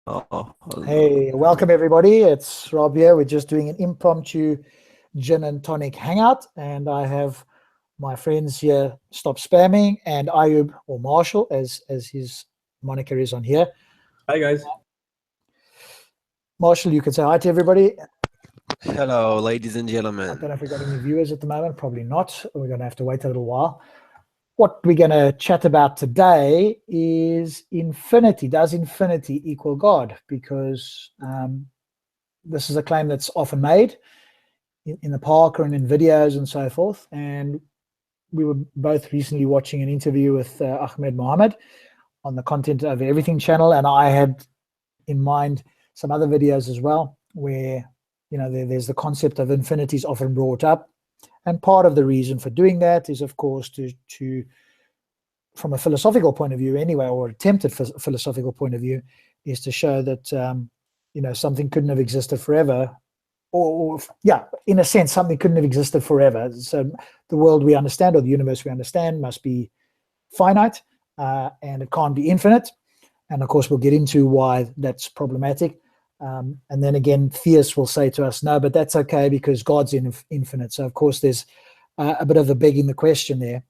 Oh, Hey, welcome everybody. It's Rob here. We're just doing an impromptu gin and tonic hangout, and I have my friends here, Stop Spamming, and Ayub, or Marshall, as his moniker is on here. Hi guys. Marshall, you can say hi to everybody. hello, ladies and I don't gentlemen. know if we've got any viewers at the moment. Probably not. We're going to have to wait a little while. What we're going to chat about today is infinity. Does infinity equal God? Because this is a claim that's often made in the park and in videos and so forth. And we were both recently watching an interview with Ahmed Mohammed on the Content Over Everything channel, and I had in mind some other videos as well where, you know, there's the concept of infinity is often brought up. And part of the reason for doing that is, of course, to from a philosophical point of view anyway, or attempted philosophical point of view, is to show that, you know, something couldn't have existed forever. Or, yeah, in a sense, something couldn't have existed forever. So the world we understand, or the universe we understand, must be finite, and it can't be infinite. And of course, we'll get into why that's problematic. And then again, theists will say to us, no, but that's okay because God's infinite. So of course, there's a bit of a begging the question there.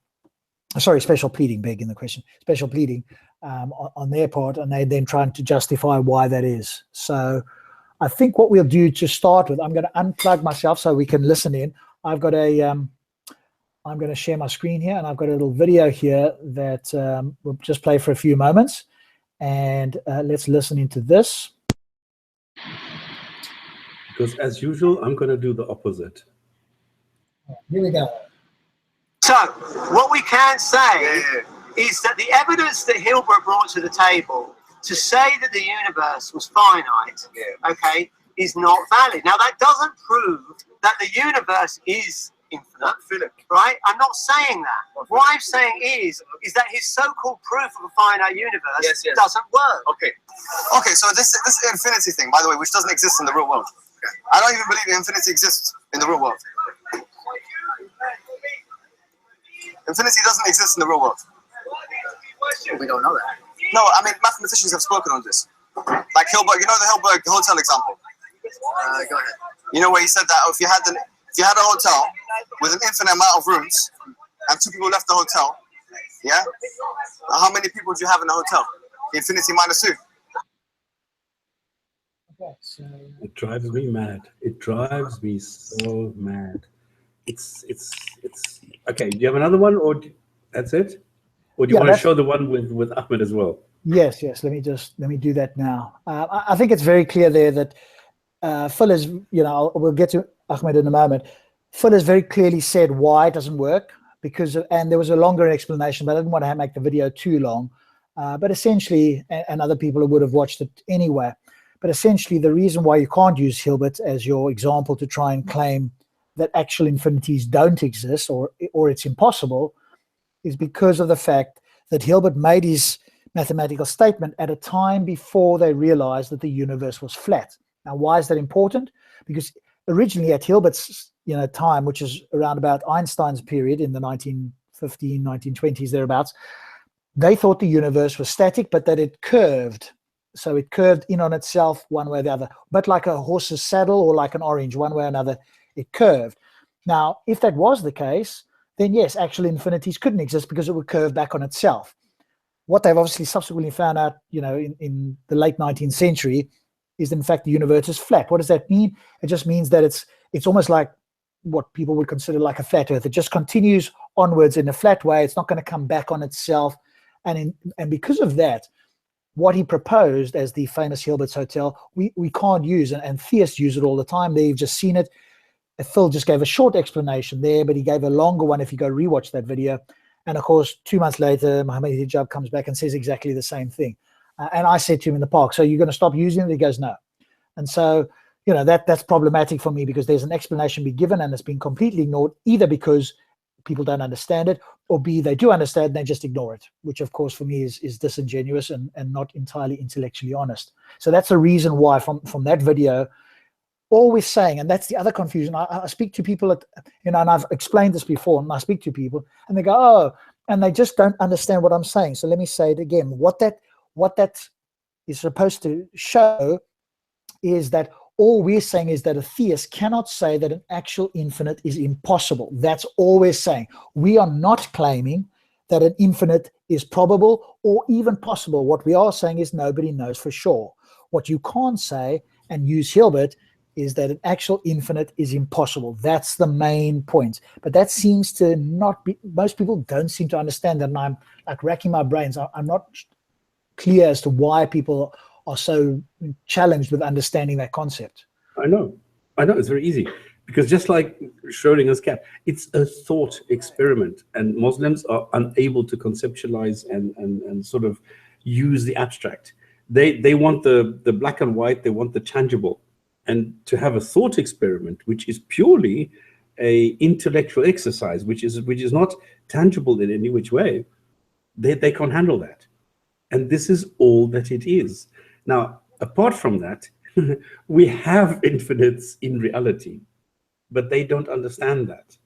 Sorry, special pleading, begging the question, special pleading on their part, and they then trying to justify why that is. So I think what we'll do to start with, I'm going to unplug myself so we can listen in. I've got a, I'm going to share my screen here, and I've got a little video here that we'll just play for a few moments, and let's listen into this. Because as usual, I'm going to do the opposite. Here we go. So, what we can say is that the evidence that Hilbert brought to the table to say that the universe was finite, okay, is not valid. Now, that doesn't prove that the universe is infinite, right? I'm not saying that. What I'm saying is that his so-called proof of a finite universe doesn't work. Okay, so this infinity thing, by the way, which doesn't exist in the real world. I don't even believe infinity exists in the real world. Infinity doesn't exist in the real world. We don't know that. No, I mean, mathematicians have spoken on this. Like Hilbert, you know the Hilbert hotel example? Go ahead. You know where he said that if you had a hotel with an infinite amount of rooms and two people left the hotel, yeah? How many people do you have in the hotel? Infinity minus 2. Okay, so It drives me mad. It drives me so mad. It's okay. Do you have another one, or that's it? Or do you want to show the one with Ahmed as well? Yes. Let me do that now. I think it's very clear there that Phil is, you know, we'll get to Ahmed in a moment. Phil has very clearly said why it doesn't work, because, and there was a longer explanation, but I didn't want to make the video too long. But essentially, and other people would have watched it anyway, but essentially the reason why you can't use Hilbert as your example to try and claim that actual infinities don't exist, or it's impossible, is because of the fact that Hilbert made his mathematical statement at a time before they realized that the universe was flat. Now, why is that important? Because originally at Hilbert's, you know, time, which is around about Einstein's period in the 1915, 1920s, thereabouts, they thought the universe was static, but that it curved. So it curved in on itself one way or the other, but like a horse's saddle or like an orange, one way or another, it curved. Now, if that was the case, then yes, actual infinities couldn't exist because it would curve back on itself. What they've obviously subsequently found out, you know, in the late 19th century, is in fact the universe is flat. What does that mean? It just means that it's almost like what people would consider like a flat earth. It just continues onwards in a flat way. It's not going to come back on itself. And because of that, what he proposed as the famous Hilbert's Hotel, we can't use, and theists use it all the time. They've just seen it. Phil just gave a short explanation there, but he gave a longer one if you go rewatch that video. And of course, 2 months later, Mohammed Hijab comes back and says exactly the same thing. And I said to him in the park, so you're going to stop using it? He goes, no. And so, you know, that's problematic for me, because there's an explanation being given and it's been completely ignored, either because people don't understand it, or B, they do understand and they just ignore it, which of course for me is disingenuous and not entirely intellectually honest. So that's a reason why from that video, always saying, and that's the other confusion. I speak to people and I've explained this before, and I speak to people and they go, oh, and they just don't understand what I'm saying. So let me say it again. What that is supposed to show is that all we're saying is that a theist cannot say that an actual infinite is impossible. That's all we're saying. We are not claiming that an infinite is probable or even possible. What we are saying is nobody knows for sure. What you can't say, and use Hilbert, is that an actual infinite is impossible. That's the main point. But that seems to not be, most people don't seem to understand that, and I'm like racking my brains. I'm not clear as to why people are so challenged with understanding that concept. I know, it's very easy. Because just like Schrodinger's cat, it's a thought experiment, and Muslims are unable to conceptualize and sort of use the abstract. They want the black and white, they want the tangible. And to have a thought experiment, which is purely a intellectual exercise, which is not tangible in any which way, they can't handle that. And this is all that it is. Now, apart from that, we have infinites in reality, but they don't understand that.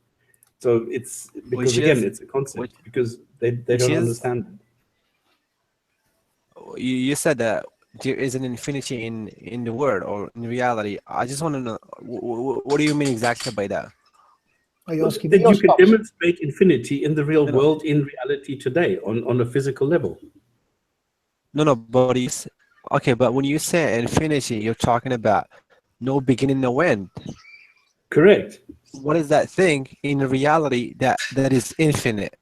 So it's because it's a concept, because they don't understand. You said that there is an infinity in the world or in reality. I just want to know, what do you mean exactly by that? Are you asking that you can demonstrate infinity in the real world, in reality today, on a physical level. No, but okay, but when you say infinity, you're talking about no beginning, no end. Correct. What is that thing in reality that is infinite?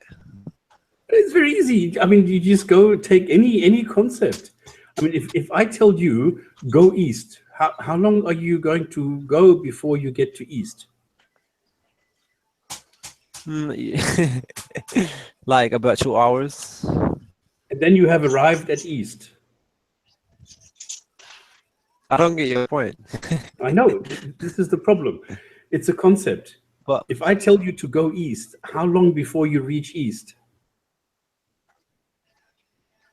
It's very easy. I mean, you just go take any concept. I mean, if I tell you go east, how long are you going to go before you get to east? Like about 2 hours. And then you have arrived at east. I don't get your point. I know. This is the problem. It's a concept. But if I tell you to go east, how long before you reach east?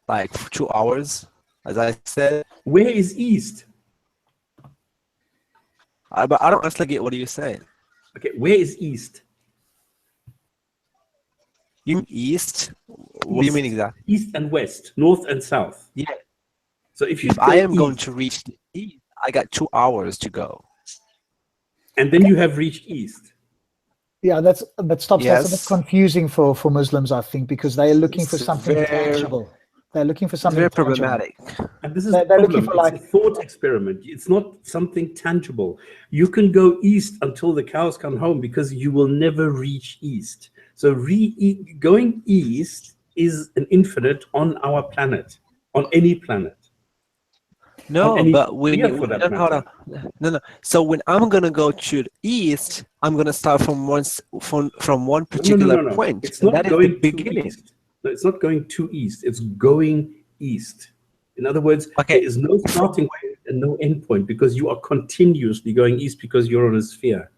Like 2 hours, as I said. Where is east? But I don't actually get what you're saying. Okay, where is east? You mean east? What do you mean exactly? East and west, north and south. Yeah. So if I am going to reach the east, I got 2 hours to go. And then you have reached east. Yeah, that's a bit confusing for Muslims, I think, because they are looking for something tangible. They're looking for something very tangible. problematic. And this is the problem. It's a thought experiment. It's not something tangible. You can go east until the cows come home because you will never reach east. So going east is an infinite on our planet, on any planet. No, but when you no. So when I'm gonna go to the east, I'm gonna start from one particular point. It's not going to east. No, it's not going to east. It's going east. In other words, there is no starting point and no end point because you are continuously going east because you're on a sphere.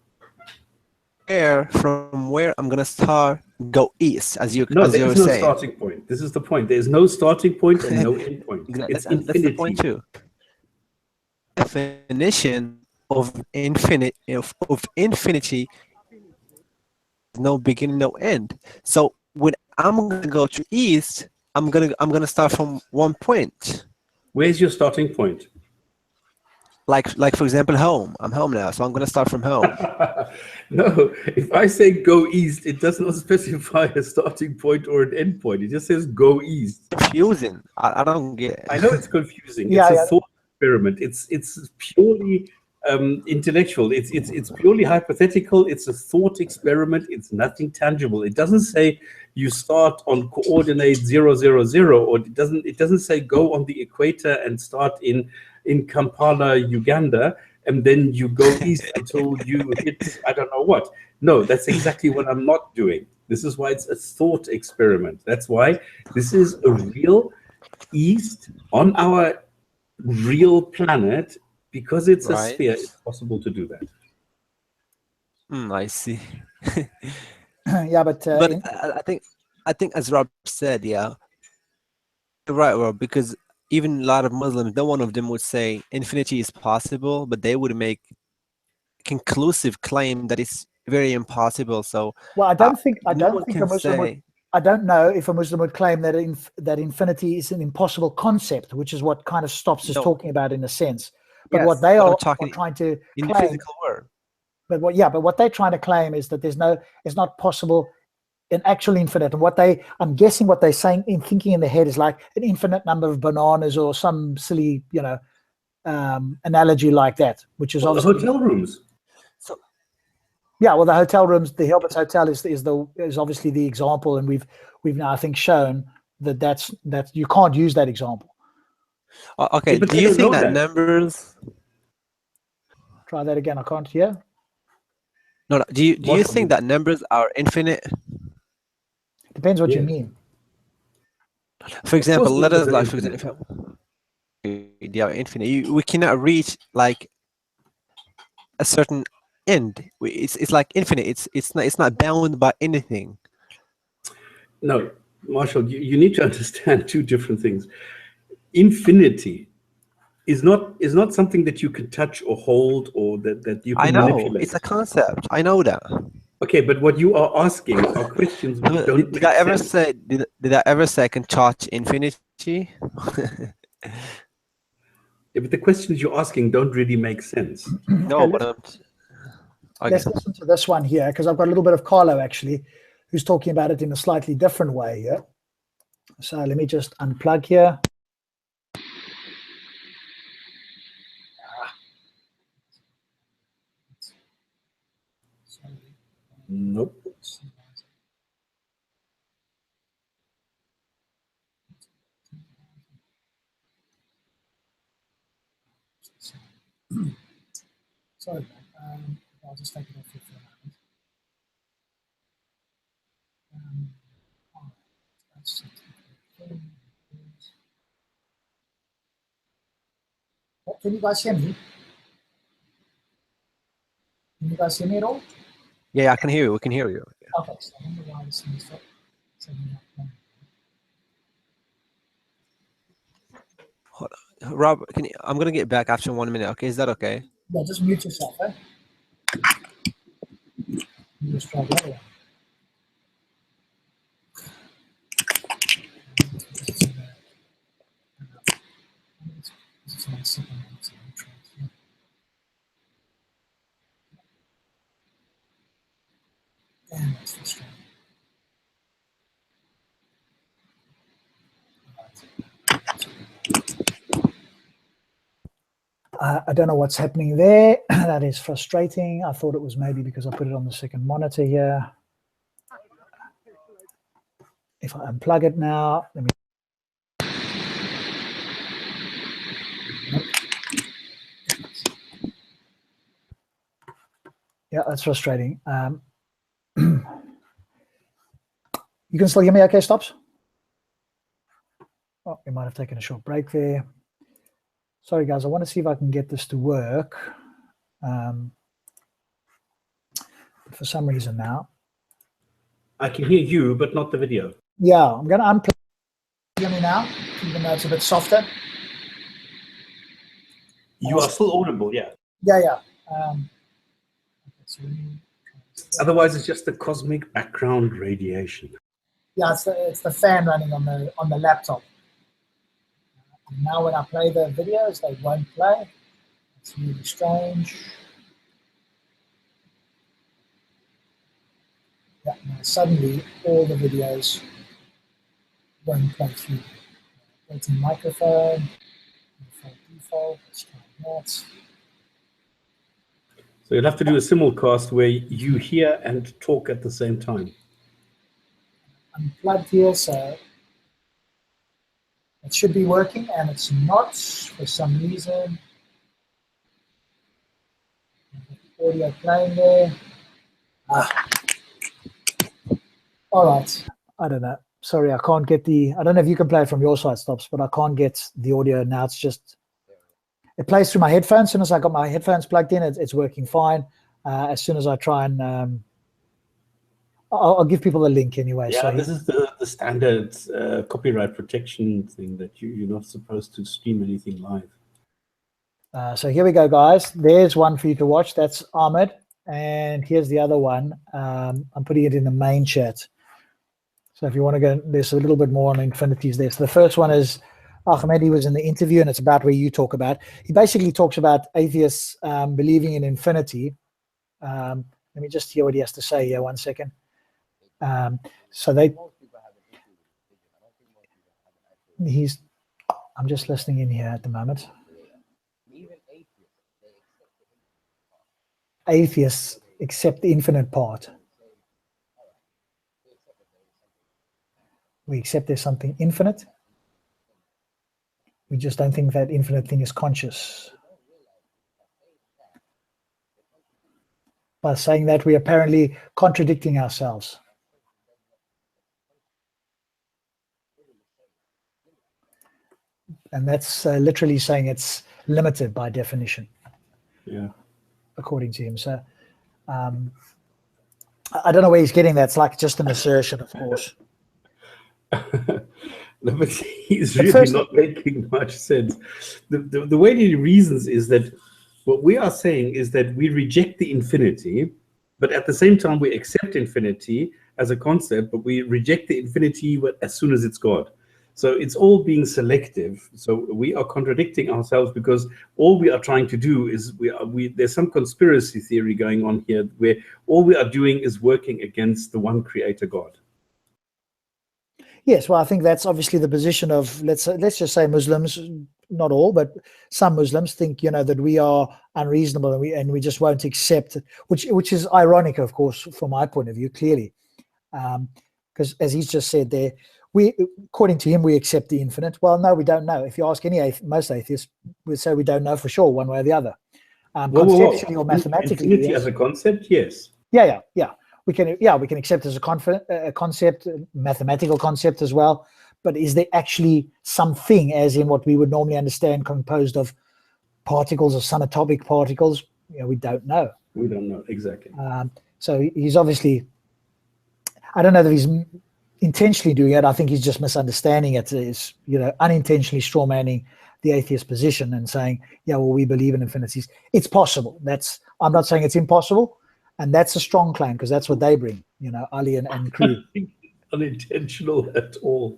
From where I'm gonna start, go east, as you saying. There's no starting point. This is the point. There is no starting point and no end point. It's infinity. That's the point too. Definition of infinity, no beginning, no end. So when I'm gonna go to east, I'm gonna start from one point. Where's your starting point? Like for example, home. I'm home now, so I'm gonna start from home. No, if I say go east, it does not specify a starting point or an end point. It just says go east. Confusing. I don't get it. I know it's confusing. It's a thought experiment. It's purely intellectual. It's purely hypothetical. It's a thought experiment. It's nothing tangible. It doesn't say you start on coordinate 0, 0, 0, or it doesn't say go on the equator and start in Kampala, Uganda, and then you go east until you hit I don't know what. No, that's exactly what I'm not doing. This is why it's a thought experiment. That's why this is a real east on our real planet. Because it's a sphere, it's possible to do that. I see. Yeah, but I think as Rob said, yeah, you're right, Rob. Because even a lot of Muslims, no one of them would say infinity is possible, but they would make conclusive claim that it's very impossible. So well, I don't think a I don't know if a Muslim would claim that that infinity is an impossible concept, which is what kind of stops us talking about in a sense. But Yes, what they but I'm are talking trying to in the claim, physical world. but what they're trying to claim is that it's not possible an actual infinite. And I'm guessing what they're saying in thinking in their head is like an infinite number of bananas or some silly, analogy like that, which is Well, obviously hotel rooms. So yeah. Well, the hotel rooms, the Hilbert's hotel is obviously the example, and we've now I think shown that you can't use that example. okay, Yeah, but do they you don't think know that that. numbers? Try that again. I can't hear. No, do you think that numbers are infinite? Depends what you Yes. mean. For example, let numbers us are like for infinite. example, they are infinite. We cannot reach like a certain end. It's like infinite. It's not bound by anything. No, Marshall, you need to understand two different things. Infinity is not something that you can touch or hold or that you I can know manipulate. it's a concept. I know that. Okay, but what you are asking are questions which don't Did make I ever sense. say did I ever say I can touch infinity? Yeah, but the questions you're asking don't really make sense. No, Okay, but okay. let's listen to this one here, because I've got a little bit of Carlo actually, who's talking about it in a slightly different way here. So let me just unplug here. Nope. Sorry, I'll just take it off here for a moment. Can you guys hear me? Can you guys hear me at all? Yeah, I can hear you. We can hear you. Okay, so I wonder why this thing is Rob, I'm gonna get back after 1 minute. Okay, is that okay? Yeah, just mute yourself, eh? You just try the other one. Damn, that's frustrating. I don't know what's happening there. That is frustrating. I thought it was maybe because I put it on the second monitor here. If I unplug it now, let me. Yeah, that's frustrating. You can still hear me okay, Stops? Oh, we might have taken a short break there. Sorry, guys. I want to see if I can get this to work. But for some reason now. I can hear you, but not the video. Yeah, I'm going to unplug. Hear me now, even though it's a bit softer. You are still audible, yeah. Yeah. Otherwise, it's just the cosmic background radiation. Yeah, it's the fan running on the laptop. And now when I play the videos, they won't play. It's really strange. Yeah, now suddenly all the videos won't play through. Built-in microphone, default, let's try that. So you'll have to do a simulcast where you hear and talk at the same time. Unplugged here, so it should be working, and it's not for some reason. Audio playing there. All right. I don't know. Sorry, I can't get I don't know if you can play it from your side, Stops, but I can't get the audio now. It's just, it plays through my headphones. As soon as I got my headphones plugged in, it's working fine. As soon as I try and, I'll give people a link anyway. Yeah, so this is the standard copyright protection thing that you're not supposed to stream anything live. So here we go, guys. There's one for you to watch. That's Ahmed. And here's the other one. I'm putting it in the main chat. So if you want to go, there's a little bit more on infinities there. So the first one is Ahmed, he was in the interview, and it's about where you talk about. He basically talks about atheists believing in infinity. Let me just hear what he has to say here. 1 second. I'm just listening in here at the moment. Atheists accept the infinite part. We accept there's something infinite. We just don't think that infinite thing is conscious. By saying that, we're apparently contradicting ourselves. And that's literally saying it's limited by definition. Yeah. According to him. So I don't know where he's getting that. It's like just an assertion, of course. No, but he's really not making much sense. The way he reasons is that what we are saying is that we reject the infinity, but at the same time we accept infinity as a concept, but we reject the infinity as soon as it's God. So it's all being selective. So we are contradicting ourselves because all we are trying to do is there's some conspiracy theory going on here where all we are doing is working against the one creator God. Yes, well, I think that's obviously the position of, let's just say Muslims, not all, but some Muslims think, that we are unreasonable and we just won't accept it, which is ironic, of course, from my point of view, clearly. Because as he's just said there, according to him, we accept the infinite. Well, no, we don't know. If you ask most atheists, we'd say we don't know for sure, one way or the other. Conceptually or mathematically. Infinity yes. as a concept, yes. Yeah. We can accept as a concept, a mathematical concept as well. But is there actually something, as in what we would normally understand, composed of particles or subatomic particles? We don't know. We don't know exactly. So he's obviously, I don't know that he's intentionally doing it. I think he's just misunderstanding it. Is unintentionally strawmanning the atheist position and saying, yeah, well, we believe in infinities. It's possible. I'm not saying it's impossible. And that's a strong claim because that's what they bring, Ali and crew. Unintentional at all.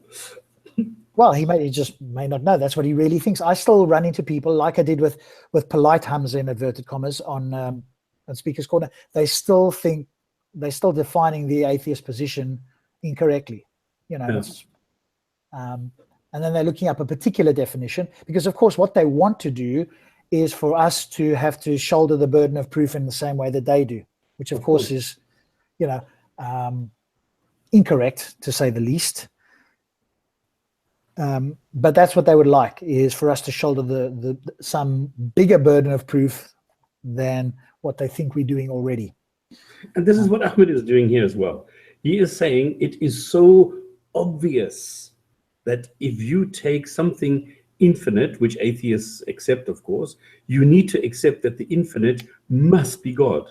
Well, he just may not know. That's what he really thinks. I still run into people like I did with polite Hamza in inverted commas on Speaker's Corner. They're still defining the atheist position incorrectly. Yes. And then they're looking up a particular definition because, of course, what they want to do is for us to have to shoulder the burden of proof in the same way that they do. Which of course is, incorrect to say the least. But that's what they would like, is for us to shoulder the some bigger burden of proof than what they think we're doing already. And this is what Ahmed is doing here as well. He is saying it is so obvious that if you take something infinite, which atheists accept, of course, you need to accept that the infinite must be God.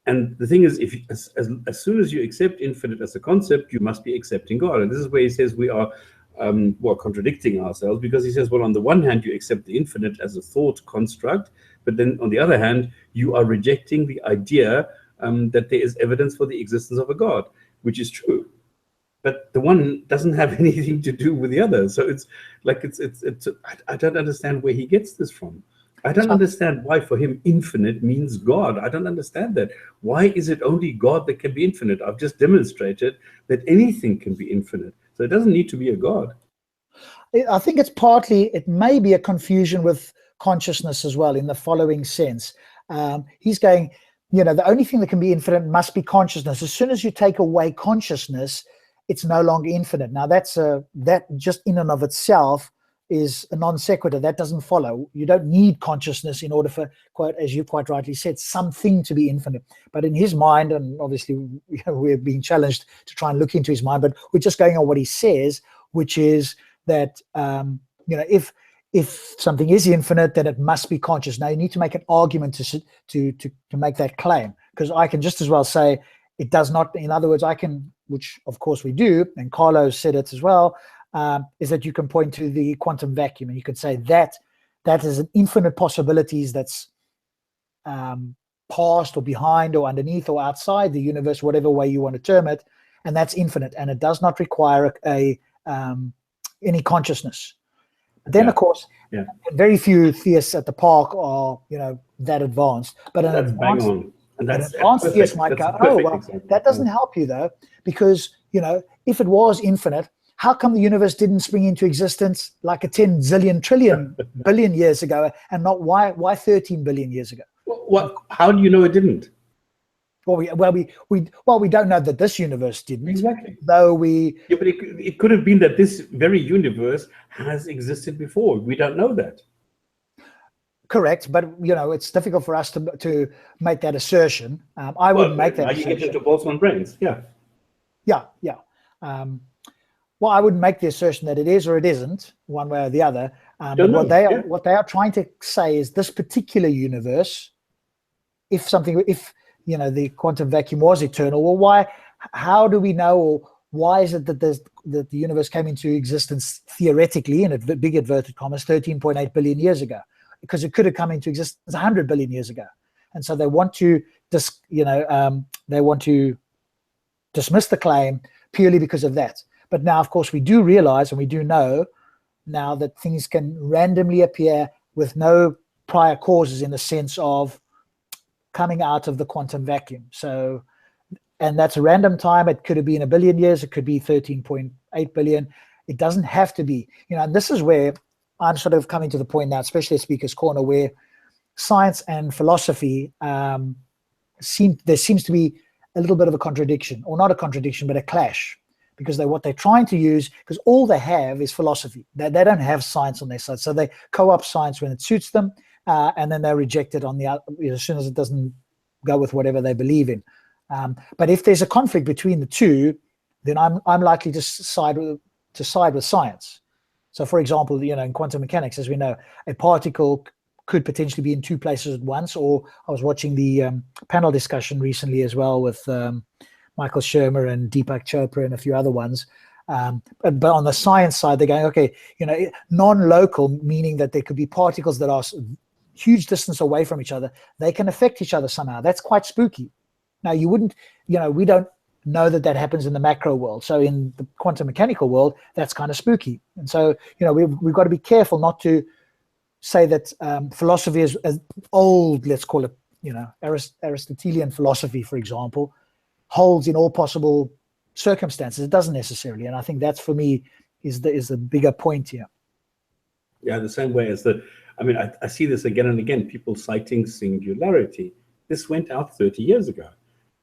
And the thing is, as soon as you accept infinite as a concept, you must be accepting God. And this is where he says we are contradicting ourselves, because he says, well, on the one hand, you accept the infinite as a thought construct, but then on the other hand, you are rejecting the idea that there is evidence for the existence of a God, which is true. But the one doesn't have anything to do with the other. So it's like, I don't understand where he gets this from. I don't understand why for him infinite means God. I don't understand that. Why is it only God that can be infinite? I've just demonstrated that anything can be infinite. So it doesn't need to be a God. I think it may be a confusion with consciousness as well, in the following sense. He's going, the only thing that can be infinite must be consciousness. As soon as you take away consciousness, it's no longer infinite. Now that just in and of itself is a non sequitur. That doesn't follow. You don't need consciousness in order for, quite as you quite rightly said, something to be infinite. But in his mind, and obviously we're being challenged to try and look into his mind, but we're just going on what he says, which is that if something is infinite, then it must be conscious. Now you need to make an argument to make that claim, because I can just as well say it does not. In other words, I can, which of course we do, and Carlo said it as well. Is that you can point to the quantum vacuum and you could say that is an infinite possibilities that's past or behind or underneath or outside the universe, whatever way you want to term it. and that's infinite, and it does not require any consciousness. But then, of course, very few theists at the park are, that advanced. But an Bang on. And an advanced theist might go, oh, well, that doesn't help you, though, because, if it was infinite, how come the universe didn't spring into existence like a 10 zillion trillion billion years ago, and not why 13 billion years ago? Well, how do you know it didn't? Well, we don't know that this universe didn't. Exactly. Though but it could have been that this very universe has existed before. We don't know that. Correct, but it's difficult for us to make that assertion. I wouldn't make that assertion. You get into Boltzmann brains, yeah. Well, I wouldn't make the assertion that it is or it isn't, one way or the other. What they are trying to say is this particular universe, if the quantum vacuum was eternal, well, how do we know, or why is it that the universe came into existence theoretically, in big inverted commas, 13.8 billion years ago? Because it could have come into existence 100 billion years ago. And so they want to dismiss the claim purely because of that. But now, of course, we do realize, and we do know now, that things can randomly appear with no prior causes, in the sense of coming out of the quantum vacuum. So, and that's a random time. It could have been a billion years. It could be 13.8 billion. It doesn't have to be. And this is where I'm sort of coming to the point now, especially at Speaker's Corner, where science and philosophy there seems to be a little bit of a contradiction, or not a contradiction, but a clash. Because what they're trying to use, because all they have is philosophy. They don't have science on their side. So they co-opt science when it suits them, and then they reject it as soon as it doesn't go with whatever they believe in. But if there's a conflict between the two, then I'm likely to side with science. So, for example, in quantum mechanics, as we know, a particle could potentially be in two places at once. Or I was watching the panel discussion recently as well with Michael Shermer and Deepak Chopra and a few other ones. But on the science side, they're going, okay, non-local, meaning that there could be particles that are huge distance away from each other. They can affect each other somehow. That's quite spooky. Now, you wouldn't, we don't know that happens in the macro world. So in the quantum mechanical world, that's kind of spooky. And so, we've got to be careful not to say that philosophy is as old, let's call it, Aristotelian philosophy, for example, holds in all possible circumstances. It doesn't necessarily. And I think that's, for me, is the bigger point here. Yeah, the same way as I see this again and again, people citing singularity. This went out 30 years ago.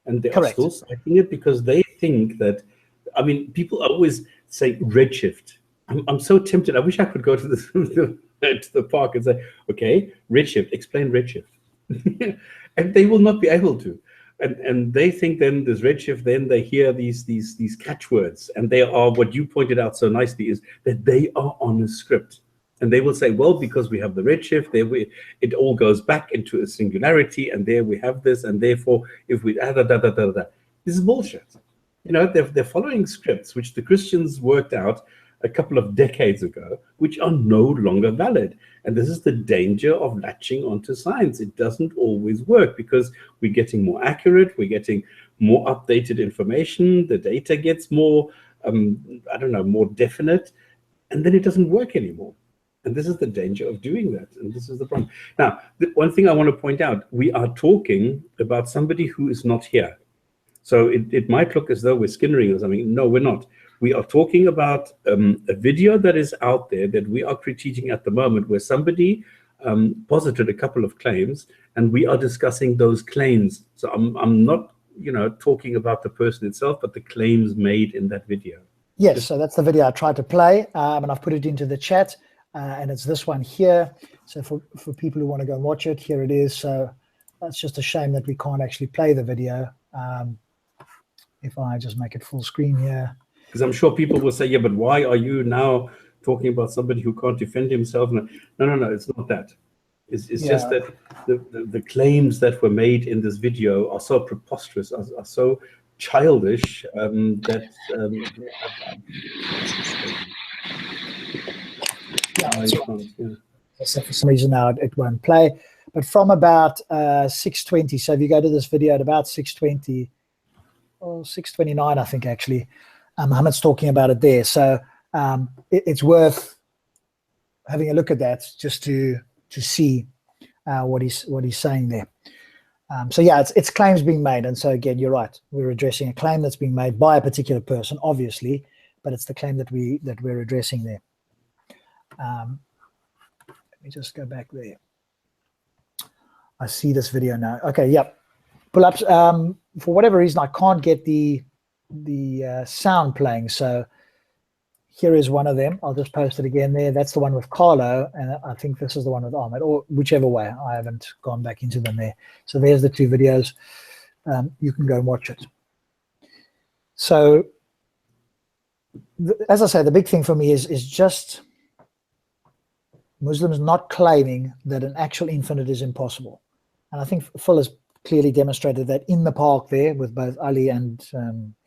And they are still citing it because they think that, people always say redshift. I'm so tempted. I wish I could go to the park and say, okay, redshift, explain redshift. And they will not be able to. And they think then there's redshift, then they hear these catchwords, and they are, what you pointed out so nicely, is that they are on a script. And they will say, well, because we have the redshift, it all goes back into a singularity, and there we have this, and therefore, if we this is bullshit. They're following scripts which the Christians worked out a couple of decades ago, which are no longer valid. And this is the danger of latching onto science. It doesn't always work because we're getting more accurate, we're getting more updated information, the data gets more, more definite, and then it doesn't work anymore. And this is the danger of doing that. And this is the problem. Now, one thing I want to point out, we are talking about somebody who is not here. So it might look as though we're skinnering or something. No, we're not. We are talking about a video that is out there that we are critiquing at the moment, where somebody posited a couple of claims, and we are discussing those claims. So I'm not, talking about the person itself, but the claims made in that video. Yes, so that's the video I tried to play, and I've put it into the chat, and it's this one here. So for people who want to go and watch it, here it is. So that's just a shame that we can't actually play the video. If I just make it full screen here. Because I'm sure people will say, yeah, but why are you now talking about somebody who can't defend himself? No, it's not that. It's just that the claims that were made in this video are so preposterous, are so childish that... So for some reason now it won't play. But from about 6:20, so if you go to this video at about 6:20, 629, I think, actually. Muhammad's talking about it there. So it's worth having a look at that just to see what he's saying there. So yeah, it's claims being made. And so again, you're right. We're addressing a claim that's being made by a particular person, obviously, but it's the claim that we're addressing there. Let me just go back there. I see this video now. Okay, yep. Pull-ups. For whatever reason, I can't get the sound playing. So here is one of them. I'll just post it again there. That's the one with Carlo, and I think this is the one with Ahmed, or whichever way. I haven't gone back into them there. So there's the two videos. You can go and watch it. So as I say, the big thing for me is just Muslims not claiming that an actual infinite is impossible. And I think Phil has clearly demonstrated that in the park there with both Ali and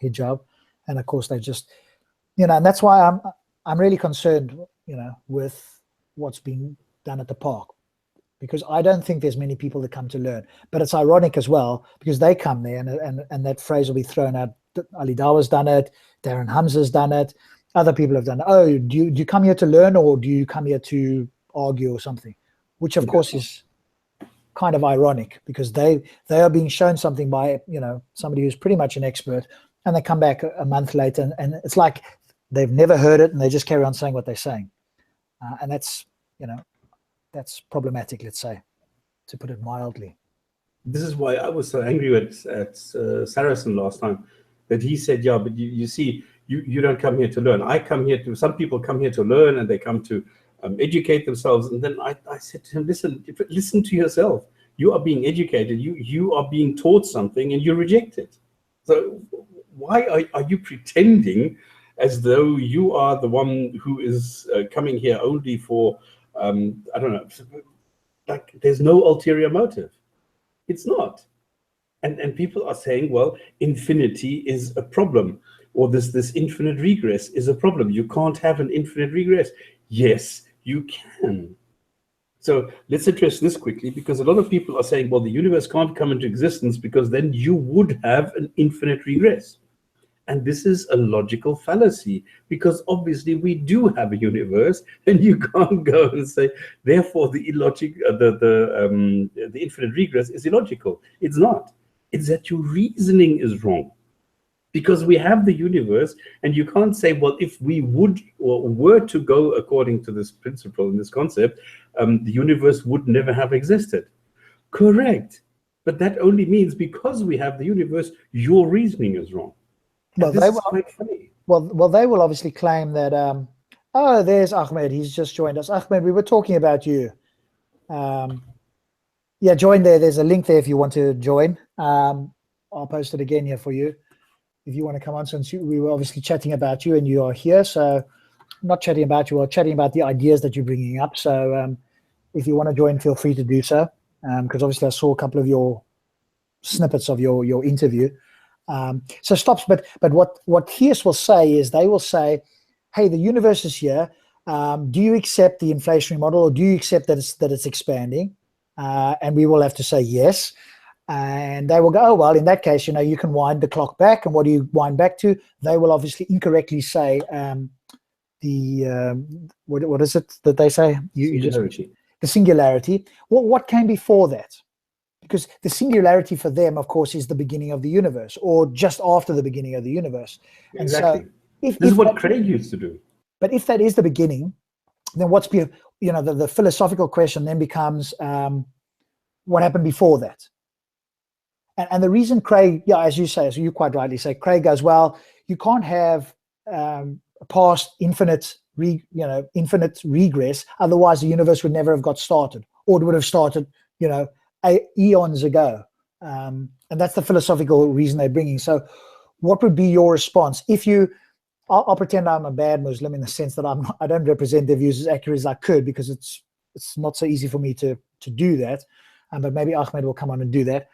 Hijab. And of course, they just, and that's why I'm really concerned, with what's being done at the park, because I don't think there's many people that come to learn. But it's ironic as well, because they come there and that phrase will be thrown out. Ali Dawa's done it. Darren Hamza's done it. Other people have done it. Oh, do you come here to learn, or do you come here to argue or something? Which of course is kind of ironic, because they are being shown something by somebody who's pretty much an expert, and they come back a month later and it's like they've never heard it, and they just carry on saying what they're saying, and that's problematic, let's say, to put it mildly. This is why I was so angry at Saracen last time, that he said, yeah, but you see, you don't come here to learn. I come here to, some people come here to learn, and they come to educate themselves. And then I said to him, listen to yourself. You are being educated. You are being taught something, and you reject it. So why are you pretending as though you are the one who is coming here only for, I don't know, like there's no ulterior motive. It's not. And people are saying, well, infinity is a problem, or this infinite regress is a problem. You can't have an infinite regress. Yes, you can. So let's address this quickly, because a lot of people are saying, well, the universe can't come into existence because then you would have an infinite regress. And this is a logical fallacy, because obviously we do have a universe, and you can't go and say, therefore the infinite regress is illogical. It's not. It's that your reasoning is wrong, because we have the universe, and you can't say, well, if we would or were to go according to this principle and this concept, the universe would never have existed. Correct. But that only means because we have the universe, your reasoning is wrong. Well, this is quite funny. Well, they will obviously claim that, oh, there's Ahmed. He's just joined us. Ahmed, we were talking about you. Yeah, join there. There's a link there if you want to join. I'll post it again here for you if you want to come on, since we were obviously chatting about you and you are here. So not chatting about you, we're chatting about the ideas that you're bringing up. So if you want to join, feel free to do so, because obviously I saw a couple of your snippets of your interview. So stops, but what theists will say is they will say, hey, the universe is here. Do you accept the inflationary model, or do you accept that it's expanding? And we will have to say yes. And they will go, oh, well, in that case, you can wind the clock back. And what do you wind back to? They will obviously incorrectly say what is it that they say? Singularity. The singularity. Well, what came before that? Because the singularity for them, of course, is the beginning of the universe, or just after the beginning of the universe. And exactly. So this is what Craig used to do. But if that is the beginning, then the philosophical question then becomes, what happened before that? And the reason Craig, as you say, as you quite rightly say, Craig goes, well, you can't have past infinite regress, otherwise the universe would never have got started, or it would have started, eons ago. And that's the philosophical reason they're bringing. So what would be your response if I'll pretend I'm a bad Muslim, in the sense that I don't represent their views as accurately as I could, because it's not so easy for me to do that. But maybe Ahmed will come on and do that.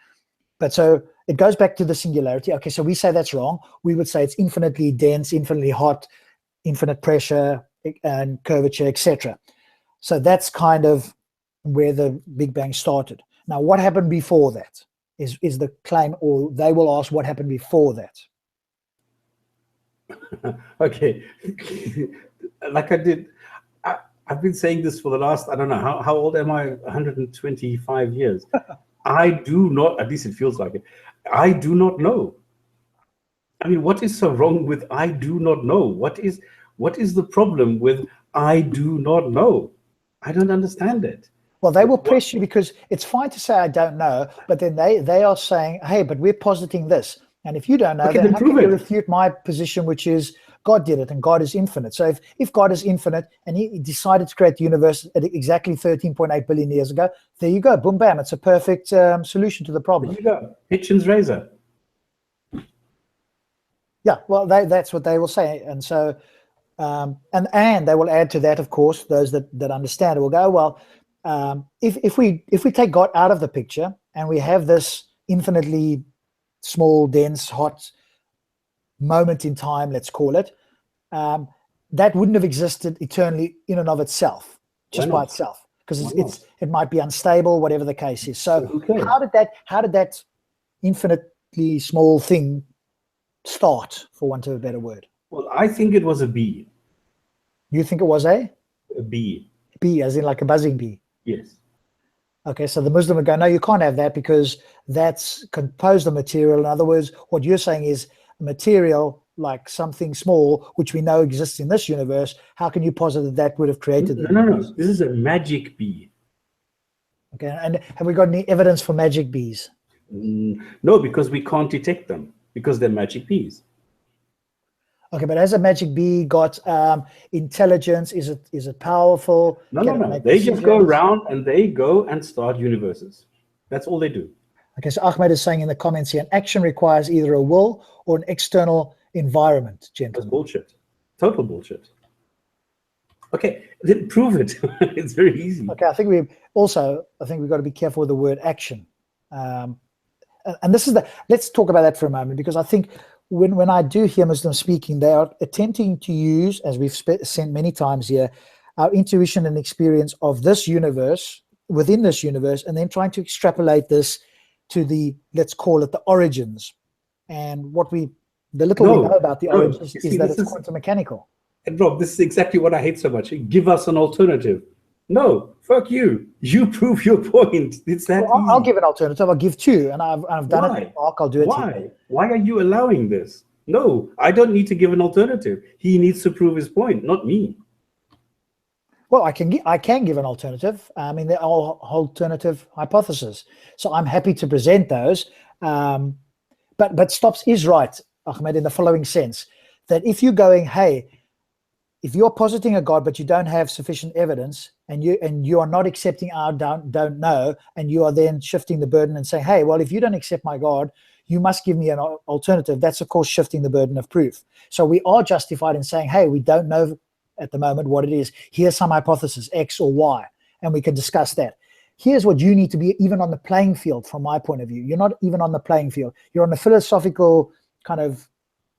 But so it goes back to the singularity. Okay, so we say that's wrong. We would say it's infinitely dense, infinitely hot, infinite pressure and curvature, etc. So that's kind of where the Big Bang started. Now, what happened before that? is the claim, or they will ask what happened before that. Okay. Like I've been saying this for the last, I don't know, how old am I? 125 years. I do not, at least it feels like it, I do not know. I mean, what is so wrong with I do not know? What is the problem with I do not know? I don't understand it. Well, they will press you, because it's fine to say I don't know, but then they are saying, hey, but we're positing this. And if you don't know, Okay, then how prove can you it. refute my position, which is God did it and God is infinite? So if God is infinite and he decided to create the universe at exactly 13.8 billion years ago, there you go, boom, bam. It's a perfect solution to the problem. There you go. Hitchens razor. Yeah, well, that's what they will say. And so, and they will add to that, of course, those that understand it will go, well, if we take God out of the picture and we have this infinitely small, dense, hot moment in time, let's call it, that wouldn't have existed eternally in and of itself, just by itself, because it might be unstable, whatever the case is. So how did that infinitely small thing start, for want of a better word? Well, I think it was a bee. You think it was a bee? Bee, as in like a buzzing bee. Yes. Okay, so the Muslim would go, no, you can't have that because that's composed of material. In other words, what you're saying is material, like something small, which we know exists in this universe. How can you posit that would have created the universe? No. This is a magic bee. Okay, and have we got any evidence for magic bees? No, because we can't detect them, because they're magic bees. Okay, but has a magic bee got intelligence? Is it powerful? No. They just go around and they go and start universes. That's all they do. Okay, so Ahmed is saying in the comments here, an action requires either a will or an external environment, gentlemen. That's bullshit. Total bullshit. Okay, then prove it. It's very easy. Okay, I think we've got to be careful with the word action. And this is let's talk about that for a moment, because I think when I do hear Muslims speaking, they are attempting to use, as we've sent many times here, our intuition and experience of this universe, within this universe, and then trying to extrapolate this to the, let's call it the origins. And the little we know about the origins is that it's quantum mechanical. And Rob, this is exactly what I hate so much. Give us an alternative. No, fuck you. You prove your point. It's that easy. I'll give an alternative. I'll give two, and I've done it. I'll do it. Why? Why are you allowing this? No, I don't need to give an alternative. He needs to prove his point, not me. Well, I can give an alternative. I mean, they're all alternative hypotheses. So I'm happy to present those. But Stops is right, Ahmed, in the following sense, that if you're going, hey, if you're positing a God, but you don't have sufficient evidence, and you are not accepting our don't know, and you are then shifting the burden and saying, hey, well, if you don't accept my God, you must give me an alternative. That's, of course, shifting the burden of proof. So we are justified in saying, hey, we don't know at the moment what it is. Here's some hypothesis, X or Y, and we can discuss that. Here's what you need to be even on the playing field from my point of view. You're not even on the playing field. You're on the philosophical kind of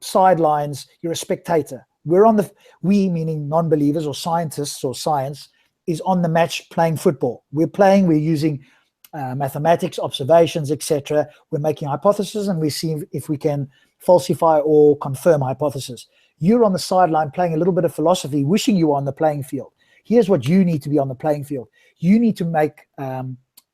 sidelines. You're a spectator. We meaning non-believers or scientists or science is on the match playing football. We're using mathematics, observations, etc. We're making hypotheses and we see if we can falsify or confirm hypotheses. You're on the sideline playing a little bit of philosophy, wishing you were on the playing field. Here's what you need to be on the playing field. You need to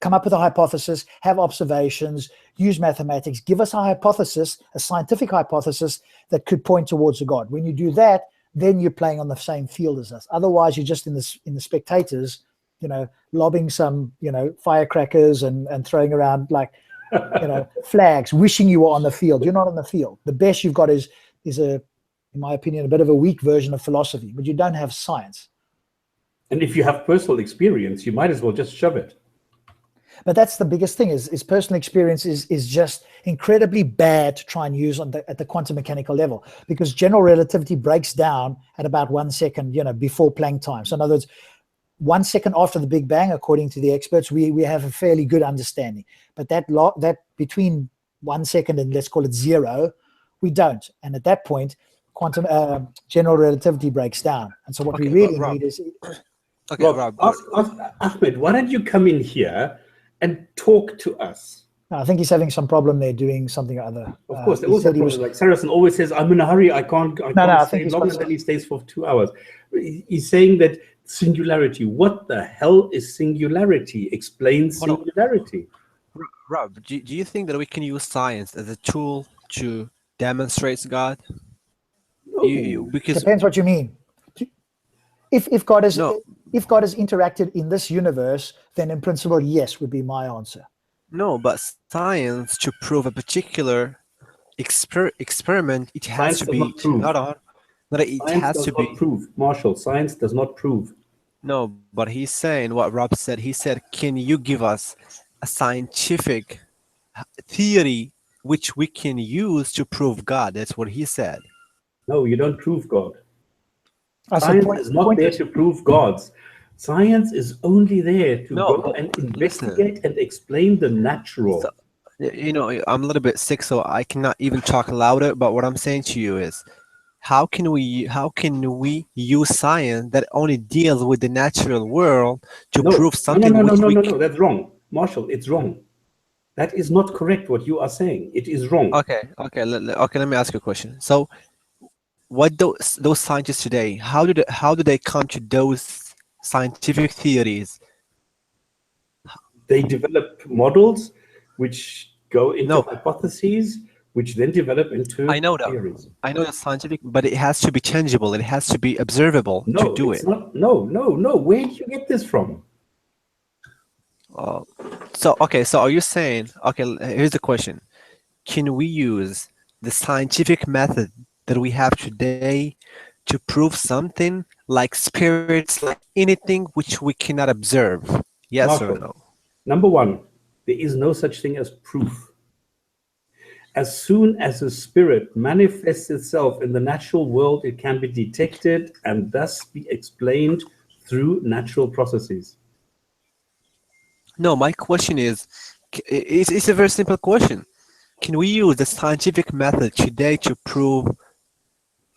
come up with a hypothesis, have observations, use mathematics, give us a hypothesis, a scientific hypothesis that could point towards a God. When you do that, then you're playing on the same field as us. Otherwise, you're just in the spectators, lobbing some, firecrackers and throwing around like, flags, wishing you were on the field. You're not on the field. The best you've got is in my opinion, a bit of a weak version of philosophy, but you don't have science. And if you have personal experience, you might as well just shove it. But that's the biggest thing is personal experience is just incredibly bad to try and use at the quantum mechanical level, because general relativity breaks down at about 1 second, before Planck time. So in other words, 1 second after the Big Bang, according to the experts, we have a fairly good understanding. But that between 1 second and let's call it zero, we don't. And at that point, quantum general relativity breaks down. And so what we really need is... Okay, Rob, Ahmed, why don't you come in here and talk to us? I think he's having some problem there doing something or other. Of course, there he was said a he was- problem. Like Saracen always says, I'm in a hurry, I can't I think stay he's longer, got than he stays for 2 hours. He's saying that singularity. What the hell is singularity? Explain Hold on. singularity. Rob, do you think that we can use science as a tool to demonstrate God? No. Because Depends what you mean. If God is No. if God has interacted in this universe, then in principle, yes, would be my answer. no, but science to prove a particular experiment, it has Science to does be. not prove. Hold on. No, it Science has does to not be. prove. Marshall, science does not prove. No, but he's saying what Rob said. He said, "Can you give us a scientific theory which we can use to prove God?" That's what he said. No, you don't prove God. I said Science point- is not point there is- to prove gods. Science is only there to No, go but and listen. investigate and explain the natural. So, I'm a little bit sick, so I cannot even talk louder. But what I'm saying to you is, how can we use science that only deals with the natural world to prove something which we No, that's wrong. Marshall, it's wrong. That is not correct what you are saying. It is wrong. Okay, let me ask you a question. So, what those scientists today, how do they come to those scientific theories? They develop models which go into No. hypotheses, which then develop into I know that. theories. I know that's scientific, but it has to be tangible. It has to be observable No, to do it's it. not. No. Where did you get this from? So are you saying, here's the question. Can we use the scientific method that we have today to prove something like spirits, like anything which we cannot observe? Yes or Marshall, no? Number one, there is no such thing as proof. As soon as a spirit manifests itself in the natural world, it can be detected and thus be explained through natural processes. No, my question is, it's a very simple question. Can we use the scientific method today to prove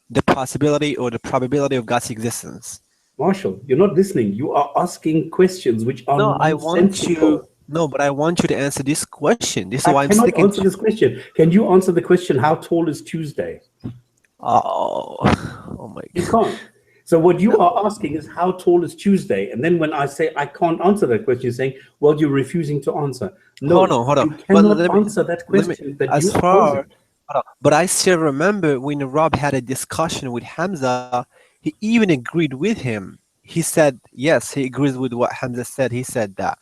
the possibility or the probability of God's existence? Marshall, you're not listening. You are asking questions which are No, I want nonsensical. you. No, but I want you to answer this question. This is why I I'm cannot sticking answer to. this question. Can you answer the question, how tall is Tuesday? Oh my You God. can't. So what you are asking is, how tall is Tuesday? And then when I say I can't answer that question, you're saying, well, you're refusing to answer. No, Hold on. you But cannot answer that question that you are posing. But I still remember when Rob had a discussion with Hamza, he even agreed with him. He said, yes, he agrees with what Hamza said. He said that.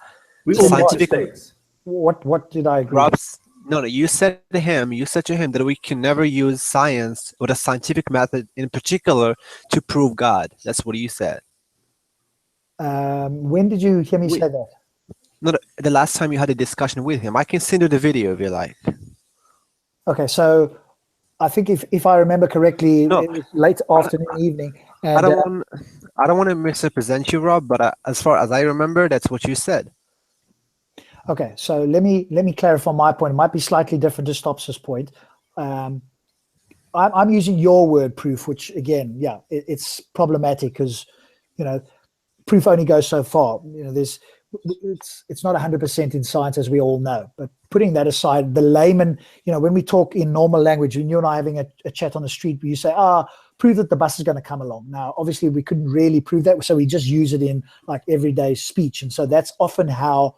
We The all make scientific- mistakes. What did I agree? Rob's no, you said to him that we can never use science or the scientific method in particular to prove God. That's what you said. When did you hear me Wait. say that? No, the last time you had a discussion with him. I can send you the video if you like. Okay, so I think if I remember correctly, No. it was late afternoon, evening. And, I don't want to misrepresent you, Rob, but as far as I remember, that's what you said. okay, so let me clarify my point. It might be slightly different to Stops's point. I'm using your word proof, which again, yeah, it's problematic because proof only goes so far. It's not 100% in science, as we all know. But putting that aside, the layman, when we talk in normal language, when you and I are having a chat on the street, you say, prove that the bus is going to come along. Now, obviously, we couldn't really prove that, so we just use it in like everyday speech. And so that's often how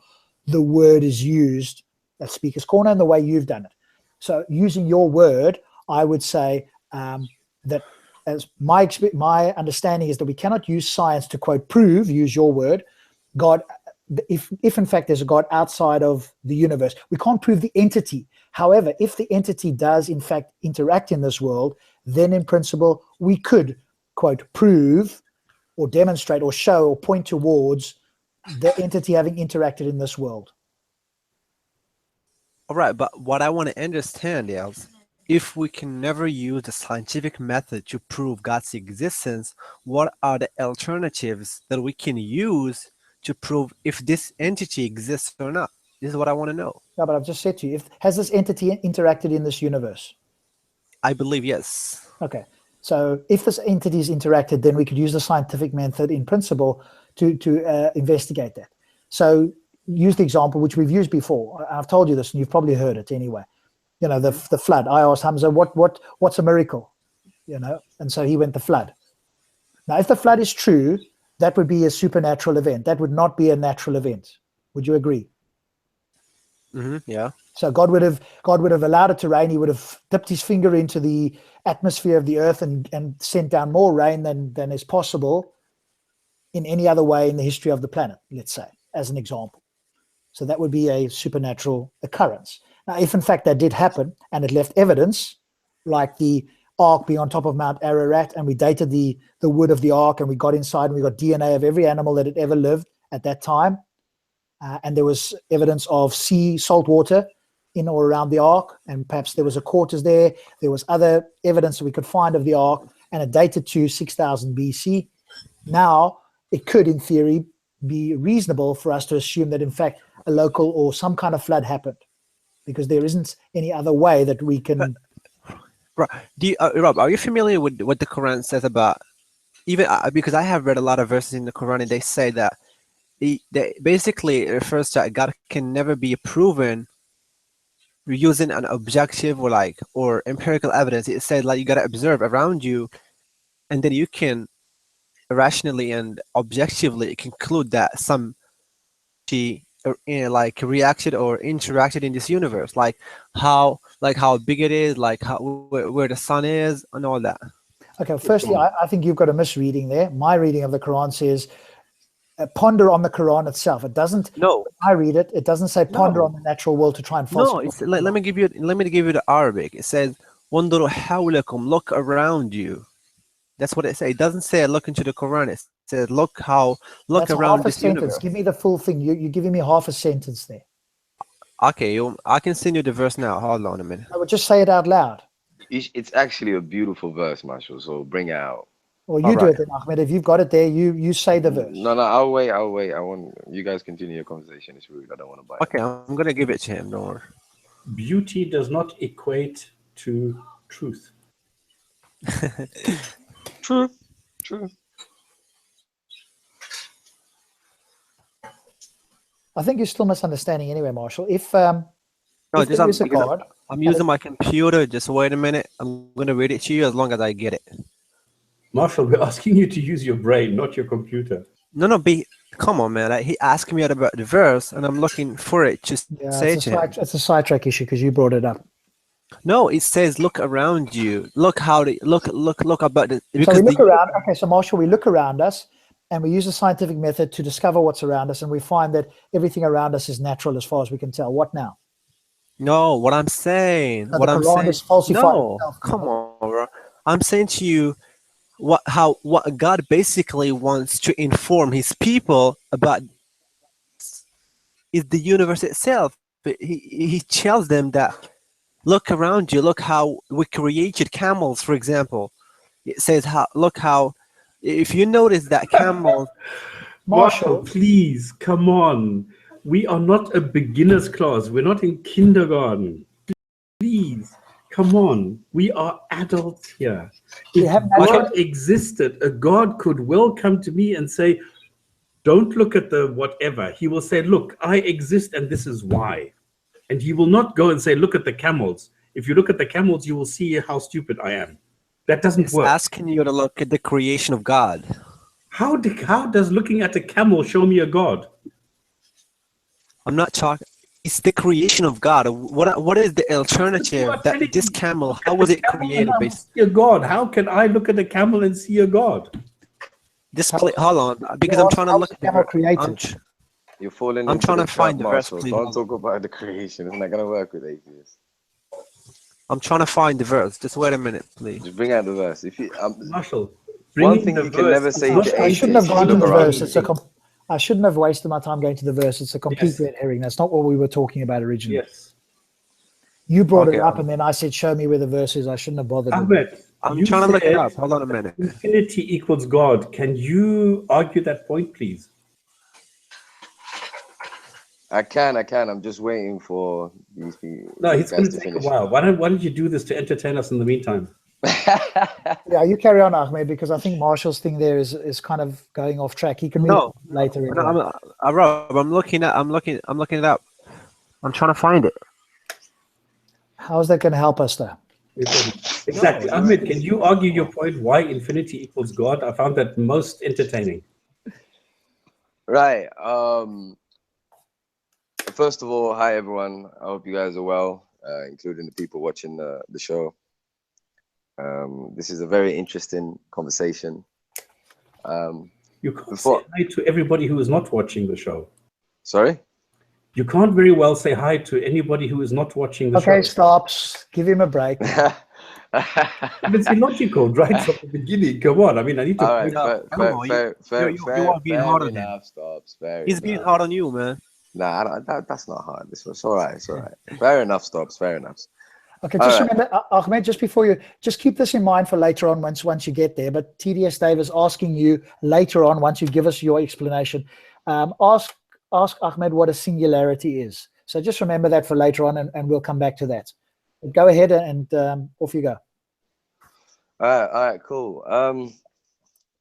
the word is used at Speaker's Corner and the way you've done it. So using your word, I would say that as my understanding is that we cannot use science to, quote, prove, use your word, God, if in fact there's a God outside of the universe. We can't prove the entity. However, if the entity does in fact interact in this world, then in principle we could, quote, prove or demonstrate or show or point towards the entity having interacted in this world. All right, but what I want to understand is, if we can never use the scientific method to prove God's existence, what are the alternatives that we can use to prove if this entity exists or not? This is what I want to know. No, but I've just said to you, has this entity interacted in this universe? I believe yes. Okay, so if this entity is interacted, then we could use the scientific method in principle to investigate that. So use the example which we've used before. I've told you this, and you've probably heard it anyway. You know, the flood. I asked Hamza, what's a miracle? You know, and so he went the flood. Now, if the flood is true, that would be a supernatural event. That would not be a natural event. Would you agree? Yeah. So God would have allowed it to rain. He would have dipped his finger into the atmosphere of the earth and sent down more rain than is possible in any other way in the history of the planet, let's say, as an example. So that would be a supernatural occurrence. Now, if in fact that did happen and it left evidence, like the ark being on top of Mount Ararat, and we dated the wood of the ark, and we got inside and we got DNA of every animal that had ever lived at that time, and there was evidence of salt water in or around the ark, and perhaps there was a quarters there. There was other evidence that we could find of the ark, and it dated to 6000 BC. Now, it could, in theory, be reasonable for us to assume that, in fact, a local or some kind of flood happened, because there isn't any other way that we can. Rob, are you familiar with what the Quran says about, even because I have read a lot of verses in the Quran, and they say that they basically refers to God can never be proven using an objective or empirical evidence. It says like you gotta observe around you, and then you can rationally and objectively conclude that some reacted or interacted in this universe, like how big it is, like where the sun is, and all that. Okay, firstly, I think you've got a misreading there. My reading of the Quran says ponder on the Quran itself. It doesn't. No, I read it. It doesn't say ponder on the natural world to try and falsify. No, it's let me give you the Arabic. It says "Wanduru hawlakum," look around you. That's what it says. It doesn't say look into the Quran. It says look That's around half a this sentence. universe. Give me the full thing. You're giving me half a sentence there. Okay, I can send you the verse now. Hold on a minute. I would just say it out loud. It's actually a beautiful verse, Marshall. So bring it out. Or you do it then, Ahmed. If you've got it there, you say the verse. No, I'll wait. I want you guys continue your conversation. It's rude. I don't want to bite. Okay, I'm gonna give it to him. Don't worry. Beauty does not equate to truth. True. I think you're still misunderstanding anyway, Marshall. If No, if just there is a God, I'm using my computer. Just wait a minute. I'm gonna read it to you as long as I get it. Marshall, we're asking you to use your brain, not your computer. No, come on, man. He asked me about the verse, and I'm looking for it. Just say it to him. it's a sidetrack issue because you brought it up. No, it says look around you. Look how they look about the. So we look around. Okay, so Marshall, we look around us, and we use a scientific method to discover what's around us, and we find that everything around us is natural as far as we can tell. What now? No, what I'm saying. Now, the Quran is falsified itself. Come on, bro. I'm saying to you what God basically wants to inform his people about is the universe itself. He tells them that look around you, look how we created camels, for example. It says look how if you notice that camel Marshall, please, come on. We are not a beginner's class. We're not in kindergarten. Please, come on. We are adults here. If God existed, a God could well come to me and say, don't look at the whatever. He will say, look, I exist and this is why. And he will not go and say, look at the camels. If you look at the camels, you will see how stupid I am. That doesn't work. Asking you to look at the creation of God. How does looking at a camel show me a God? I'm not talking. It's the creation of God. What is the alternative that this camel? How was it created? See a God. How can I look at a camel and see a God? Hold on, because I'm trying to look at the created. You're falling. I'm trying to find the verse. Don't talk about the creation. It's not gonna work with atheists. I'm trying to find the verse. Just wait a minute, please. Just bring out the verse. If you, Marshall, one thing you can never say to atheists. I shouldn't have gone to the verse. I shouldn't have wasted my time going to the verse. It's a complete red herring. That's not what we were talking about originally. Yes. You brought it up, and then I said, show me where the verse is. I shouldn't have bothered. Ahmed, I'm trying to look it up. Hold on a minute. Infinity equals God. Can you argue that point, please? I can. I'm just waiting for these people. No, it's going to take a while. Why don't you do this to entertain us in the meantime? Yeah, you carry on, Ahmed, because I think Marshall's thing there is kind of going off track. He can read No, it later. no, Anyway. Rob, I'm looking it up. I'm trying to find it. How is that going to help us, though? Exactly. Ahmed, can you argue your point why infinity equals God? I found that most entertaining. Right. First of all, hi everyone. I hope you guys are well, including the people watching the show. This is a very interesting conversation. You can't say hi to everybody who is not watching the show. Sorry? You can't very well say hi to anybody who is not watching the show. Okay, stops. Give him a break. It's illogical right from the beginning. Come on. I mean, I need to. All right, You are being hard on him. enough. Stops. Fair He's being hard on you, man. Nah, that's not hard. It's all right. It's all right. Fair enough. Stops. Fair enough. Okay, just remember, Ahmed, just before you, just keep this in mind for later on once you get there. But TDS Dave is asking you later on, once you give us your explanation, ask Ahmed what a singularity is. So just remember that for later on, and we'll come back to that. Go ahead and off you go. All right, cool.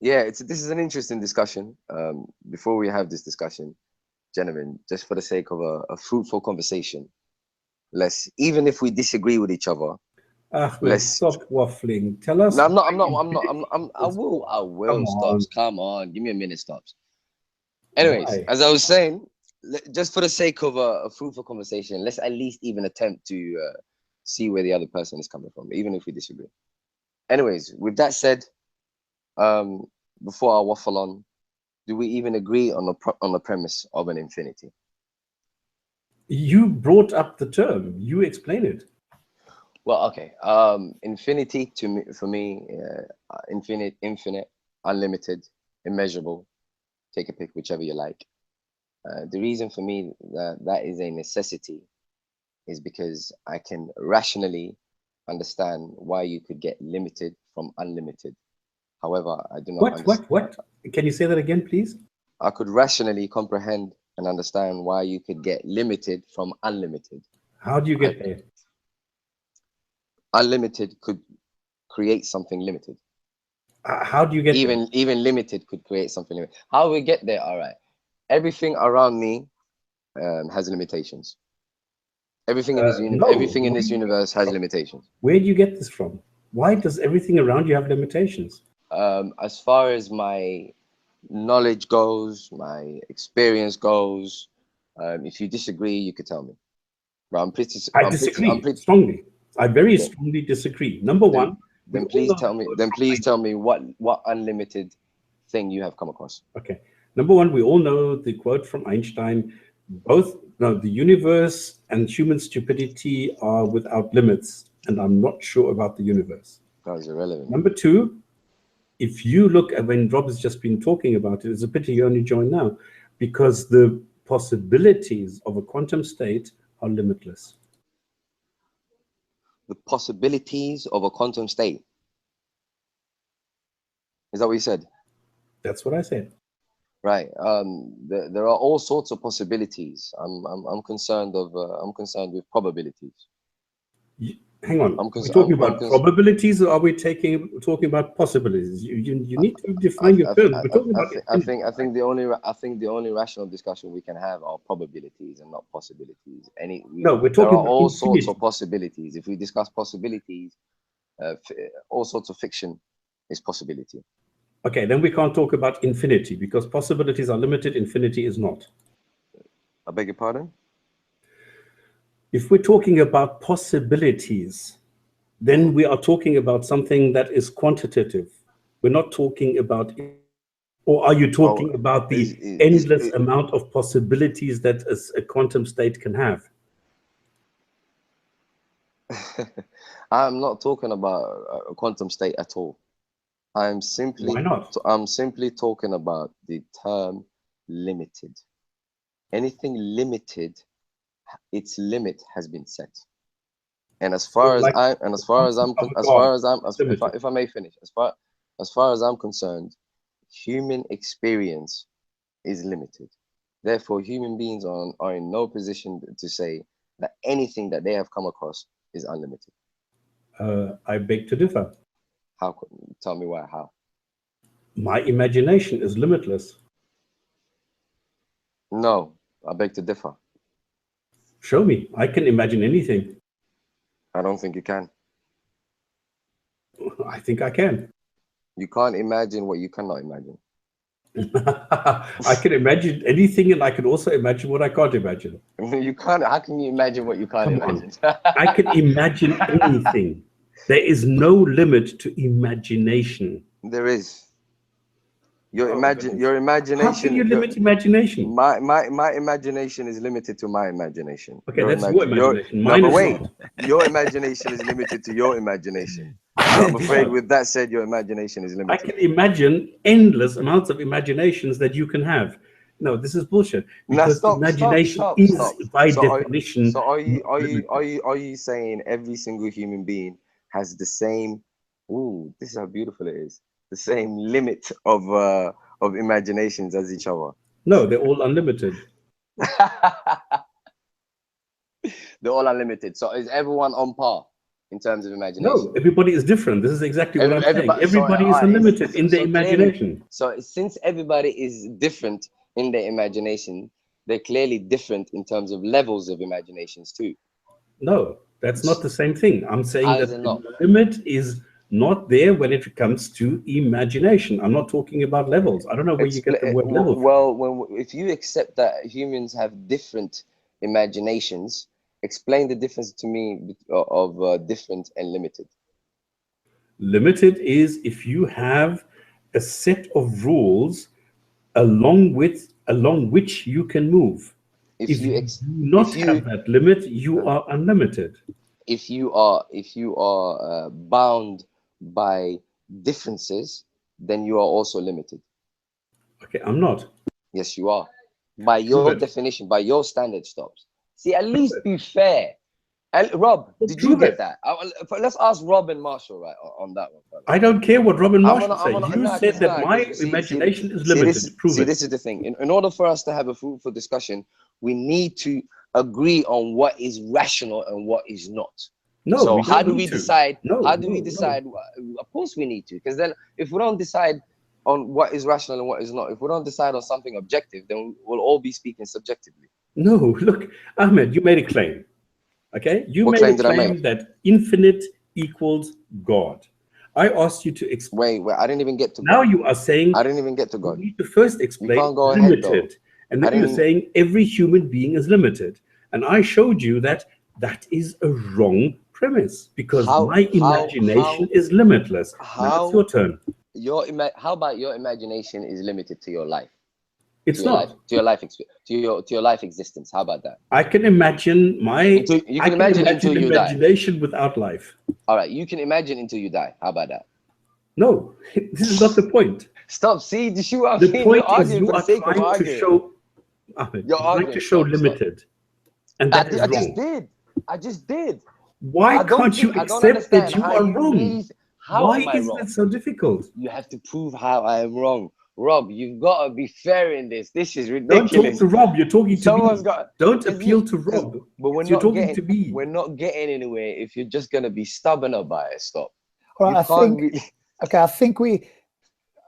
Yeah, this is an interesting discussion. Before we have this discussion, gentlemen, just for the sake of a fruitful conversation, even if we disagree with each other, Ahmed, stop waffling. Tell us. No, I will. Stops. Come on, give me a minute. Stops. Anyways, as I was saying, just for the sake of a fruitful conversation, let's at least even attempt to see where the other person is coming from, even if we disagree. Anyways, with that said, before I waffle on, do we even agree on the premise of an infinity? You brought up the term. You explain it. Well, okay. Infinity for me, infinite, unlimited, immeasurable. Take a pick, whichever you like. The reason for me that is a necessity is because I can rationally understand why you could get limited from unlimited. However, I do not understand. What? Can you say that again, please? I could rationally comprehend and understand why you could get limited from unlimited. How do you get there? Unlimited could create something limited. How do you get there? Even limited could create something limited. How we get there? All right. Everything around me has limitations. Everything in this universe has limitations. Where do you get this from? Why does everything around you have limitations? As far as my knowledge goes, my experience goes, if you disagree, you could tell me. But I disagree strongly. I very strongly disagree. Number one. Then please tell me what unlimited thing you have come across. Okay. Number one, we all know the quote from Einstein: the universe and human stupidity are without limits, and I'm not sure about the universe. That is irrelevant. Number two, if you look at when Rob has just been talking about it, it's a pity you only joined now, because the possibilities of a quantum state are limitless. The possibilities of a quantum state. Is that what you said? That's what I said. Right. There are all sorts of possibilities. I'm concerned with probabilities. Hang on. Are we talking about probabilities, or are we talking about possibilities? You need to define your terms. We're talking about. I think the only rational discussion we can have are probabilities and not possibilities. We're talking about all sorts of possibilities. If we discuss possibilities, all sorts of fiction is possibility. Okay, then we can't talk about infinity, because possibilities are limited, infinity is not. I beg your pardon? If we're talking about possibilities, then we are talking about something that is quantitative. We're not talking about, or are you talking about the endless amount of possibilities that a quantum state can have? I'm not talking about a quantum state at all. I'm simply talking about the term limited. Anything limited, its limit has been set. And as far as I'm concerned, human experience is limited. Therefore, human beings are in no position to say that anything that they have come across is unlimited. I beg to differ. How? Tell me why. How? My imagination is limitless. No, I beg to differ. Show me. I can imagine anything. I don't think you can. I think I can. You can't imagine what you cannot imagine. I can imagine anything, and I can also imagine what I can't imagine. You can't. How can you imagine what you can't Come on. imagine? I can imagine anything. There is no limit to imagination. There is. Your Oh, imagine. Your How imagination. can you limit imagination? My imagination is limited to my imagination. Okay, that's your imagination. Mine no, but is wait. not. Your imagination is limited to your imagination. So I'm afraid with that said, your imagination is I limited. can imagine endless amounts of imaginations that you can have. No, this is bullshit. Now Because imagination is, by definition, So are you saying every single human being has the same? Ooh, this is how beautiful it is. The same limit of imaginations as each other. no, they're all unlimited. They're all unlimited. So is everyone on par in terms of imagination? No, everybody is different. This is exactly what I'm saying. Everybody is alright, unlimited in their so clearly- imagination. So since everybody is different in their imagination, they're clearly different in terms of levels of imaginations too. No, that's not the same thing. I'm saying How that is it the not? limit is not there when it comes to imagination. I'm not talking about levels. I don't know where you get the word level from. Well, if you accept that humans have different imaginations, explain the difference to me of different and limited. Limited is if you have a set of rules along which you can move. If you do not have that limit, you are unlimited. If you are bound by differences, then you are also limited. Okay, I'm not. Yes, you are. By your definition, by your standard stops. See, at least be fair. And Rob, did you get that? Let's ask Rob and Marshall on that one. Brother. I don't care what Rob and Marshall say. You said that my See, imagination is limited. Prove it. This is the thing. In order for us to have a fruitful discussion, we need to agree on what is rational and what is not. No, so we how don't do we need to. decide? No, how do we no, decide? no. Of course we need to, because then if we don't decide on what is rational and what is not, if we don't decide on something objective, then we'll all be speaking subjectively. No, look, Ahmed, you made a claim. Okay, you What made claim a did I claim make? that infinite equals God. I asked you to explain. Wait, I didn't even get to Now God. you are saying I didn't even get to you God. need to first explain can't go ahead, limited, and then you're saying every human being is limited. And I showed you that that is a wrong premise because my imagination is limitless. Now it's your turn. How about your imagination is limited to your life? It's not. To your life existence. How about that? I can imagine you can imagine until you die. Imagination without life. All right, you can imagine until you die. How about that? No, this is not the point. Stop. See, the point is you are trying to show. Ahmed, you're trying to show limited, and that is wrong. I just did. Why can't you accept that you are wrong? Why is that so difficult? You have to prove how I am wrong. Rob, you've got to be fair in this. This is ridiculous. Don't talk to Rob. You're talking to me. Don't appeal to Rob. But you're talking to me. We're not getting anywhere if you're just going to be stubborn about it. Stop. All right, I think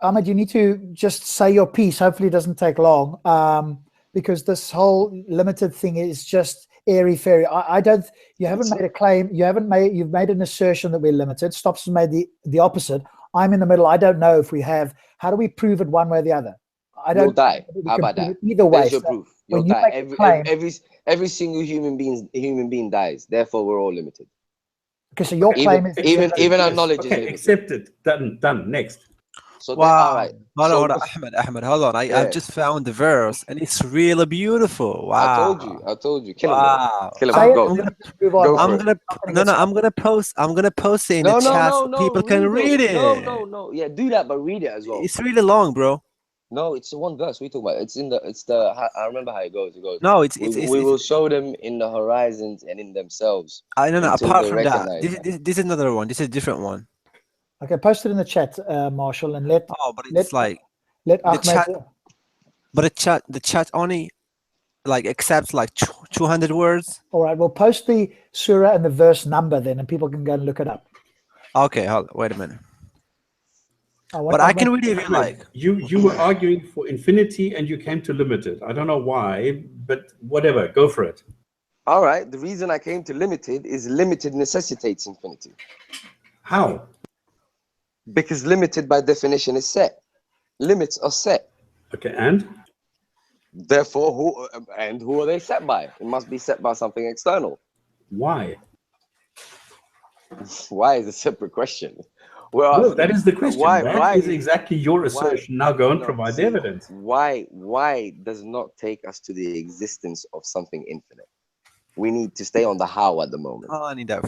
Ahmed, you need to just say your piece. Hopefully it doesn't take long, because this whole limited thing is just airy-fairy. You haven't made a claim. You've made an assertion that we're limited. Stops has made the opposite. I'm in the middle. I don't know if we have. How do we prove it one way or the other? You'll die. How about that? Either way. There's your proof. You'll die. Every single human being dies. Therefore, we're all limited. Okay, so your claim is even our knowledge is limited. Accepted. Done. Next. So wow. All right. Hold on, Ahmed, hold on. I've just found the verse and it's really beautiful. Wow. I told you. Kill him. Wow. Kill him. I'm gonna post it in the chat so people can read it. No. Yeah, do that, but read it as well. It's really long, bro. No, it's the one verse we talk about. I remember how it goes. It goes. No, we will show them in the horizons and in themselves. I know. Apart from that, this is another one. This is a different one. Okay, post it in the chat, Marshall, and let. Oh, but it's let Ahmed. Chat, but the chat only accepts 200 words. All right, we'll post the surah and the verse number then, and people can go and look it up. Okay, wait a minute. But I can read it if you like. You were arguing for infinity and you came to limited. I don't know why, but whatever, go for it. All right. The reason I came to limited is limited necessitates infinity. How? Because limited by definition is set. Limits are set. Okay, and? Therefore, who are they set by? It must be set by something external. Why? Why is a separate question? Well, No, that is the question. Why is exactly your assertion. Now go and provide the evidence. Why does not take us to the existence of something infinite? We need to stay on the how at the moment. Oh, I need that.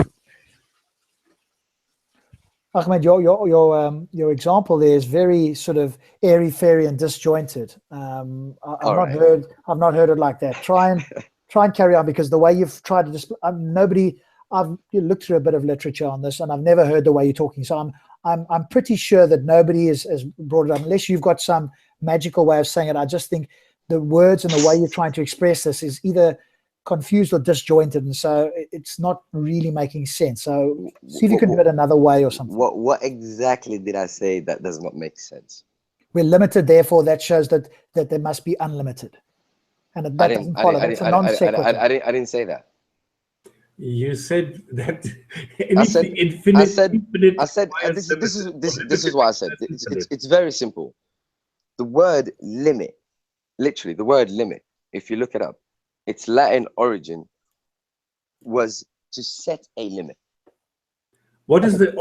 Ahmed, your example there is very sort of airy fairy and disjointed. I've not heard it like that. Try and carry on, because the way you've tried to just I've looked through a bit of literature on this and I've never heard the way you're talking. So I'm pretty sure that nobody has brought it up, unless you've got some magical way of saying it. I just think the words and the way you're trying to express this is either confused or disjointed, and so it's not really making sense. So see if you can do it another way or something. What exactly did I say that does not make sense? We're limited, therefore that shows that there must be unlimited, and that doesn't follow. That's a non sequitur. I didn't say that. You said that infinite. This is what I said. It's very simple. The word limit, literally the word limit, if you look it up, its Latin origin was to set a limit. What is the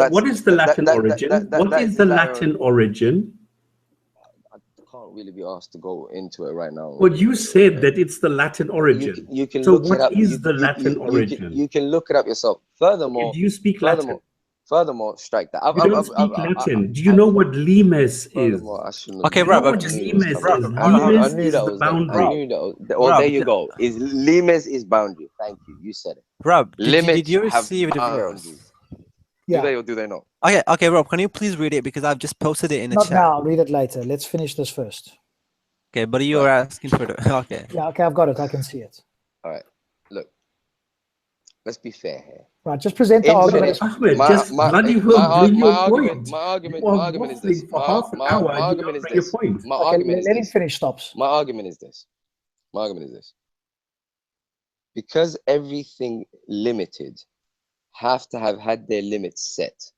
Latin origin? What is the Latin origin? I can't really be asked to go into it right now. Well, you said that it's the Latin origin. You can so look what it up. is the Latin origin? You can look it up yourself. Furthermore, okay, do you speak Latin? Furthermore, strike that. You don't speak Latin. Do you know what limes is? Okay, Rob, limes is the boundary. There you go. Limes is boundary. Thank you. You said it. Rob, did you receive the verse? Yeah. Do they or do they not? Okay, Rob, can you please read it, because I've just posted it in the chat. Not now. I'll read it later. Let's finish this first. Okay, but you were asking for the okay. Yeah, okay, I've got it. I can see it. All right. Look, let's be fair here. Right, just present the argument. Ahmed, just bloody well bring your point. My argument is this. For half an hour, my argument is your this. point. My argument is let him this. finish, stops. My argument is this. Because everything limited have to have had their limits set,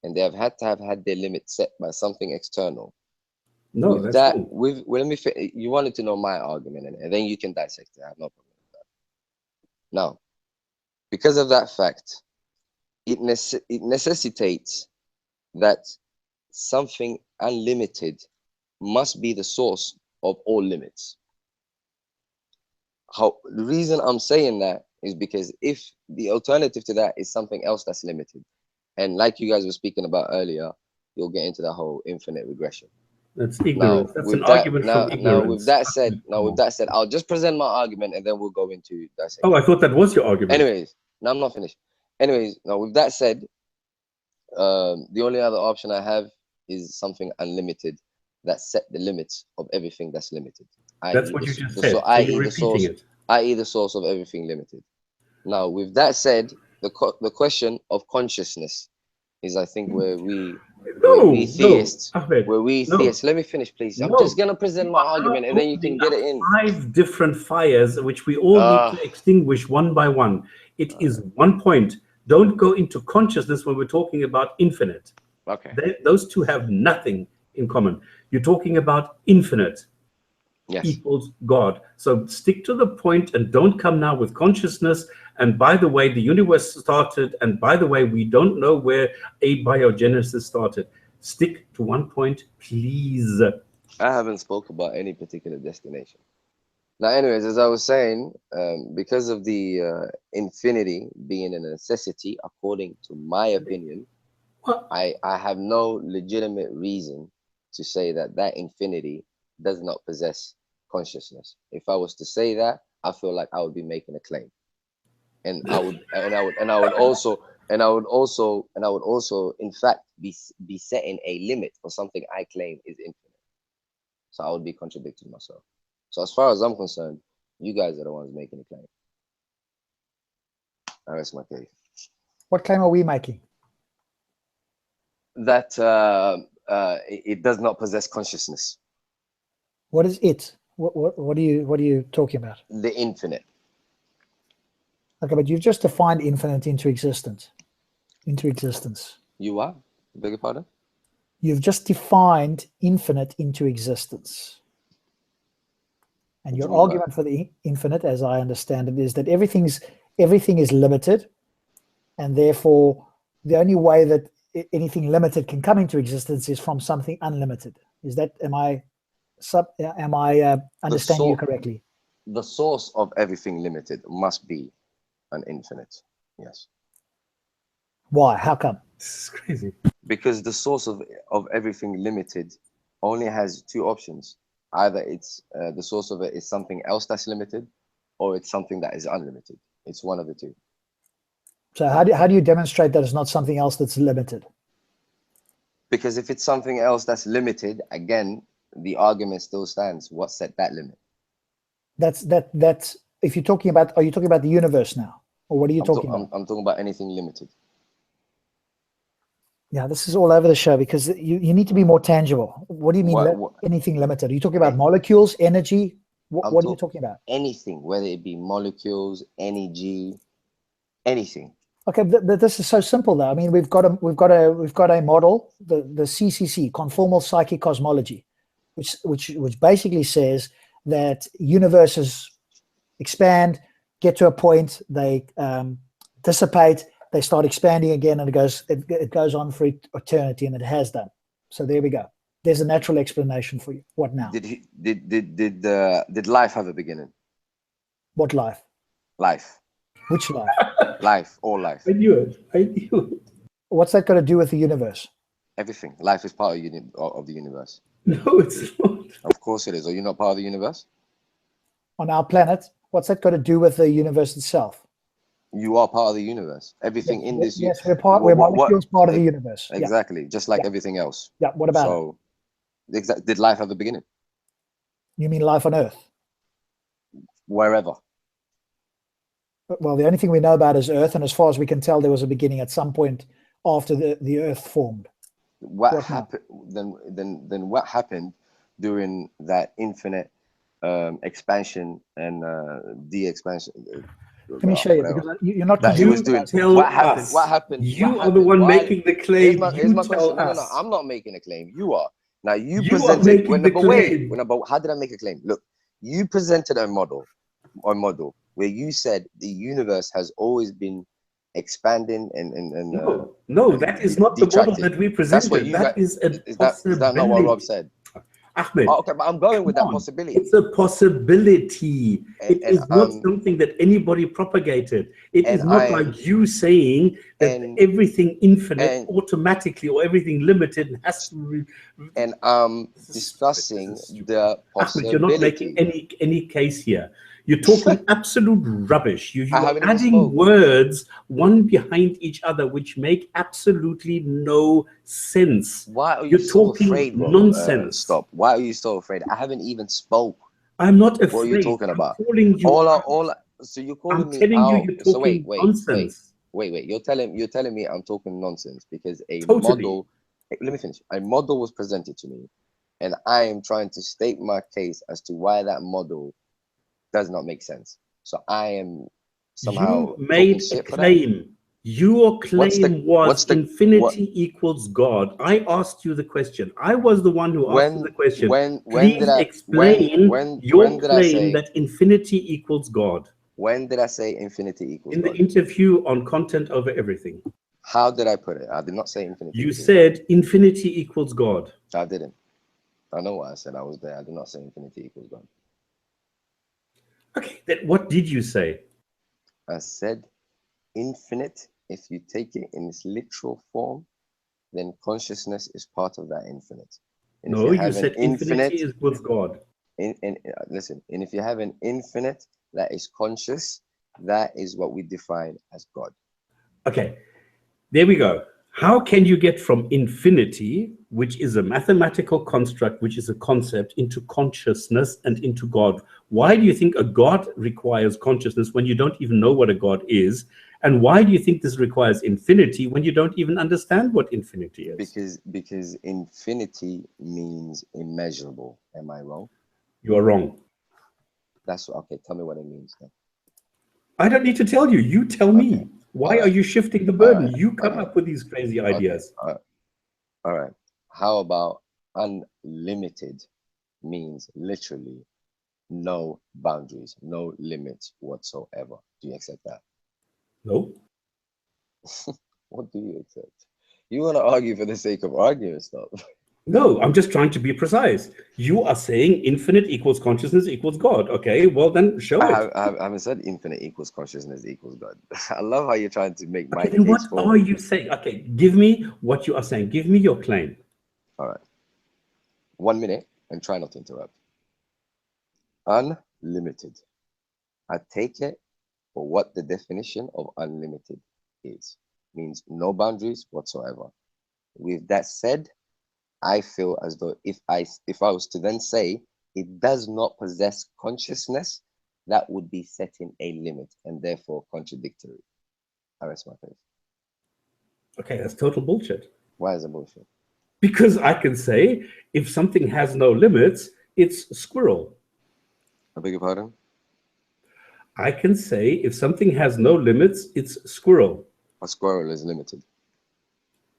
and they have had to have had their limits set by something external. No, with that's that, cool. You wanted to know my argument, and then you can dissect it. I have no problem with that. Now, because of that fact, it necessitates that something unlimited must be the source of all limits. The reason I'm saying that is because if the alternative to that is something else that's limited, and like you guys were speaking about earlier, you'll get into the whole infinite regression. That's ignorance. That's an argument from ignorance. Now with that said, I'll just present my argument and then we'll go into that. Oh, I thought that was your argument. Anyways, no, I'm not finished. Anyways, now with that said, the only other option I have is something unlimited that set the limits of everything that's limited. That's what you just said. So i.e. the source of everything limited. Now, with that said, the question of consciousness is, I think, where we theists. Let me finish, please. I'm just gonna present my argument, and then you can get it in. 5 different fires, which we all need to extinguish one by one. It is one point. Don't go into consciousness when we're talking about infinite. Okay. Those two have nothing in common. You're talking about infinite. Yes. Equals God. So stick to the point and don't come now with consciousness. And by the way, the universe started. And by the way, we don't know where abiogenesis started. Stick to one point, please. I haven't spoke about any particular destination. Now, anyways, as I was saying, because of the infinity being a necessity, according to my opinion, I have no legitimate reason to say that infinity does not possess consciousness. If I was to say that, I feel like I would be making a claim, and I would also, in fact, be setting a limit for something I claim is infinite. So I would be contradicting myself. So as far as I'm concerned, you guys are the ones making the claim. That's my case. What claim are we making? That it does not possess consciousness. What is it? What are you talking about? The infinite. Okay, but you've just defined infinite into existence. You are? Beg your pardon? You've just defined infinite into existence. And What do your you mean by argument for the infinite, as I understand it, is that everything is limited, and therefore the only way that anything limited can come into existence is from something unlimited. Is that, am I understanding you correctly? The source of everything limited must be an infinite. Yes. Why? How come? This is crazy. Because the source of everything limited only has two options. Either it's the source of it is something else that's limited, or it's something that is unlimited. It's one of the two. So how do you demonstrate that it's not something else that's limited? Because if it's something else that's limited, again, the argument still stands. What set that limit? That's if you're talking about, are you talking about the universe now, or what are you talking about? I'm talking about anything limited. Yeah, this is all over the show because you need to be more tangible. What do you mean anything limited? Are you talking about molecules, energy? What are you talking about? Anything, whether it be molecules, energy, anything. Okay, but this is so simple though. I mean, we've got a model, the CCC, conformal psychic cosmology, which basically says that universes expand, get to a point, they dissipate, they start expanding again, and it goes on for eternity, and it has done. So there we go. There's a natural explanation for you. What now? Did life have a beginning? What life? Life. Which life? Life, all life. I knew it. What's that got to do with the universe? Everything. Life is part of the universe. No, it's not. Of course it is. Are you not part of the universe? On our planet, what's that got to do with the universe itself? You are part of the universe. Everything in this. Yes, we're molecules, part of the universe. Exactly, yeah. just like everything else. Yeah. What about it? Did life have a beginning? You mean life on Earth? Wherever. Well, the only thing we know about is Earth, and as far as we can tell, there was a beginning at some point after the Earth formed. What happened then? What happened during that infinite expansion and de-expansion? Let me show you, because you're not. What happened? You are the one making the claim. Here's my question. No, I'm not making a claim. You are. Now you presented. How did I make a claim? Look, you presented a model where you said the universe has always been expanding and no, that is not the model that we presented. That is a possibility. Is that not what Rob said? Ahmed, okay, but I'm going with that possibility. It's a possibility. It is not something that anybody propagated. It is not like you saying that everything infinite automatically or everything limited has to. And I'm discussing the possibility. Ahmed, you're not making any case here. You're talking absolute rubbish. You are adding words one behind each other which make absolutely no sense. Why are you talking afraid, nonsense? Stop. Why are you so afraid? I haven't even spoke. I'm not afraid. What are you talking about? I'm calling you so you're calling me telling out. you you're talking nonsense. Wait. You're telling me I'm talking nonsense because model. Let me finish. A model was presented to me, and I am trying to state my case as to why that model does not make sense. So I am somehow. You made a claim. Your claim was infinity equals God. I asked you the question. I was the one who asked you the question. Please explain your claim that infinity equals God. When did I say infinity equals God? In the interview on Content Over Everything. How did I put it? I did not say infinity. You said infinity equals God. I didn't. I know what I said. I was there. I did not say infinity equals God. Okay, then what did you say? I said infinite, if you take it in its literal form, then consciousness is part of that infinite. And no, you said infinity is with God. Listen, and if you have an infinite that is conscious, that is what we define as God. Okay, there we go. How can you get from infinity, which is a mathematical construct, which is a concept, into consciousness and into God? Why do you think a God requires consciousness when you don't even know what a God is? And why do you think this requires infinity when you don't even understand what infinity is? Because infinity means immeasurable. Am I wrong? You are wrong. That's okay. Tell me what it means then. I don't need to tell you. You tell me. Why are you shifting the burden? You come up with these crazy ideas. All right. How about unlimited means literally no boundaries, no limits whatsoever? Do you accept that? No. What do you accept? You want to argue for the sake of arguing stuff. No, I'm just trying to be precise. You are saying infinite equals consciousness equals God. Okay, well then show it. I haven't said infinite equals consciousness equals God. I love how you're trying to make my then what case are forward. you saying? Okay, give me what you are saying. Give me your claim. All right. 1 minute and try not to interrupt. Unlimited. I take it for what the definition of unlimited is. Means no boundaries whatsoever. With that said, I feel as though if I was to then say it does not possess consciousness, that would be setting a limit and therefore contradictory. I rest my case. Okay, that's total bullshit. Why is it bullshit? Because I can say if something has no limits, it's squirrel. I beg your pardon? I can say if something has no limits, it's squirrel. A squirrel is limited.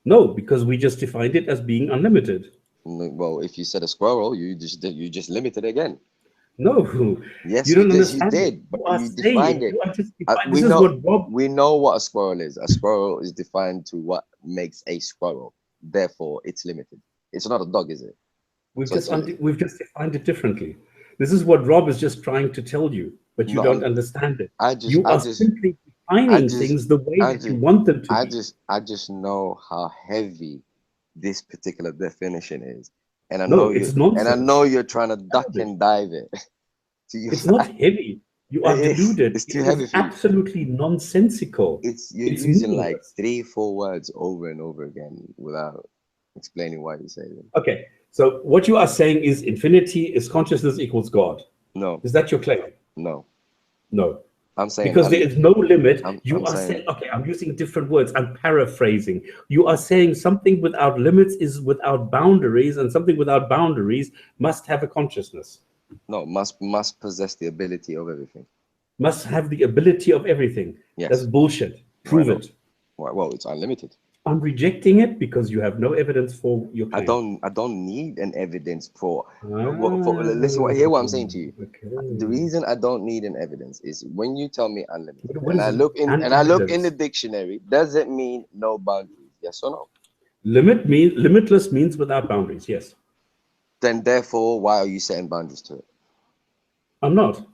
No, because we just defined it as being unlimited. Well, if you said a squirrel, you just limited again. No. Yes, you don't you understand. did, but you saying, defined it. You are just We know what a squirrel is. A squirrel is defined to what makes a squirrel. Therefore, it's limited. It's not a dog, is it? We've just defined it differently. This is what Rob is just trying to tell you, but you don't understand it. You are simply defining things the way that you want them to be. I just know how heavy this particular definition is, and I know you're trying to duck and dive it. It's not heavy. You are deluded. It's too heavy. Absolutely nonsensical. You're using like 3-4 words over and over again without explaining why you say them. Okay, so what you are saying is infinity is consciousness equals God. No. Is that your claim? No. No. I'm saying because there is no limit. I'm saying, okay, I'm using different words. I'm paraphrasing. You are saying something without limits is without boundaries, and something without boundaries must have a consciousness. No, must possess the ability of everything. Must have the ability of everything. Yes. That's bullshit. Prove it. Well, it's unlimited. I'm rejecting it because you have no evidence for your claim. I don't need an evidence for listen. Hear what I'm saying to you. Okay. The reason I don't need an evidence is when you tell me unlimited, and I look in the dictionary, does it mean no boundaries? Yes or no? Limitless means without boundaries. Yes. Then therefore, why are you setting boundaries to it? I'm not.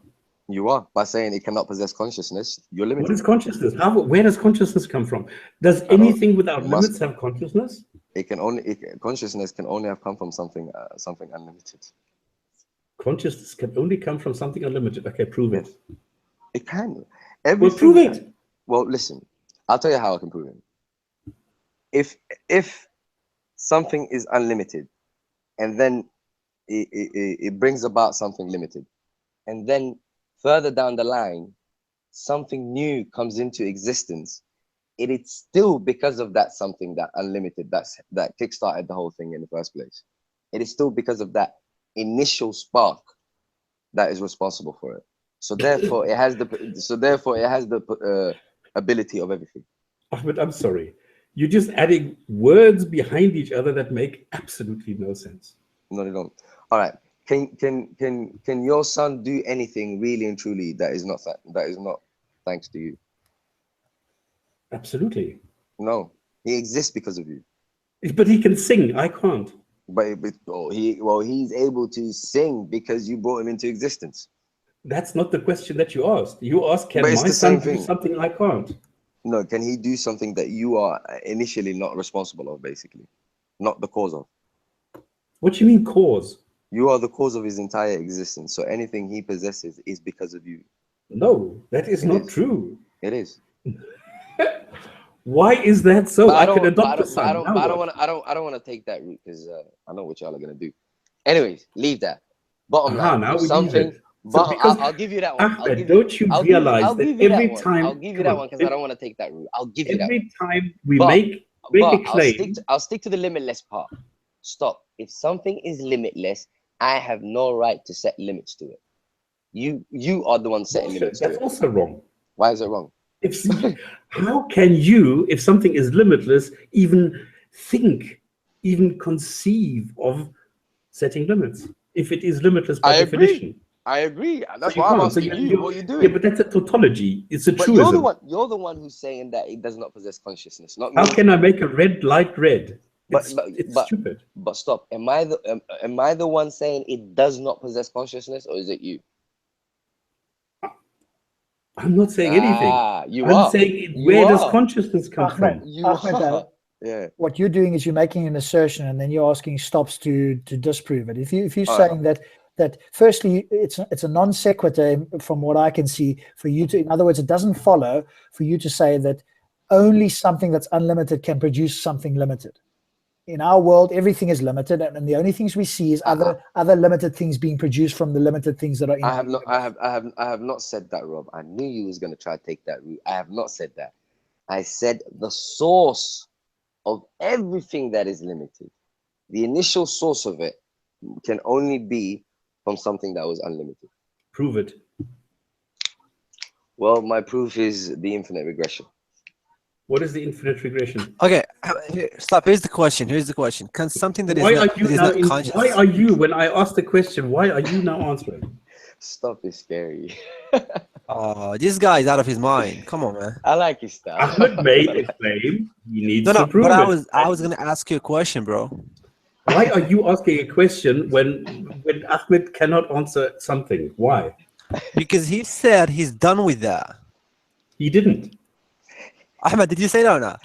You are, by saying it cannot possess consciousness. You're limited. What is consciousness? Where does consciousness come from? Does anything without limits have consciousness? Consciousness can only have come from something unlimited. Consciousness can only come from something unlimited. Okay, prove it. It can. Well, prove it. Well, listen. I'll tell you how I can prove it. If something is unlimited, and then it brings about something limited, and then further down the line, something new comes into existence. It is still because of that something, that unlimited, that kickstarted the whole thing in the first place. It is still because of that initial spark that is responsible for it. So therefore, it has the ability of everything. But I'm sorry, you're just adding words behind each other that make absolutely no sense. No, they don't. All right. Can your son do anything really and truly that is not thanks to you? Absolutely. No, he exists because of you. But he can sing. I can't. But he's able to sing because you brought him into existence. That's not the question that you asked. You asked, can my son do something I can't? No, can he do something that you are initially not responsible of, basically, not the cause of? What do you mean cause? You are the cause of his entire existence. So anything he possesses is because of you. No, that is not true. It is. Why is that so? I can adopt a son. I don't want to take that route because I know what y'all are gonna do. Anyways, leave that. Bottom line, But because I'll give you that one. Ahmed, don't you I'll realize give that you every that one. time I'll give you that one because I don't want to take that route. I'll give you that one. every time we But- make But a claim, I'll stick to the limitless part. Stop. If something is limitless, I have no right to set limits to it. You are the one setting limits to that's it. also wrong. Why is it wrong? How can you, if something is limitless, even think, even conceive of setting limits? If it is limitless by I agree. definition. I agree. That's So why I'm can't. So asking you what you're Yeah, doing. but that's a tautology. It's a But truism. you're the one who's saying that it does not possess consciousness, not How me. can I make a red light red? But It's stupid. But stop. Am I the one saying it does not possess consciousness, or is it you? I'm not saying anything. You I'm are. saying You where does are. consciousness come Ahmed, from? You Ahmed, are. Yeah. what you're doing is you're making an assertion and then you're asking stops to disprove it. If you're All right. saying that firstly it's a non sequitur from what I can see for you to, in other words, it doesn't follow for you to say that only something that's unlimited can produce something limited. In our world, everything is limited, and the only things we see is other limited things being produced from the limited things that are in. I have not said that, Rob. I knew you was gonna try to take that route. I have not said that. I said the source of everything that is limited, the initial source of it, can only be from something that was unlimited. Prove it. Well, my proof is the infinite regression. What is the infinite regression? Okay, stop. Here's the question. Can something that is Why not, are you that is now? not conscious? Why are you, when I ask the question, why are you now answering? Stop is scary. Oh, this guy is out of his mind. Come on, man. I like his style. Ahmed made a claim. He needs No, to prove but it. I was gonna ask you a question, bro. Why are you asking a question when Ahmed cannot answer something? Why? Because he said he's done with that. He didn't. Ahmed, did you say that or not?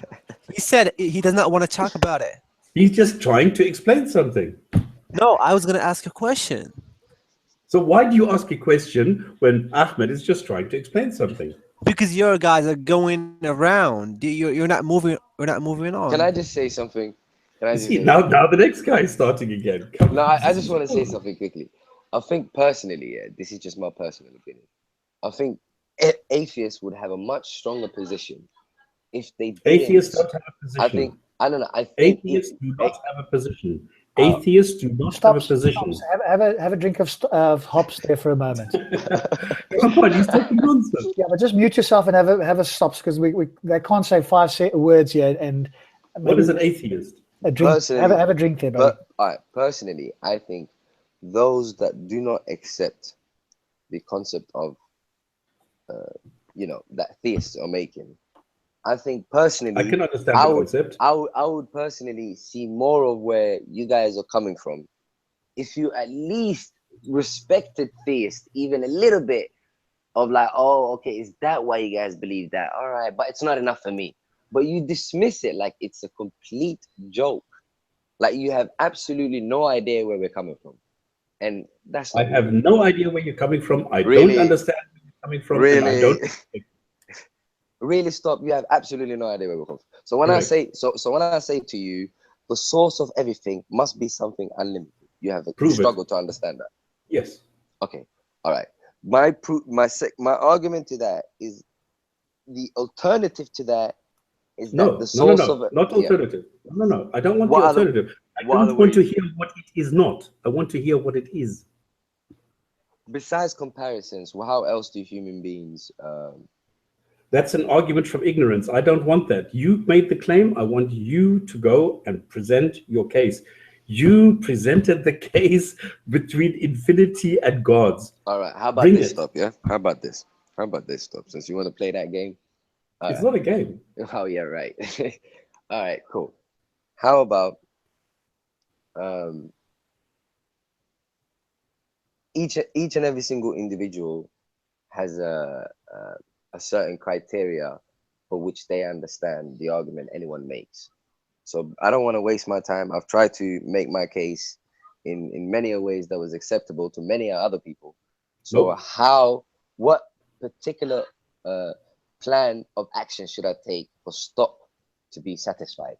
He said he does not want to talk about it. He's just trying to explain something. No, I was gonna ask a question. So why do you ask a question when Ahmed is just trying to explain something? Because your guys are going around. You're not moving. We're not moving on. Can I just say something? Can I just See, say now the next guy is starting again. Come No, on. I just want to say something quickly. I think personally, yeah, this is just my personal opinion. I think atheists would have a much stronger position if they didn't. Atheists don't have a position. I don't know. I think Atheists do not have a position. Atheists do not have a position. Have a drink of hops there for a moment. Come on, he's talking nonsense. Yeah, but just mute yourself and have a stops because they can't say 5 words yet. And What is an atheist? a drink? Personally, Have a drink there, buddy. But all right, personally, I think those that do not accept the concept of, that theists are making, I think personally, I can understand the concept. I would personally see more of where you guys are coming from. If you at least respected theists, even a little bit of like, oh, okay, is that why you guys believe that? All right, but it's not enough for me. But you dismiss it like it's a complete joke. Like you have absolutely no idea where we're coming from. And that's I not have no idea where you're coming from. I Really? don't understand where you're coming from. Really? And I don't. really stop. You have absolutely no idea where we're coming from. So when Correct. I say so when I say to you, the source of everything must be something unlimited. You have a Prove it. struggle to understand that. Yes. Okay. All right. My argument to that is the alternative to that is that No, the source no, of it. not Yeah. alternative. No. I don't want What the are the- alternative. I what are don't the want to ways? hear what it is not. I want to hear what it is. Besides comparisons, well, how else do human beings? That's an argument from ignorance. I don't want that. You made the claim. I want you to go and present your case. You presented the case between infinity and gods. All right. How about Bring this it. stop? Yeah. How about this? How about this stop? Since you want to play that game. All It's right. not a game. Oh yeah, right. All right, cool. How about each and every single individual has a certain criteria for which they understand the argument anyone makes. So I don't want to waste my time. I've tried to make my case in many ways that was acceptable to many other people. So Nope. what particular plan of action should I take for stop to be satisfied?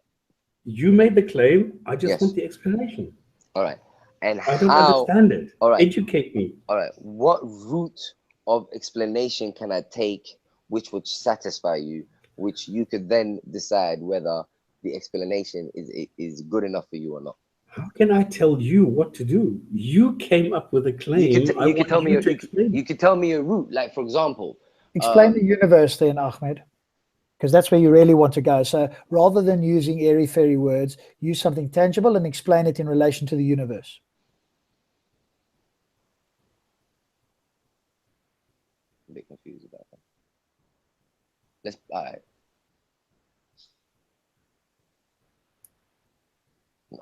You made the claim. I just Yes. want the explanation. All right. And I don't how? understand it. All right. Educate me. All right. What route of explanation can I take which would satisfy you, which you could then decide whether the explanation is good enough for you or not? How can I tell you what to do? You came up with a claim. I want you to explain. You could tell me a route. Like, for example, Explain the universe then, Ahmed, because that's where you really want to go. So rather than using airy-fairy words, use something tangible and explain it in relation to the universe. I'm a bit confused about that. All right.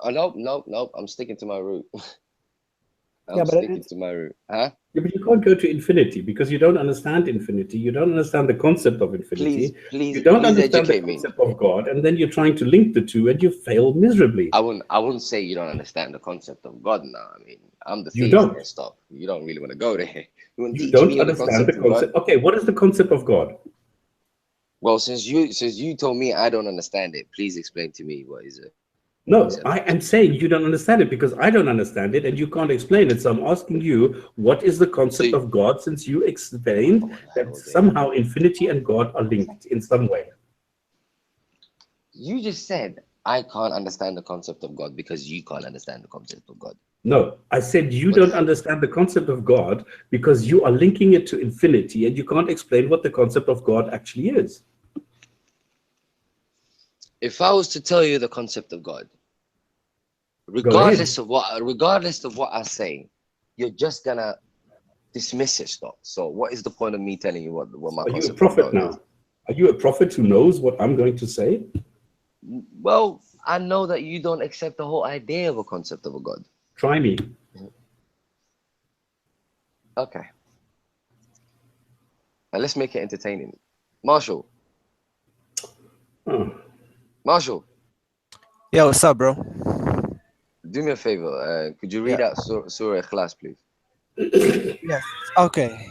Oh, nope. I'm sticking to my route. I'm sticking to my route. Huh? Yeah, but you can't go to infinity because you don't understand infinity. You don't understand the concept of infinity. You don't understand the concept of God, and then you're trying to link the two, and you fail miserably. I wouldn't say you don't understand the concept of God now. I mean, I'm the You theist don't. and stuff. You don't really want to go there. You don't understand the concept. Okay, what is the concept of God? Well, since you told me I don't understand it, please explain to me what is it. No, I am saying you don't understand it because I don't understand it and you can't explain it. So I'm asking you, what is the concept of God, since you explained that somehow infinity and God are linked in some way? You just said I can't understand the concept of God because you can't understand the concept of God. No, I said you don't understand the concept of God because you are linking it to infinity and you can't explain what the concept of God actually is. If I was to tell you the concept of God, regardless of what I say, you're just gonna dismiss it. Stop. So what is the point of me telling you what my concept? Are you a prophet now? Is? Are you a prophet who knows what I'm going to say? Well, I know that you don't accept the whole idea of a concept of a God. Try me. Okay. Now let's make it entertaining. Marshall. Oh. Marshall. Yeah, what's up, bro? Do me a favor. Could you read out Surah Ikhlas, please? Yes. Okay.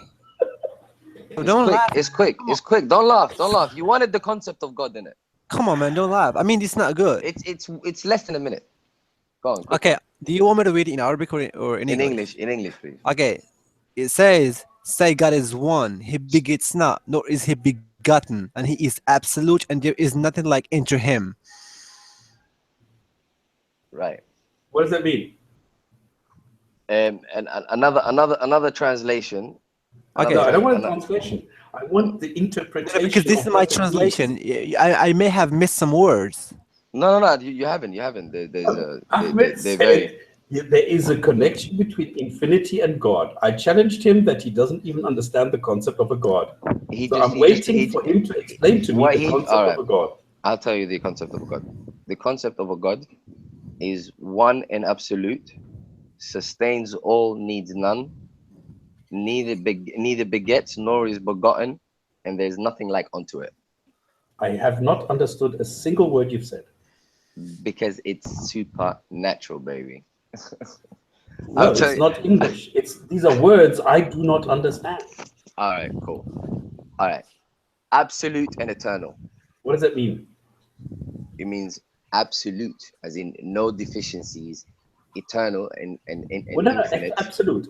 Don't laugh. It's quick. Don't laugh. You wanted the concept of God in it. Come on, man. Don't laugh. I mean, it's not good. It's less than a minute. Go on. Okay. Do you want me to read it in Arabic or in English? In English, please. Okay. It says, "Say God is one. He begets not, nor is he begotten, and he is absolute, and there is nothing like unto him." Right. What does that mean? And another translation. Okay. No, I don't want a translation. I want the interpretation. Because this is my translation. I may have missed some words. No. You haven't. There is a connection between infinity and God. I challenged him that he doesn't even understand the concept of a God. I'm waiting for him to explain to me the concept of a God. I'll tell you the concept of a God. The concept of a God is one and absolute, sustains all, needs none, neither begets nor is begotten, and there's nothing like unto it. I have not understood a single word you've said. Because it's supernatural, baby. No, it's not English. These are words I do not understand. All right, cool. All right. Absolute and eternal. What does that mean? It means absolute, as in no deficiencies, eternal and infinite. Absolute.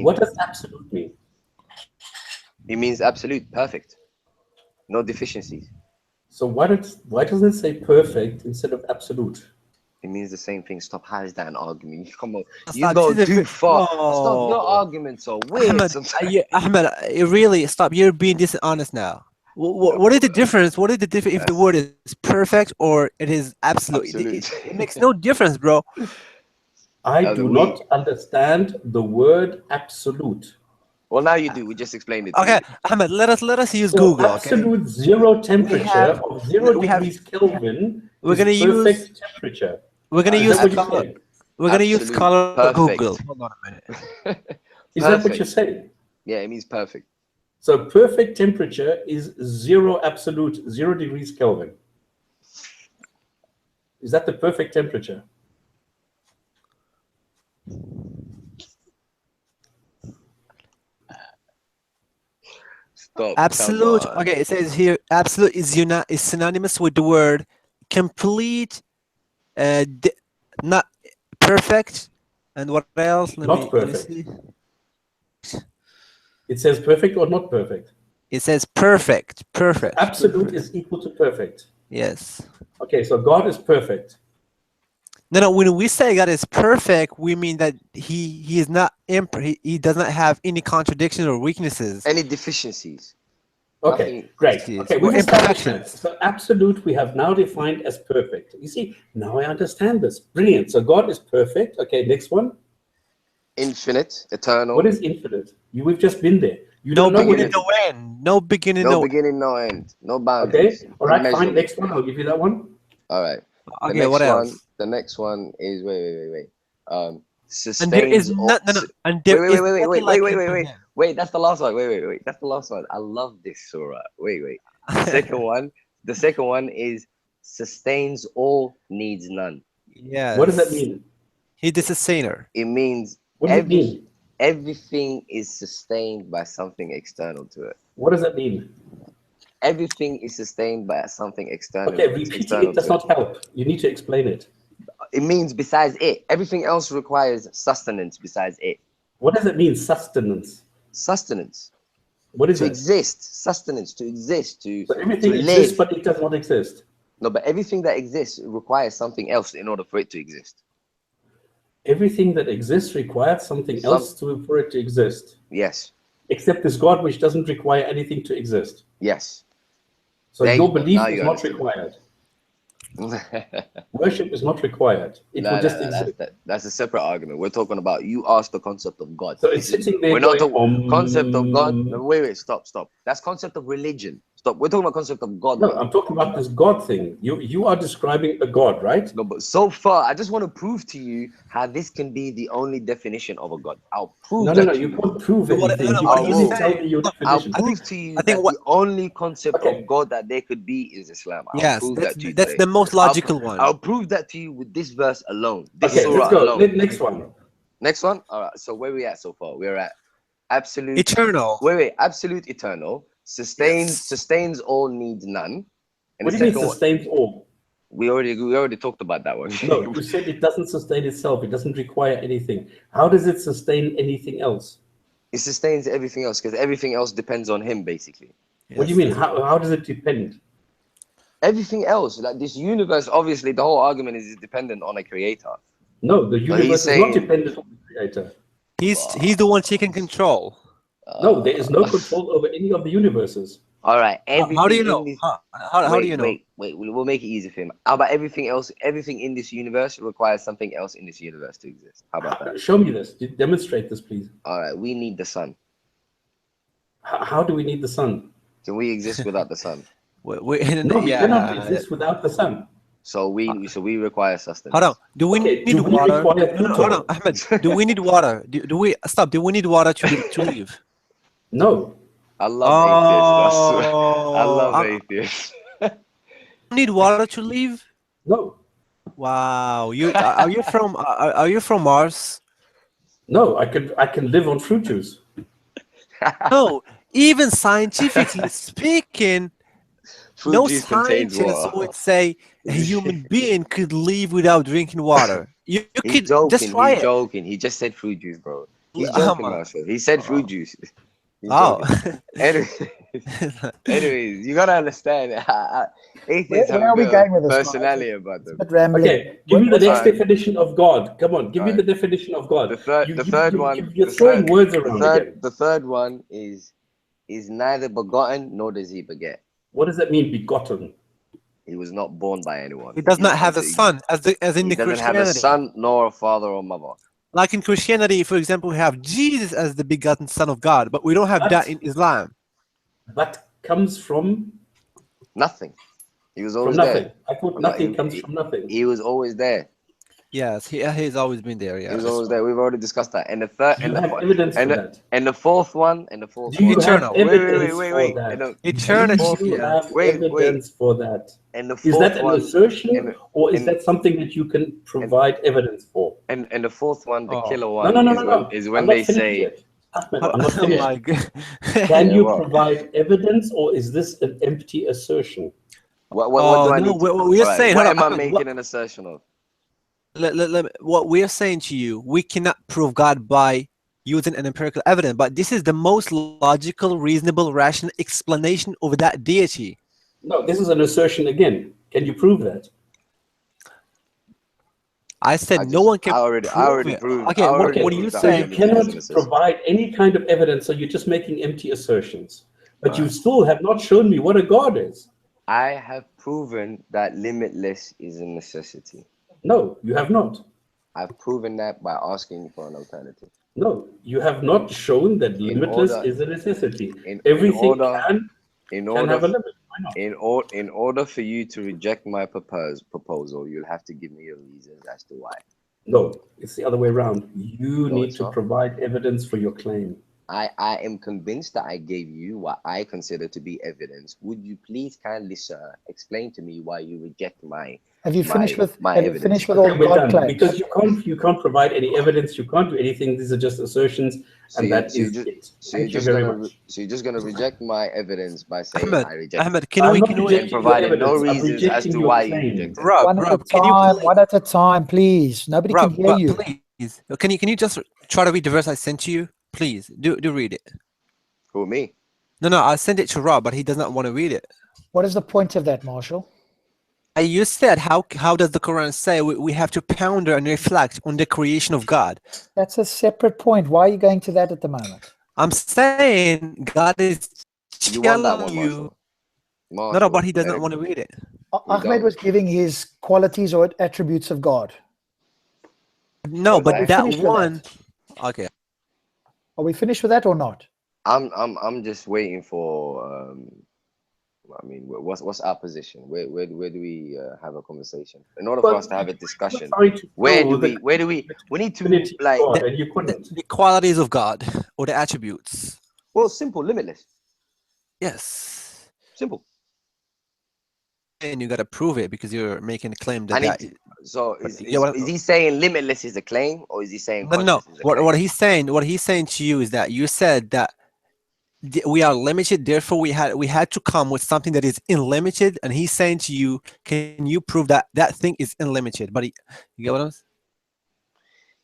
What does absolute mean? It means absolute, perfect. No deficiencies. So why doesn't it say perfect instead of absolute? It means the same thing. Stop. How is that an argument? Come on. You go too far. Stop. Your arguments are weird. Ahmed, really, stop. You're being dishonest now. What is the difference? What is the difference if the word is perfect or it is absolute? It makes no difference, bro. I do not understand the word absolute. Well, now you do. We just explained it. Okay, Ahmed, let us use Google. Absolute zero temperature of 0 degrees Kelvin. We're gonna use perfect temperature. We're gonna use color. We're gonna use color Google. Hold on a minute. Is that what you're saying? Yeah, it means perfect. So perfect temperature is zero absolute, 0 degrees Kelvin. Is that the perfect temperature? Stop. Absolute. Okay, it says here absolute is synonymous with the word complete, not perfect, And what else? Not Let me perfect. see. It says perfect or not perfect. It says perfect. Perfect. Absolute is equal to perfect. Yes. Okay, so God is perfect. No. When we say God is perfect, we mean that he is not he does not have any contradictions or weaknesses. Any deficiencies? Okay, Nothing. great. Yes. Okay, Or we've established that. imperfections. So absolute we have now defined as perfect. You see, now I understand this. Brilliant. So God is perfect. Okay, next one. Infinite, eternal. What is infinite? We've just been there. You No don't know what beginning, it no end. No beginning, no no. beginning, no end, no Okay, boundaries. all right, fine. Immeasurable. Next one, I'll give you that one. All right. Okay, what else? The next one is wait. And there is Sustains all. no. And there is nothing like comprehend. Wait. That's the last one. Wait. That's the last one. I love this surah. Wait. The second one is sustains all, needs none. Yes. What does that mean? He is a sustainer. It means What does it mean? everything is sustained by something external to it. What does that mean? Everything is sustained by something external. Okay, repeating it does not help. You need to explain it. It means besides it. Everything else requires sustenance besides it. What does it mean, sustenance? Sustenance. What is To it? exist. Sustenance. To exist. To Everything to exists, live. but it does not exist. No, but everything that exists requires something else in order for it to exist. Everything that exists requires something else for it to exist. Yes. Except this God, which doesn't require anything to exist. Yes. So There your you go. belief Now is you not understand. required. Worship is not required. It will just exist. That's a separate argument. We're talking about you asked the concept of God. So it's sitting there We're not going, talking concept of God. No, wait, stop. That's concept of religion. Stop. We're talking about concept of God. No, I'm talking about this God thing. You are describing a God, right? No, but so far, I just want to prove to you how this can be the only definition of a God. I'll prove No, that to you you. can't prove No, what- anything. no, You what can he's only tell saying- me your I'll definition. prove to you I think that what- the only concept Okay. of God that there could be is Islam. I'll Yes, prove that's that to you that's today. the most logical one. I'll prove that to you with this verse alone. This Okay, surah let's go. alone. Next one. Next one. All right. So where we at so far? We're at absolute Eternal. Wait. Absolute eternal sustains all, needs none. And What do you mean sustains all? We already talked about that one. No, you said it doesn't sustain itself. It doesn't require anything. How does it sustain anything else? It sustains everything else because everything else depends on him, basically. What do you mean? How does it depend? Everything else, like this universe, obviously, the whole argument is dependent on a creator. No, the universe is not saying- dependent on the creator. He's the one taking control. No, there is no control over any of the universes. All right. How do you know? How do you know? Wait. We'll make it easy for him. How about everything else? Everything in this universe requires something else in this universe to exist. How about that? Show me this. Demonstrate this, please. All right. We need the sun. How do we need the sun? Can we exist without the sun? No, we cannot exist without the sun. So we require sustenance. Hold on. Do we Okay, need do we water? require No, hold on, Ahmed. Do we need water? Do we stop? Do we need water to live? No. I love atheists. I love atheists. Need water to live? No. Wow. Are you from Mars? No, I can live on fruit juice. No. Even scientifically speaking, Fruit no juice contains scientist water. would say a human being could live without drinking water. You He's could joking. just try He's it. joking. He just said fruit juice, bro. He's Oh joking, my- Marshall. He said fruit juice. He's Oh. joking. Anyways, you gotta understand. Atheists Where have are a we bit going of with this, personality about them. But rambling. Okay, give me the next Alright. definition of God. Come on, give me Alright. the definition of God. The third one. You're throwing words around again. The third one is neither begotten nor does he beget. What does that mean, begotten? He was not born by anyone. He does not have a doesn't son, as in He the doesn't have Christianity. a son nor a father or mother. Like in Christianity, for example, we have Jesus as the begotten Son of God, but we don't have that in Islam. That comes from Nothing. He was always nothing. there. I thought nothing comes from nothing. He was always there. Yes, he's always been there. He Yeah. was always there. We've already discussed that. And the third, Do you have evidence for that? and the fourth one, Do you have Eternal. evidence Wait. for that? Eternity. Do you Yeah. have Wait. evidence for that? And the Is fourth that an one, assertion, or is and- that something that you can provide evidence for? and the fourth one, the Oh. killer No, one, no. is I'm when not they finished say, yet. Ahmed, I'm not Oh finished. my God. Can Yeah, you what? provide evidence, or is this an empty assertion? what Oh, do I no, need to, we're alright, saying- what hold am on, I Ahmed, making an assertion of? what we're saying to you, we cannot prove God by using an empirical evidence, but this is the most logical, reasonable, rational explanation of that deity. No, this is an assertion again. Can you prove that? I said I no just, one can I prove already it. proved. Okay, I what, already what are you proved that So you saying? limited as cannot an assessment. provide any kind of evidence, so you're just making empty assertions. But you Alright. still have not shown me what a God is. I have proven that limitless is a necessity. No, you have not. I've proven that by asking for an alternative. No, you have not shown that In limitless order, is a necessity. in Everything order, can in have order, a limit. Why not? in order for you to reject my proposal, you'll have to give me your reasons as to why. No, it's the other way around. You No, need it's to not. provide evidence for your claim. I am convinced that I gave you what I consider to be evidence. Would you please kindly, sir, explain to me why you reject my Have you finished with my have you evidence? finished with all Okay, we're God done. claims? Because you can't provide any evidence, you can't do anything. These are just assertions, and that is it. Thank you very much. So you're just gonna reject my evidence by saying Ahmed, I reject it, Ahmed, can I'm we, not can we, and rejecting your providing no evidence. I'm reasons as rejecting to your why you claim. rejected it. Rob, One at a Rob, can you time, please, one at a time, please. Nobody can Rob, hear Rob, you. please, can you just try to read the verse I sent to you? Please, do read it. Who, me? No, I sent it to Rob, but he does not want to read it. What is the point of that, Marshall? You said, how does the Quran say we have to ponder and reflect on the creation of God? That's a separate point. Why are you going to that at the moment? I'm saying God is You want that telling one, you. Marshall? No, Marshall, but he does let not it want to go. read it. We Ahmed don't. was giving his qualities or attributes of God. No, What was but We that? that finished with one. that. Okay. Are we finished with that or not? I'm just waiting for I mean, what's our position? Where do we have a conversation? In order for us Well, to have a you were discussion, trying to show the we need to infinity of like, God, The, and you couldn't. the qualities of God or the attributes. well, simple, limitless, Yes. simple. And you got to prove it because you're making a claim I that need to. So yeah, what, is he saying limitless is a claim, or is he saying no. conscious is a claim? What he's saying to you is that you said that we are limited, therefore we had to come with something that is unlimited, and he's saying to you, can you prove that that thing is unlimited? But you get what I'm saying?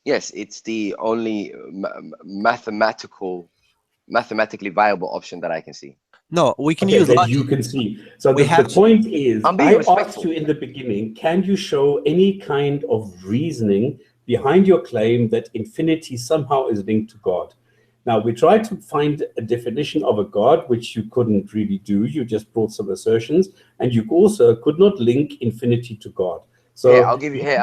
Yes, it's the only mathematically viable option that I can see. No, we can Okay, use that logic. you can see. So We the have to. point is, I'm being I asked respectful. you in the beginning, can you show any kind of reasoning behind your claim that infinity somehow is linked to God? Now, we tried to find a definition of a God, which you couldn't really do. You just brought some assertions, and you also could not link infinity to God. So Here, I'll give you a clear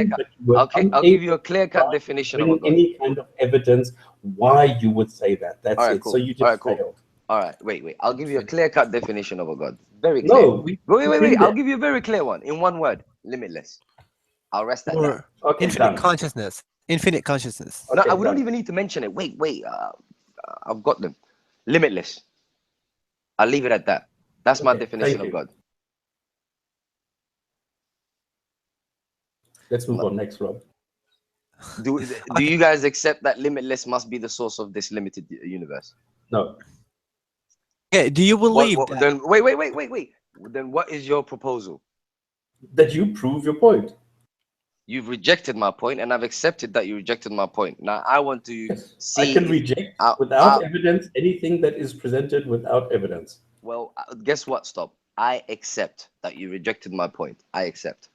cut. I'll give you a clear cut definition of a bring God. any kind of evidence why you would say that. That's All right, it. cool. So you All right, just cool. failed. All right, wait. I'll give you a clear cut definition of a God. Very clear. No, Wait. I'll give you a very clear one in one word: limitless. I'll rest that down. Or Okay, infinite done. consciousness. Infinite consciousness. No, Okay, we don't done. even need to mention it. Wait. I've got them. Limitless. I'll leave it at that. That's my Okay, definition thank of you. God. Let's move on next, Rob. Do you guys accept that limitless must be the source of this limited universe? No, Okay, do you believe that? Then wait. Then what is your proposal? that you prove your point. You've rejected my point, and I've accepted that you rejected my point. Now I want to Yes, see. I can reject without evidence anything that is presented without evidence. Well, guess what? Stop. I accept that you rejected my point. I accept.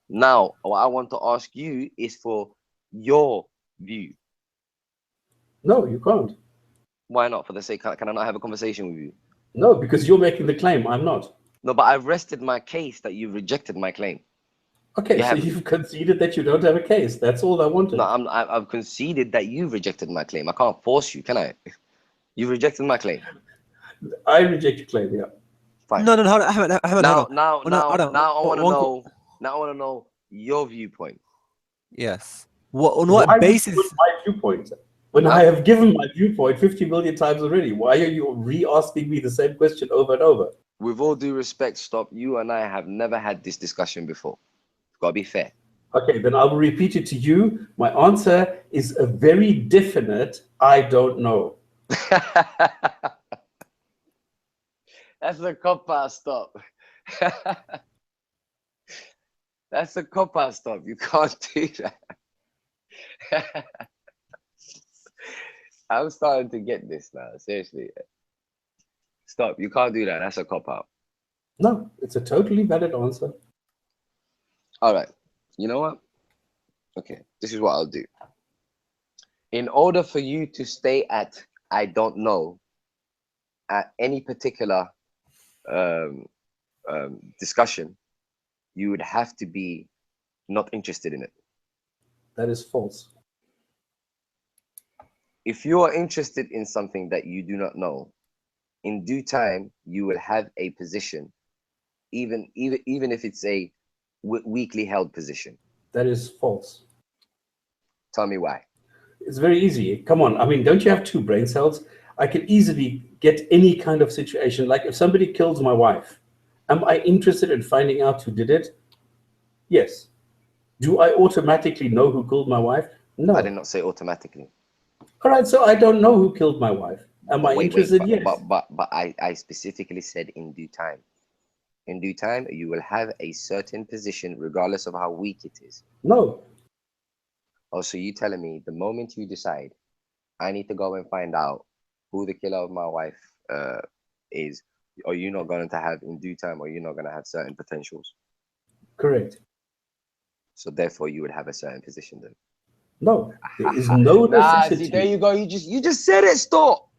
Now, what I want to ask you is for your view. No, you can't. Why not? For the sake, can I not have a conversation with you? No, because you're making the claim. I'm not. No, but I've rested my case that you rejected my claim. Okay, You so haven't. you've conceded that you don't have a case. That's all I wanted. No, I've conceded that you rejected my claim. I can't force you, can I? You rejected my claim. I reject your claim. Yeah. Fine. No, hold on, Ahmed, hold on. Now I want to One- know. Now I want to know your viewpoint. Yes. On what Why would you basis? put my viewpoint? When I have given my viewpoint 50 million times already, why are you re-asking me the same question over and over? With all due respect, stop. You and I have never had this discussion before. It's got to be fair. Okay, then I will repeat it to you. My answer is a very definite, I don't know. That's a cop out. Stop. That's a cop-out. Stop. You can't do that. I'm starting to get this now. Seriously. Stop. You can't do that. That's a cop-out. No, it's a totally valid answer. All right. You know what? Okay. This is what I'll do. In order for you to stay at I don't know at any particular discussion, you would have to be not interested in it. That is false. If you are interested in something that you do not know, in due time you will have a position, even if it's a weakly held position. That is false. Tell me why. It's very easy. Come on. I mean, don't you have two brain cells? I can easily get any kind of situation. Like if somebody kills my wife, am I interested in finding out who did it? Yes. Do I automatically know who killed my wife? No. I did not say automatically. All right, so I don't know who killed my wife. Am I interested? Yes. But I specifically said in due time. In due time, you will have a certain position regardless of how weak it is. No. Oh, so you telling me the moment you decide, I need to go and find out who the killer of my wife is, are you not going to have in due time, or you're not going to have certain potentials? Correct. So therefore, you would have a certain position then. No, there is no necessity. See, there you go. You just said it. Stop.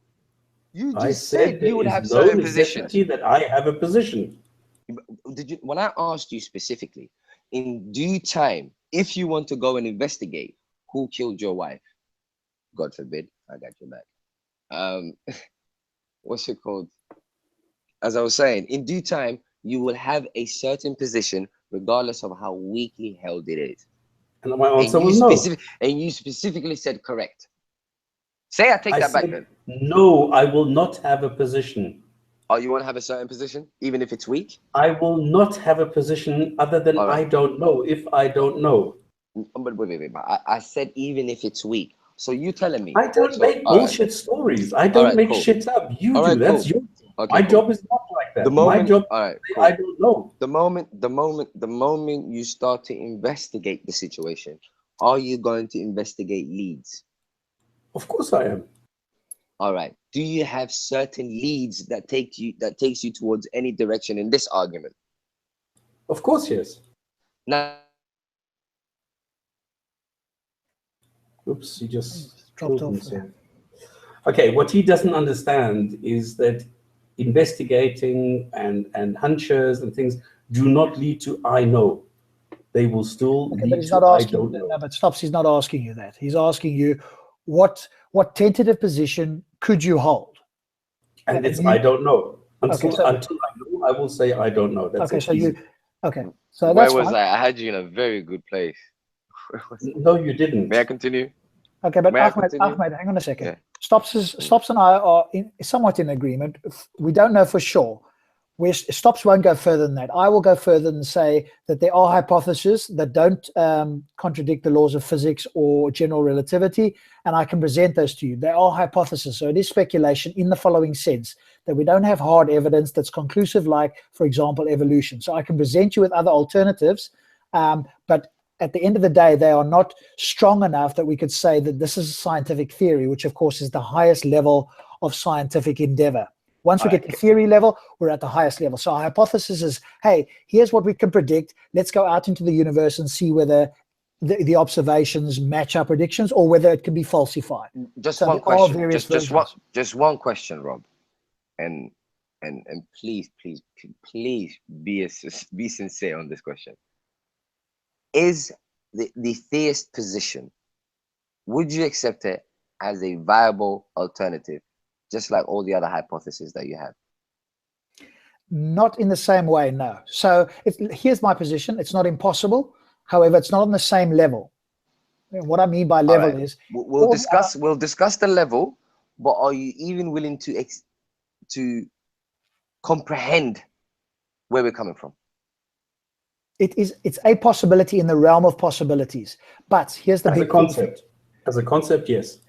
You just said you would have certain positions. That I have a position. Did you? When I asked you specifically, in due time, if you want to go and investigate who killed your wife, God forbid, I got your back. What's it called? As I was saying, in due time, you will have a certain position, regardless of how weakly held it is. And my answer was no. And you specifically said correct. Say I take that back then. No, I will not have a position. Oh, you want to have a certain position, even if it's weak? I will not have a position other than I don't know, if I don't know. But wait. I said even if it's weak. So you telling me. I don't make bullshit stories. I don't make shit up. You do. That's your my job is not like that. My job I don't know. The moment you start to investigate the situation, are you going to investigate leads? Of course I am. All right. Do you have certain leads that takes you towards any direction in this argument? Of course, yes. Now, oops, he just dropped off. Okay, what he doesn't understand is that investigating and hunches and things do not lead to I know. They will still lead to I don't know. No, but Stops, he's not asking you that. He's asking you what tentative position could you hold? And it's I don't know. Until I know, I will say I don't know. That's okay. So easy. So where was I? I had you in a very good place. No, you didn't. May I continue? Okay, but Ahmed, hang on a second. Yeah. Stops and I are somewhat in agreement. We don't know for sure. Stops won't go further than that. I will go further and say that there are hypotheses that don't contradict the laws of physics or general relativity, and I can present those to you. They are hypotheses, so it is speculation in the following sense, that we don't have hard evidence that's conclusive, like, for example, evolution. So I can present you with other alternatives, but at the end of the day, they are not strong enough that we could say that this is a scientific theory, which of course is the highest level of scientific endeavor. Once we get to theory level, we're at the highest level. So our hypothesis is, hey, here's what we can predict. Let's go out into the universe and see whether the observations match our predictions or whether it can be falsified. Just one question. Just one question, Rob. And please be sincere on this question. Is the theist position, would you accept it as a viable alternative, just like all the other hypotheses that you have? Not in the same way, no. So here's my position. It's not impossible. However, it's not on the same level. And what I mean by level is... We'll discuss the level, but are you even willing to comprehend where we're coming from? It's a possibility in the realm of possibilities. But here's the big concept. As a concept, yes.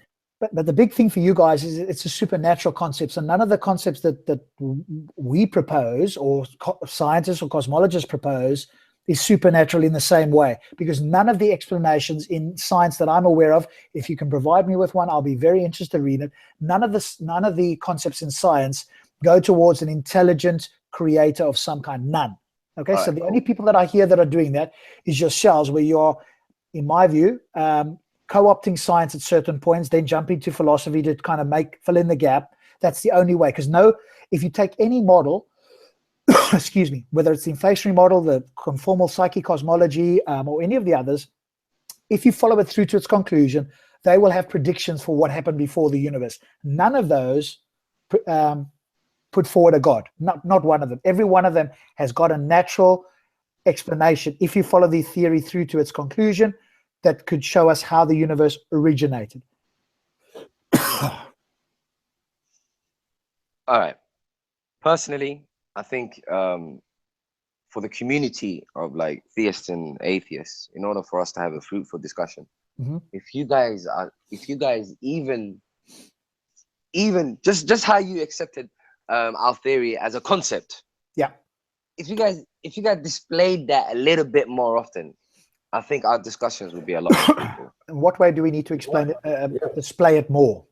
But the big thing for you guys is it's a supernatural concept. So none of the concepts that we propose or scientists or cosmologists propose is supernatural in the same way, because none of the explanations in science that I'm aware of, if you can provide me with one, I'll be very interested to read it. None of the concepts in science go towards an intelligent creator of some kind. None. Okay, so the only people that I hear that are doing that is yourselves, where you're, in my view, co-opting science at certain points, then jumping to philosophy to kind of fill in the gap. That's the only way. Because if you take any model, excuse me, whether it's the inflationary model, the conformal psychic cosmology, or any of the others, if you follow it through to its conclusion, they will have predictions for what happened before the universe. None of those put forward a God. Not one of them. Every one of them has got a natural explanation, if you follow the theory through to its conclusion, that could show us how the universe originated. All right. Personally, I think for the community of like theists and atheists, in order for us to have a fruitful discussion, if you guys even just how you accepted our theory as a concept, if you guys displayed that a little bit more often, I think our discussions would be a lot more fruitful. In what way do we need to explain it, display it more?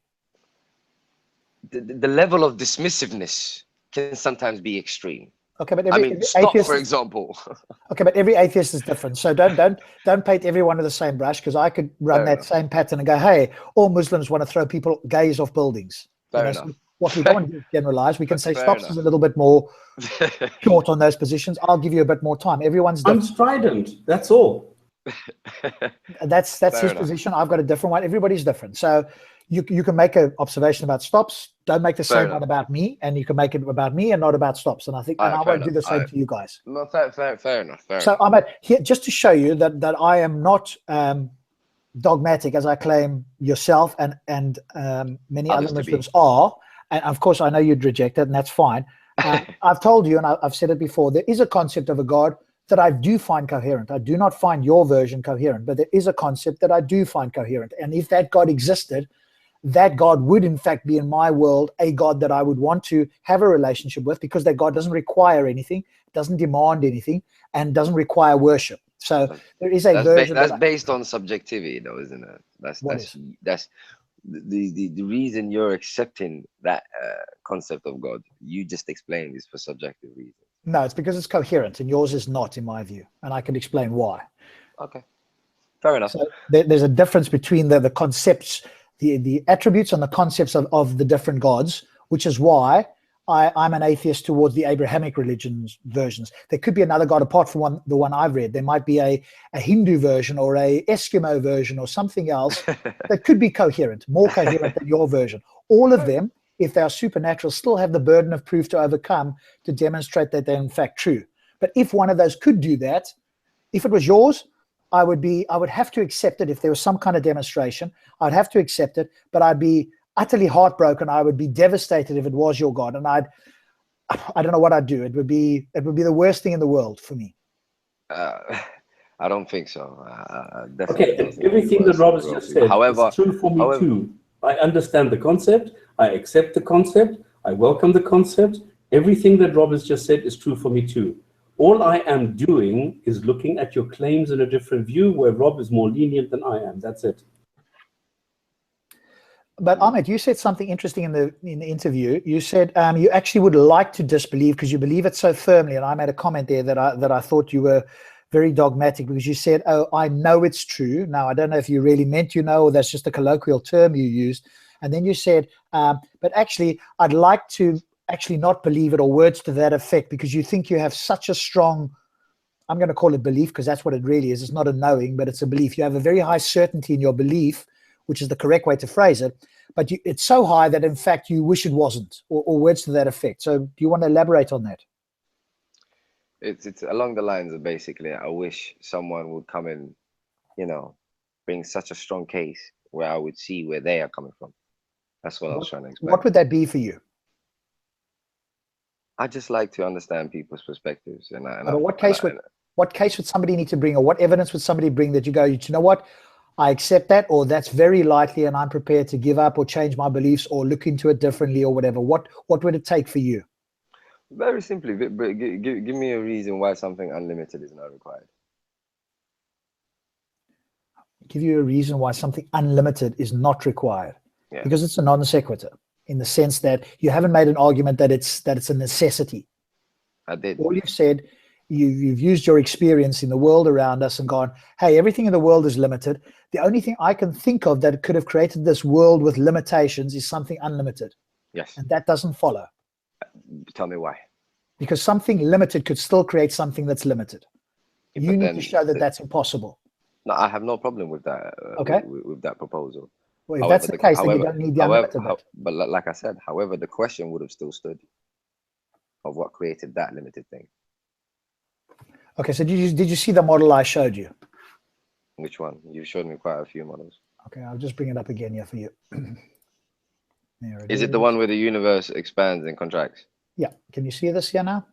The level of dismissiveness can sometimes be extreme. Okay, but stop, for example. Okay, but every atheist is different. So don't paint everyone with the same brush, because I could run that same pattern and go, hey, all Muslims want to throw gays off buildings. Fair enough. So what we don't want to do is generalize. We can say Stops is a little bit more short on those positions. I'll give you a bit more time. Everyone's different. I'm strident. That's all. That's his position. I've got a different one. Everybody's different. So you can make an observation about Stops. Don't make the same one about me, and you can make it about me and not about Stops. And I think I won't do the same to you guys. No, fair enough. So I'm here just to show you that I am not dogmatic, as I claim yourself and many other Muslims are. And of course, I know you'd reject it, and that's fine. I've told you, and I've said it before, there is a concept of a God that I do find coherent. I do not find your version coherent, but there is a concept that I do find coherent. And if that God existed, that God would in fact be in my world a God that I would want to have a relationship with, because that God doesn't require anything, doesn't demand anything, and doesn't require worship. So there is a version that's based on subjectivity, though, isn't it? That's the reason you're accepting that concept of God. You just explained is for subjective reasons. No, it's because it's coherent, and yours is not, in my view, and I can explain why. Okay, fair enough. So there's a difference between the concepts, the attributes and the concepts of the different gods, which is why I'm an atheist towards the Abrahamic religions versions. There could be another God apart from the one I've read. There might be a Hindu version or a Eskimo version or something else that could be coherent, more coherent than your version. All of them, if they are supernatural, still have the burden of proof to overcome to demonstrate that they're in fact true. But if one of those could do that, if it was yours, I would have to accept it. If there was some kind of demonstration, I'd have to accept it, but I'd be utterly heartbroken. I would be devastated if it was your God, and I don't know what I'd do. It would be the worst thing in the world for me. I don't think so. Okay, everything that Rob has just said is true for me too. I understand the concept. I accept the concept. I welcome the concept. Everything that Rob has just said is true for me too. All I am doing is looking at your claims in a different view, where Rob is more lenient than I am. That's it. But Ahmed, you said something interesting in the interview. You said you actually would like to disbelieve because you believe it so firmly. And I made a comment there that I thought you were very dogmatic, because you said, "Oh, I know it's true." Now, I don't know if you really meant or that's just a colloquial term you used. And then you said, "But actually, I'd like to actually not believe it," or words to that effect, because you think you have such a strong, I'm going to call it belief, because that's what it really is. It's not a knowing, but it's a belief. You have a very high certainty in your belief, which is the correct way to phrase it. But it's so high that, in fact, you wish it wasn't, or words to that effect. So do you want to elaborate on that? It's along the lines of basically, I wish someone would come and, bring such a strong case where I would see where they are coming from. That's what I was trying to explain. What would that be for you? I just like to understand people's perspectives. And what case would somebody need to bring, or what evidence would somebody bring that you go, you know what? I accept that, or that's very likely, and I'm prepared to give up or change my beliefs or look into it differently or whatever. What would it take for you? Very simply, but give me a reason why something unlimited is not required. Give you a reason why something unlimited is not required. Yeah. Because it's a non sequitur, in the sense that you haven't made an argument that it's a necessity. I did. All you've said, you've used your experience in the world around us and gone, hey, everything in the world is limited. The only thing I can think of that could have created this world with limitations is something unlimited. Yes. And that doesn't follow. Tell me why. Because something limited could still create something that's limited. Yeah, You but need then to show that that's impossible. No, I have no problem with that. Okay. With that proposal. Well, if that's the case, then you don't need the unlimited bit. But like I said, however, the question would have still stood of what created that limited thing. Okay, so did you see the model I showed you? Which one? You've showed me quite a few models. Okay, I'll just bring it up again here for you. There Is it the one where the universe expands and contracts? Yeah. Can you see this here now?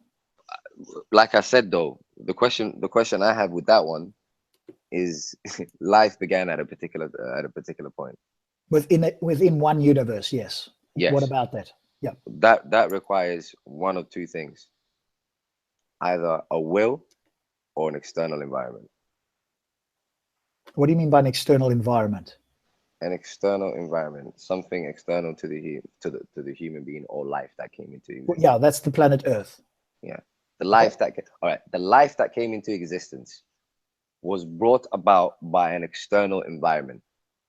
Like I said, though, the question I have with that one is life began at a particular point. Within one universe, yes. Yes. What about that? Yeah. That requires one of two things: either a will or an external environment. What do you mean by an external environment? An external environment, something external to the human being or life that came into existence. Well, yeah, that's the planet Earth. Yeah, the life that the life that came into existence was brought about by an external environment.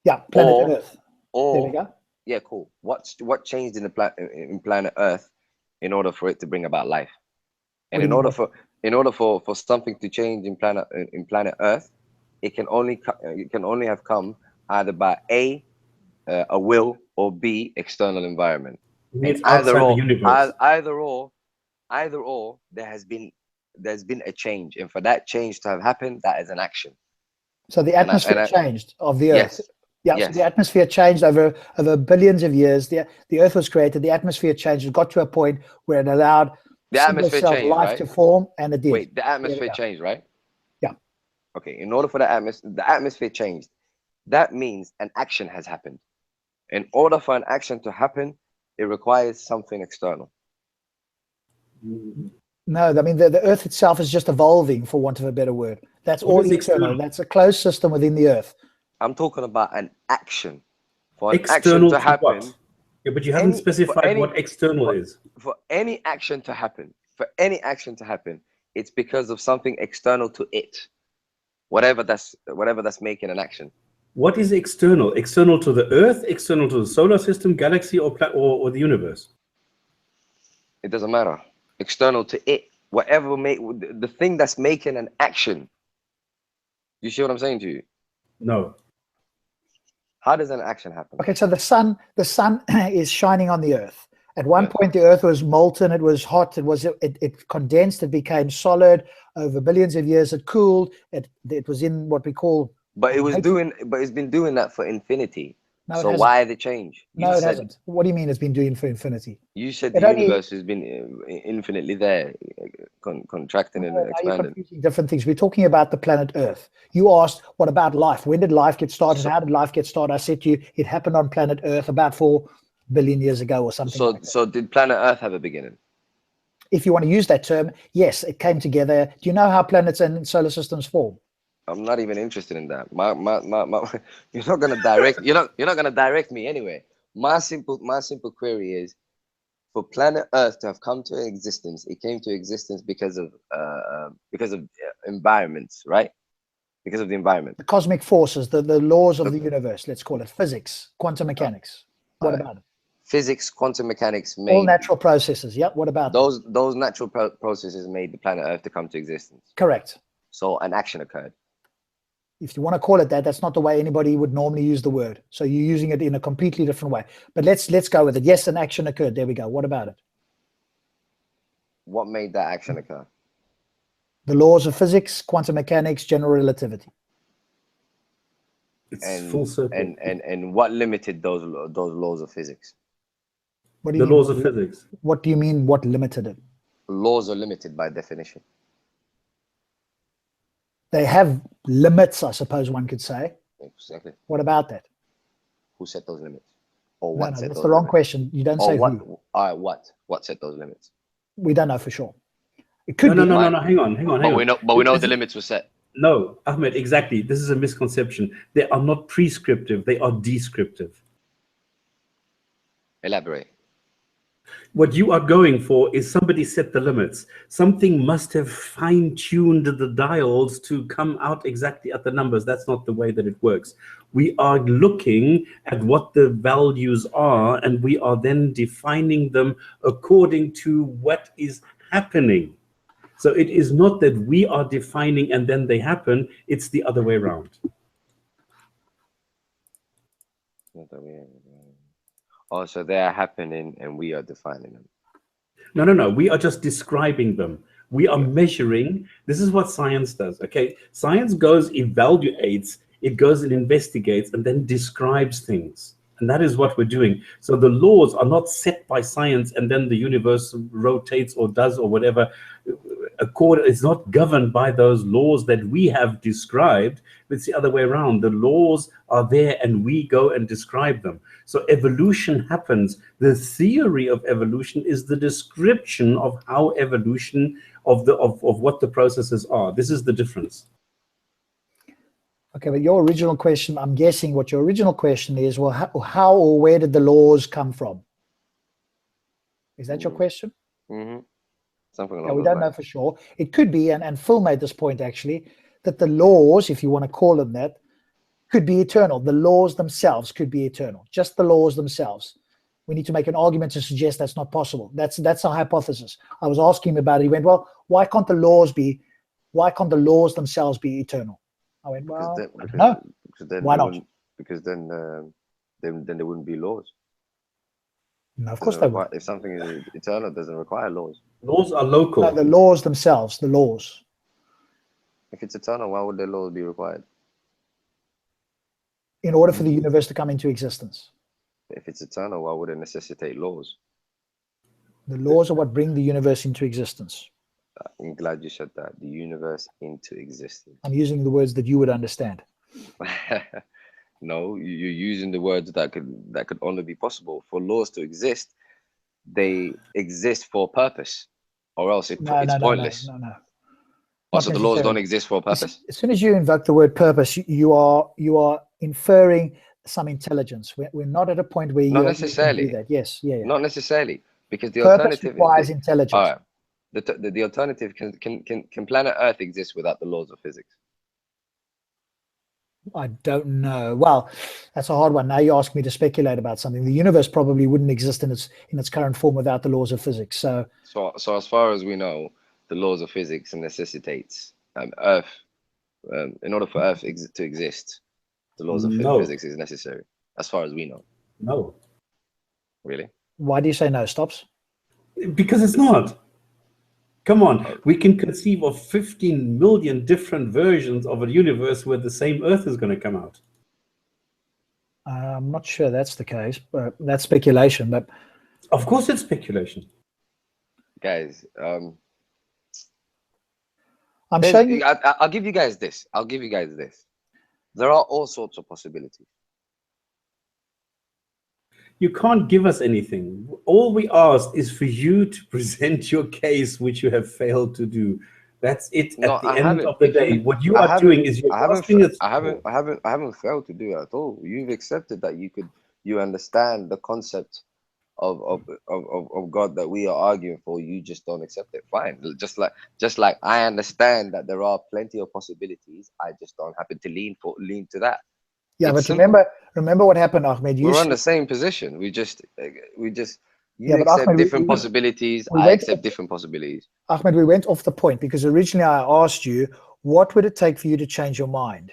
Yeah, planet Earth. There we go. Yeah, cool. What changed in planet Earth in order for it to bring about life? And in order for something to change in planet Earth, it can only have come either by A, a will, or B, external environment. It's outside the universe. Either or, there's been a change, and for that change to have happened, that is an action. So the atmosphere changed of the Earth. Yes. Yeah, Yes. so the atmosphere changed over billions of years. The Earth was created. The atmosphere changed. It got to a point where it allowed The atmosphere single-celled changed, life right? to form, and it did. Wait, the atmosphere changed, right? Yeah. Okay. In order for the atmosphere changed, that means an action has happened. In order for an action to happen, it requires something external. No, I mean the Earth itself is just evolving, for want of a better word. That's What all is external. external? That's a closed system within the Earth. I'm talking about an action. For an External action to happen, what? Yeah, but you haven't specified what external is. For any action to happen, it's because of something external to it. Whatever that's making an action. What is external? External to the Earth, external to the solar system, galaxy, or the universe? It doesn't matter. External to it. Whatever the thing that's making an action. You see what I'm saying to you? No. How does an action happen? Okay, so the sun is shining on the Earth. At one point, the Earth was molten. It was hot. It condensed. It became solid. Over billions of years, it cooled. It was in what we call. But it's been doing that for infinity. No, so why the change? No, it hasn't. What do you mean it's been doing for infinity? You said the universe has been infinitely there, contracting and expanding. You're confusing different things. We're talking about the planet Earth. You asked, what about life? When did life get started? How did life get started? I said to you, it happened on planet Earth about 4 billion years ago or something like that. So did planet Earth have a beginning? If you want to use that term, yes, it came together. Do you know how planets and solar systems form? I'm not even interested in that. You're not gonna direct. You're not gonna direct me anyway. My simple query is, for planet Earth to have come to existence, it came to existence because of environments, right? Because of the environment. The cosmic forces, the laws of the universe. Let's call it physics, quantum mechanics. What about it? Physics, quantum mechanics all natural processes. Yep. What about those natural processes made the planet Earth to come to existence? Correct. So an action occurred. If you want to call it that, that's not the way anybody would normally use the word. So you're using it in a completely different way. But let's go with it. Yes, an action occurred. There we go. What about it? What made that action occur? The laws of physics, quantum mechanics, general relativity. It's full circle. And what limited those laws of physics? What do you the mean? laws of physics. What do you mean? What limited it? Laws are limited by definition. They have limits, I suppose one could say. Exactly. What about that? Who set those limits? Or what set that's those the wrong limits? question. You don't say what, who. What set those limits? We don't know for sure. It could No, be. no. Hang on. But we know the limits were set. No, Ahmed, exactly. This is a misconception. They are not prescriptive. They are descriptive. Elaborate. What you are going for is somebody set the limits. Something must have fine-tuned the dials to come out exactly at the numbers. That's not the way that it works. We are looking at what the values are, and we are then defining them according to what is happening. So it is not that we are defining and then they happen. It's the other way around. Oh, so they are happening and we are defining them. No. We are just describing them. We are measuring. This is what science does. Okay. Science goes, evaluates, it goes and investigates and then describes things. And that is what we're doing. So the laws are not set by science and then the universe rotates or does or whatever. It's not governed by those laws that we have described. It's the other way around. The laws are there and we go and describe them. So evolution happens. The theory of evolution is the description of how evolution of what the processes are. This is the difference. Okay, but your original question, I'm guessing what your original question is, well, how or where did the laws come from? Is that your question? Mm-hmm. Something along Yeah, we those don't know lines. for sure. It could be, and Phil made this point actually, that the laws, if you want to call them that, could be eternal. The laws themselves could be eternal. Just the laws themselves. We need to make an argument to suggest that's not possible. That's a hypothesis. I was asking him about it. He went, well, why can't the laws themselves be eternal? I went, well, no. Why not? Because then there wouldn't be laws. No, of course they would. If something is eternal, it doesn't require laws. Laws are local. No, the laws themselves, the laws. If it's eternal, why would the laws be required? In order for the universe to come into existence. If it's eternal, why would it necessitate laws? The laws are what bring the universe into existence. I'm glad you said that. The universe into existence. I'm using the words that you would understand. No, you're using the words that could only be possible. For laws to exist, they exist for a purpose, or else it's pointless. No. Also, the laws don't exist for a purpose. As soon as you invoke the word purpose, you are inferring some intelligence. We're not at a point where you not necessarily do that. Yes, yeah. Not necessarily, because the purpose alternative requires intelligence. All right. The alternative can planet Earth exist without the laws of physics? I don't know. Well, that's a hard one. Now you ask me to speculate about something. The universe probably wouldn't exist in its current form without the laws of physics. So as far as we know, the laws of physics necessitates Earth. In order for Earth to exist, the laws of physics is necessary. As far as we know. No. Really? Why do you say no, Stops? Because it's not. Come on, we can conceive of 15 million different versions of a universe where the same Earth is going to come out. I'm not sure that's the case, but that's speculation. But of course, it's speculation, guys. I'm saying I'll give you guys this. There are all sorts of possibilities. You can't give us anything. All we ask is for you to present your case, which you have failed to do. That's it. At the end of the day, what you are doing is you're asking us. I haven't failed to do it at all. You've accepted that you understand the concept of God that we are arguing for. You just don't accept it. Fine. Just like I understand that there are plenty of possibilities. I just don't happen to lean to that. Yeah, it's but simple. remember what happened, Ahmed. We're on the same position. We just you but accept Ahmed, different possibilities. I accept different possibilities. Ahmed, we went off the point because originally I asked you, what would it take for you to change your mind?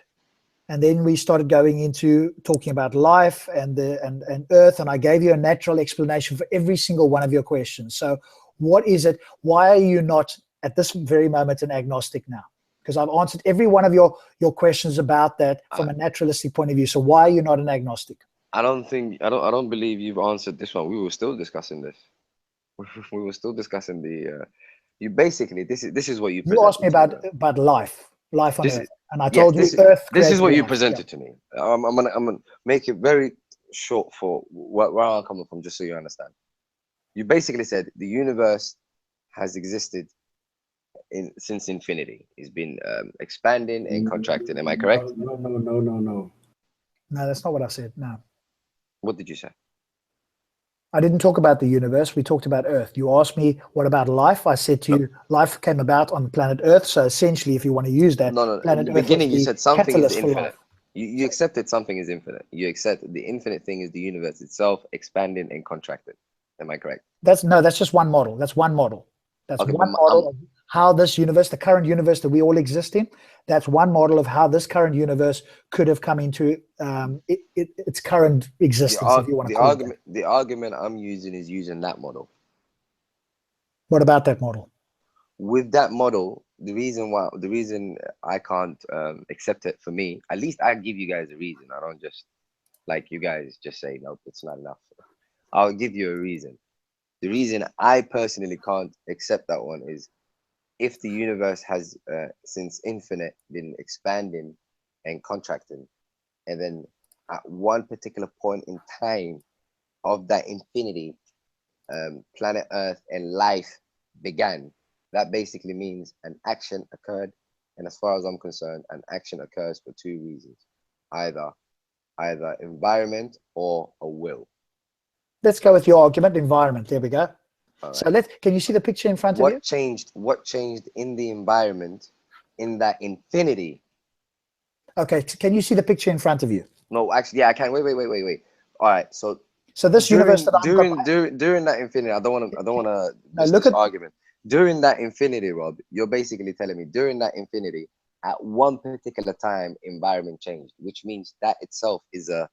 And then we started going into talking about life and Earth, and I gave you a natural explanation for every single one of your questions. So what is it? Why are you not at this very moment an agnostic now? Because I've answered every one of your questions about that from a naturalistic point of view. So why are you not an agnostic? I don't believe you've answered this one. We were still discussing this. We were still discussing you basically this is what you asked me about life on Earth, and I told you Earth. This is what you presented to me. I'm gonna make it very short for where I'm coming from, just so you understand. You basically said the universe has existed since infinity. It's been expanding and contracting. Am I correct? No. No, that's not what I said. No. What did you say? I didn't talk about the universe. We talked about Earth. You asked me, what about life? I said to you, life came about on planet Earth. So essentially, if you want to use that, No. planet In the Earth beginning, you was said the something is catalyst for infinite. life. You accepted something is infinite. You accept the infinite thing is the universe itself expanding and contracting. Am I correct? That's just one model. That's one model. That's Okay, one model of how this universe, the current universe that we all exist in, that's one model of how this current universe could have come into its current existence, if you want to call it that. The argument I'm using is using that model. What about that model? With that model, the reason I can't accept it, for me, at least I give you guys a reason. I don't just, like you guys just say, nope, it's not enough. I'll give you a reason. The reason I personally can't accept that one is if the universe has since infinite been expanding and contracting, and then at one particular point in time of that infinity, planet Earth and life began. That basically means an action occurred, and as far as I'm concerned, an action occurs for two reasons: either environment or a will. Let's go with your argument, environment. There we go. All So right. can you see the picture in front of you? What changed in the environment in that infinity? Okay, can you see the picture in front of you? No, actually, yeah, I can. Wait. All right, so this universe that during that infinity, I don't want to No, this argument. During that infinity, Rob, you're basically telling me during that infinity, at one particular time, environment changed, which means that itself is a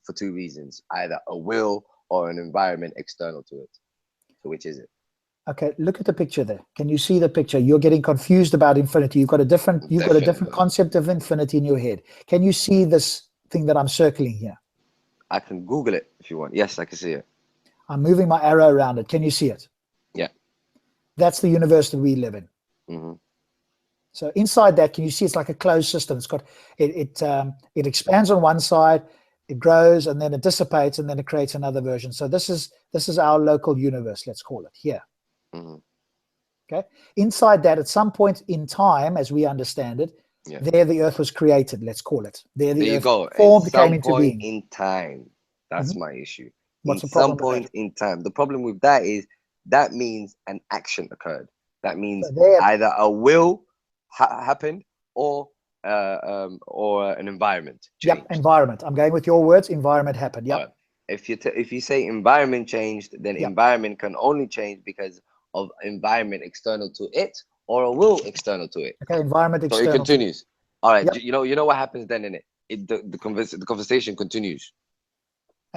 for two reasons: either a will or an environment external to it. So which is it? Okay, look at the picture there. Can you see the picture? You're getting confused about infinity. You've got a different concept of infinity in your head. Can you see this thing that I'm circling here? I can Google it if you want. Yes, I can see it. I'm moving my arrow around it. Can you see it? Yeah. That's the universe that we live in. Mm-hmm. So inside that, can you see it's like a closed system? It's got it expands on one side, it grows, and then it dissipates, and then it creates another version. So this is our local universe, let's call it here. Mm-hmm. Okay. Inside that, at some point in time, as we understand it, there the Earth was created. Let's call it. There you Earth go. formed, At some came into point being. in time, that's my issue. What's the At problem some point in time, the problem with that is that means an action occurred. That means either a will happened or an environment changed. Yep, environment. I'm going with your words. Environment happened. Yep. If you say environment changed, then environment can only change because of environment external to it or a will external to it. Okay, environment external. So it continues. All right. Yep. You know what happens then in it? The conversation continues.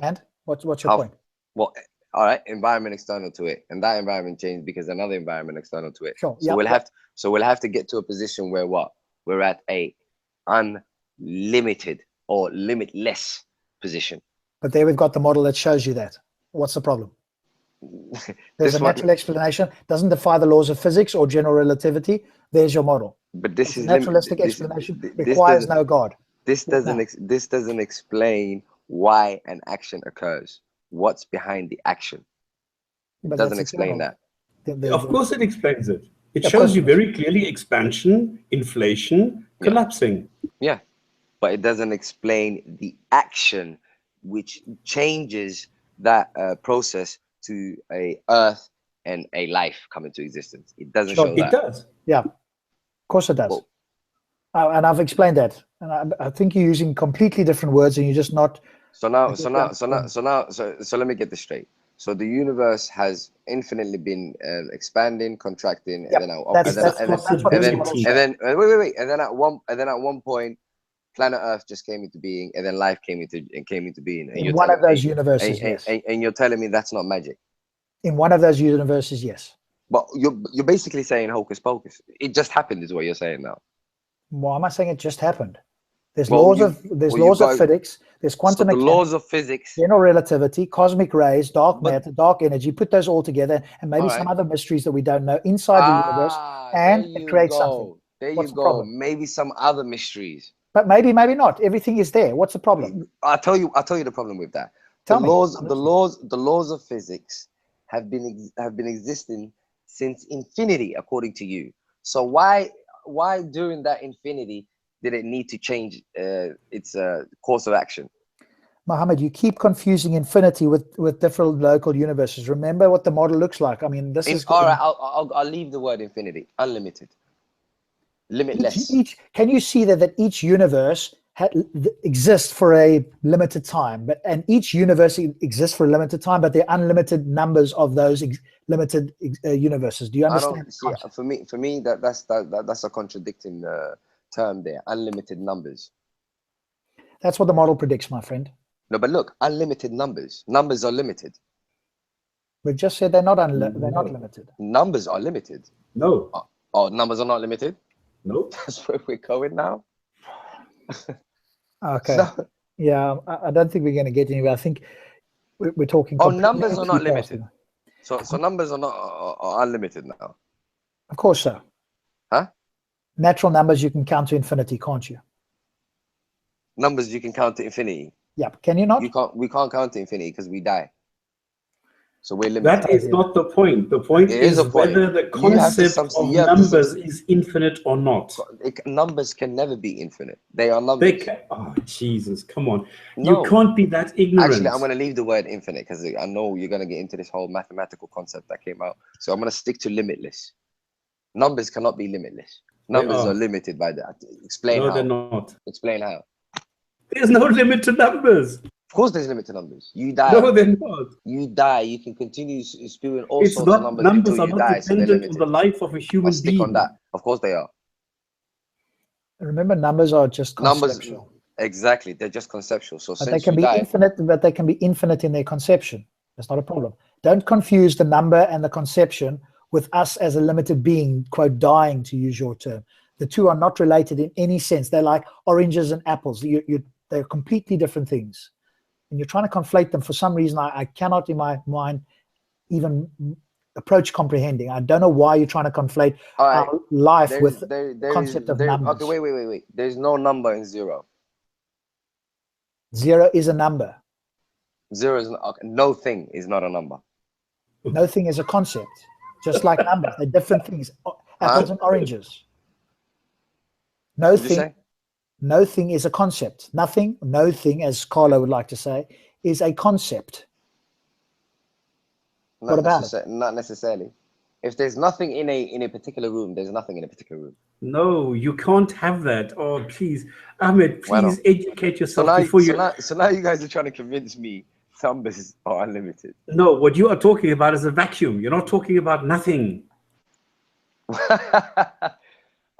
And what's your point? Well, all right, environment external to it, and that environment changed because another environment external to it. Sure. So we'll have to get to a position where we're at a unlimited or limitless position. But there we've got the model that shows you that. What's the problem? There's a natural explanation. Doesn't defy the laws of physics or general relativity. There's your model. But this is naturalistic explanation. Requires no God. This doesn't explain why an action occurs. What's behind the action? It doesn't explain that. Of course, it explains it. It shows you very clearly expansion, inflation, collapsing. Yeah, but it doesn't explain the action which changes that process to a earth and a life come into existence. It doesn't show that. It does. Yeah, of course it does. Well, and I've explained that. And I think you're using completely different words, and you're just not. So let me get this straight. So the universe has infinitely been expanding, contracting, and then at one point, planet Earth just came into being, and then life came into being. In one of those universes, yes. And you're telling me that's not magic. In one of those universes, yes. But you're basically saying hocus pocus. It just happened, is what you're saying now. Why am I saying it just happened? There's laws of physics. There's quantum mechanics, laws of physics, general relativity, cosmic rays, dark matter, dark energy. Put those all together, and maybe some other mysteries that we don't know inside the universe, and it creates something. There you go. Maybe some other mysteries. But maybe not. Everything is there. What's the problem? I'll tell you the problem with that. The laws of physics have been existing since infinity, according to you. So why during that infinity did it need to change its course of action? Muhammad, you keep confusing infinity with different local universes. Remember what the model looks like. I mean, this is All right. I'll leave the word infinity. Unlimited, limitless. Can you see that each universe exists for a limited time, and each universe exists for a limited time, but there are unlimited numbers of those limited universes. Do you understand? For me, that's a contradicting term there. Unlimited numbers. That's what the model predicts, my friend. No, but look, unlimited numbers. Numbers are limited. We've just said they're not they're not limited. Numbers are limited. No. Oh, numbers are not limited? No. That's where we're going now. Okay. So, yeah, I don't think we're going to get anywhere. I think we're talking. Oh, numbers are not limited. So numbers are not are unlimited now. Of course so. Huh? Natural numbers you can count to infinity, can't you? Numbers you can count to infinity. Yeah, can you not? We can't count to infinity because we die. So we're limited. That is not the point. The point is whether the concept of numbers is infinite or not. Numbers can never be infinite. They are numbers. Oh, Jesus, come on. No. You can't be that ignorant. Actually, I'm going to leave the word infinite because I know you're going to get into this whole mathematical concept that came out. So I'm going to stick to limitless. Numbers cannot be limitless. Numbers are limited by that. Explain how. No, they're not. Explain how. There's no limit to numbers. Of course, there's limit to numbers. You die. No, they're not. You die. You can continue spewing all sorts of numbers until you die. So they're dependent on the life of a human being. Stick on that. Of course, they are. Remember, numbers are just conceptual. Numbers, exactly. They're just conceptual. So but they can be infinite. But they can be infinite in their conception. That's not a problem. Don't confuse the number and the conception with us as a limited being, quote, dying, to use your term. The two are not related in any sense. They're like oranges and apples. They're completely different things. And you're trying to conflate them. For some reason, I cannot in my mind even approach comprehending. I don't know why you're trying to conflate our life with the concept of numbers. Okay, wait. There's no number in zero. Zero is a number. Zero is no thing is not a number. No thing is a concept. Just like numbers, they're different things. Apples and oranges. No thing is a concept. No thing, as Carlo would like to say, is a concept. What about it? Not necessarily. If there's nothing in a particular room, there's nothing in a particular room. No, you can't have that. Oh, please, Ahmed, please educate yourself before you. So now you guys are trying to convince me numbers are unlimited. No, what you are talking about is a vacuum. You're not talking about nothing.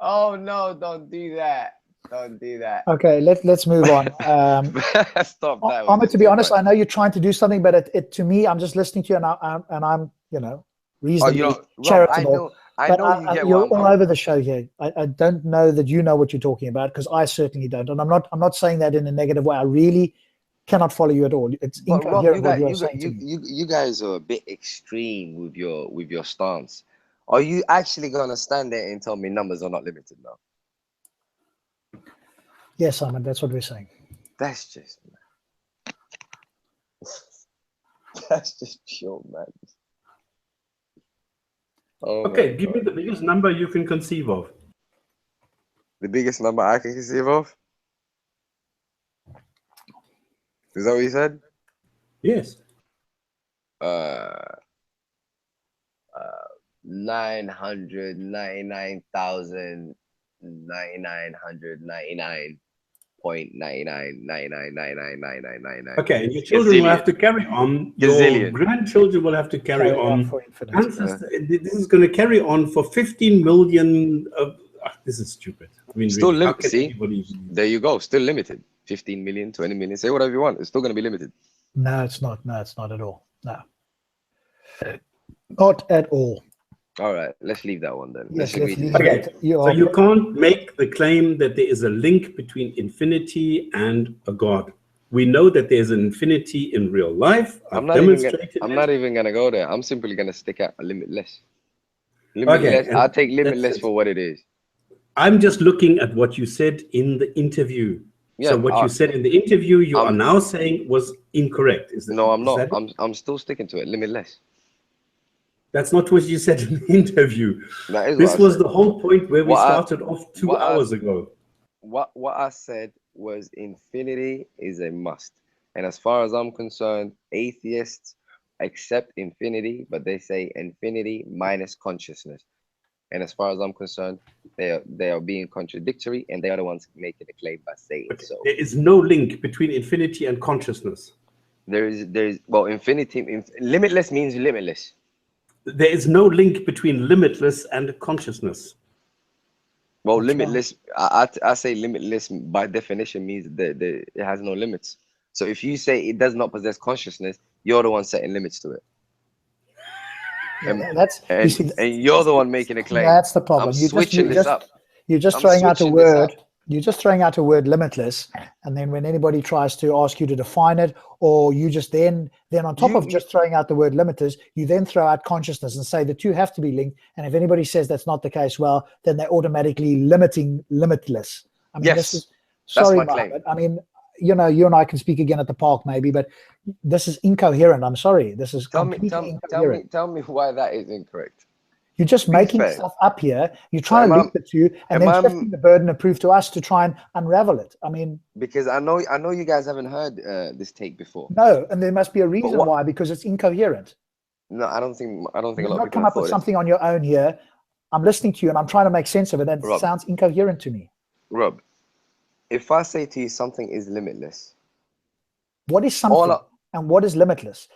Oh no! Don't do that. Don't do that. Okay, let's move on. Stop that. Ahmed, to be honest, I know you're trying to do something, but to me, I'm just listening to you, and I'm reasonably charitable. I know you get you're all over the show here. I don't know that you know what you're talking about, because I certainly don't, and I'm not saying that in a negative way. I really cannot follow you at all. It's incoherent what you're saying to me. You guys are a bit extreme with your stance. Are you actually gonna stand there and tell me numbers are not limited now? Yes, Simon, that's what we're saying. That's just that's just pure madness. Oh okay, give me the biggest number you can conceive of. The biggest number I can conceive of? Is that what you said? Yes. 999,999.99999999. Okay, and your children will have to carry on. Your grandchildren will have to carry on. This is going to carry on for 15 million. This is stupid. I mean, still really, limited. See, there you go. Still limited. 15 million, 20 million. Say whatever you want. It's still going to be limited. No, it's not. No, it's not at all. No, not at all. All right, let's leave that one then. Yes, okay, so you can't make the claim that there is a link between infinity and a God. We know that there's an infinity in real life. I'm not even gonna go there. I'm simply gonna stick at a limitless. Limitless. Okay, I'll take limitless for what it is. I'm just looking at what you said in the interview. Yeah, so what you said in the interview, you are now saying was incorrect. Is that, no, I'm not. I'm still sticking to it. Limitless. That's not what you said in the interview. That is This what I was said. the whole point where we What I- started off 2 what I- hours ago. What I said was infinity is a must. And as far as I'm concerned, atheists accept infinity, but they say infinity minus consciousness. And as far as I'm concerned, they are being contradictory, and they are the ones making the claim by saying Okay. so. There is no link between infinity and consciousness. There's well, infinity, limitless means limitless. There is no link between limitless and consciousness. Well, That's right. limitless, I say limitless by definition means that it has no limits. So if you say it does not possess consciousness, you're the one setting limits to it. That's you And, see, and you're the one making a claim. that's the problem. I'm switching this up. You're just I'm throwing out a switching this word. up. You're just throwing out a word limitless, and then when anybody tries to ask you to define it, or you just then on top of just throwing out the word limitless, you then throw out consciousness and say the two have to be linked. And if anybody says that's not the case, well, then they're automatically limiting limitless. I mean, Yes, this is that's sorry, my claim. Mohammed. I mean, you know, you and I can speak again at the park maybe, but this is incoherent. I'm sorry. This is completely incoherent. Tell me why that is incorrect. You're just Be making fair. stuff up here. You're trying am to I- link the two, and am then I- shifting the burden of proof to us to try and unravel it. I mean, Because I know you guys haven't heard this take before. no, and there must be a reason what- why, because it's incoherent. No, I don't think a You've lot of not people come have up with thought something on your own here. I'm listening to you, and I'm trying to make sense of it, and it Rob. sounds incoherent to me. Rob, if I say to you something is limitless, What is something, and what is limitless?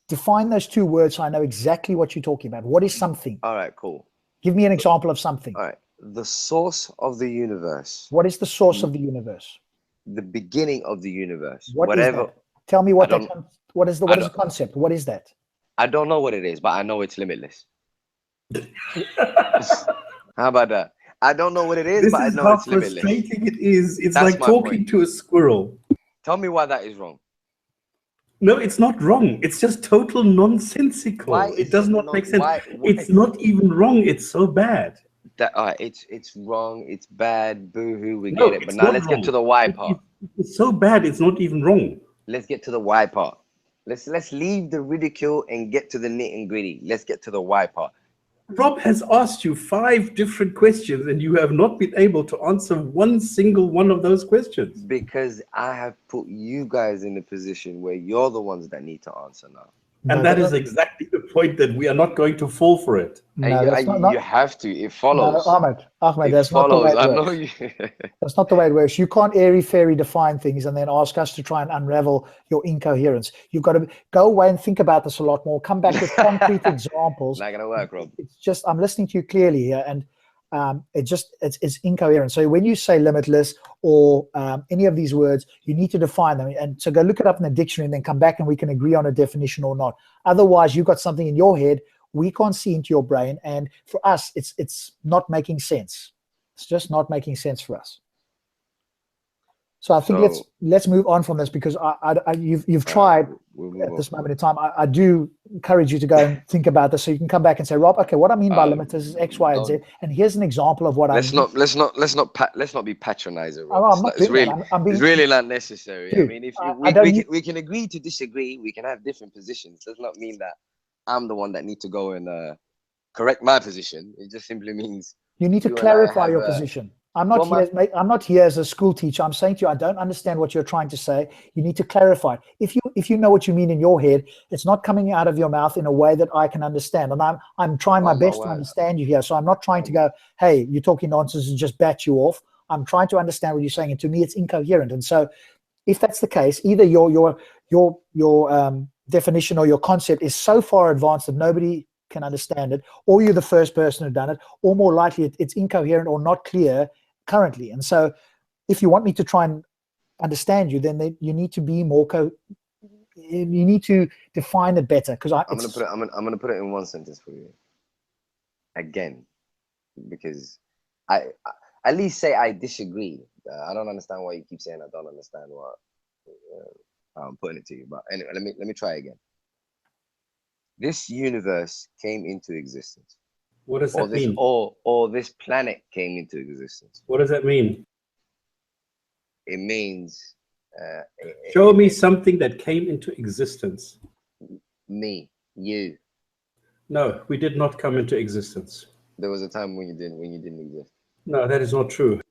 Define those two words so I know exactly what you're talking about. What is something? all right, cool. Give me an example of something. All right, the source of the universe, What is the source of the universe? the beginning of the universe, What is whatever. that? Tell me what I that. don't- What is the I what is the don't- concept? What is that? I don't know what it is, but I know it's limitless. How about that? I don't know what it is, This but I is know how it's limitless. frustrating it is. It's That's like my talking point. to a squirrel. Tell me why that is wrong. No, it's not wrong. It's just total nonsensical. Why is It does it not non- make sense. why- It's not even wrong. It's so bad. That it's wrong, it's bad, boo-hoo, we No, get it. But it's now not let's wrong. get to the why part. It's so bad. It's not even wrong. Let's get to the why part. Let's leave the ridicule and get to the nit and gritty. Let's get to the why part. Rob has asked you 5 different questions, and you have not been able to answer one single one of those questions. Because I have put you guys in a position where you're the ones that need to answer now. And No, that but is exactly the point, that we are not going to fall for it. No, And that's you, not, you have to. It follows. no, Ahmed, It that's not the way follows. it I works. know you. That's not the way it works. You can't airy-fairy define things and then ask us to try and unravel your incoherence. You've got to go away and think about this a lot more. Come back with concrete examples. Not gonna work, Rob. It's just, I'm listening to you clearly here, and it's incoherent. So when you say limitless or any of these words, you need to define them. And so go look it up in the dictionary and then come back and we can agree on a definition or not. Otherwise, you've got something in your head we can't see into your brain, and for us, it's not making sense. It's just not making sense for us. So I think let's move on from this, because you've tried We'll move at on. this moment in time. I do encourage you to go and think about this, so you can come back and say, Rob, okay, what I mean by limitless is X, Y, and Z, and here's an example of what I mean. Let's not be patronizing, Oh, Rob. I'm not It's doing really, that. I'm being, it's really not necessary. I Dude, mean, if I don't we can agree to disagree, we can have different positions. Does not mean that I'm the one that need to go and correct my position. It just simply means you need to you and I clarify your have, position. I'm not well, here. I'm not here as a school teacher. I'm saying to you, I don't understand what you're trying to say. You need to clarify. If you know what you mean in your head, it's not coming out of your mouth in a way that I can understand. And I'm trying my best to understand you here. So I'm not trying to go, hey, you're talking nonsense and just bat you off. I'm trying to understand what you're saying, and to me, it's incoherent. And so, if that's the case, either your definition or your concept is so far advanced that nobody can understand it, or you're the first person who's done it, or more likely it's incoherent or not clear currently. And so if you want me to try and understand you, then you need to be more you need to define it better, because I'm gonna put it in one sentence for you again, because I at least say I disagree. I don't understand why you keep saying I don't understand what I'm putting it to you. But anyway, let me try again. This universe came into existence. What does that mean? Or this planet came into existence. What does that mean? It means show me something that came into existence. Me, you. No, we did not come into existence. There was a time when you didn't exist. No, that is not true.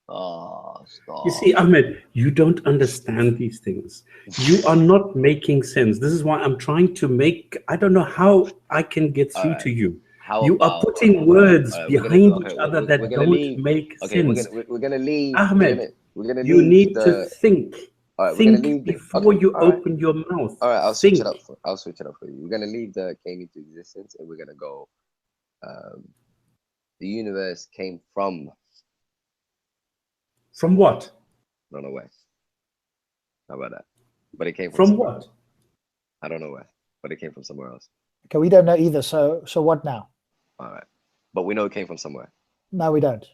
Oh, stop. You see, Ahmed, you don't understand these things. You are not making sense. This is why I'm trying to make, I don't know how I can get through to you. You are putting words behind each other that don't make sense. We're gonna leave. Ahmed, we're gonna you leave need the, to think. all right, we're gonna leave Think the, before okay, you all right. open your mouth. All right, I'll Think. switch it up. I'll switch it up for you. We're gonna leave the came into existence, and we're gonna go. The universe came from. From what? I don't know where. How about that? But it came From what? I don't know where, but it came from somewhere else. Okay, we don't know either. So what now? All right, but we know it came from somewhere. No, we don't.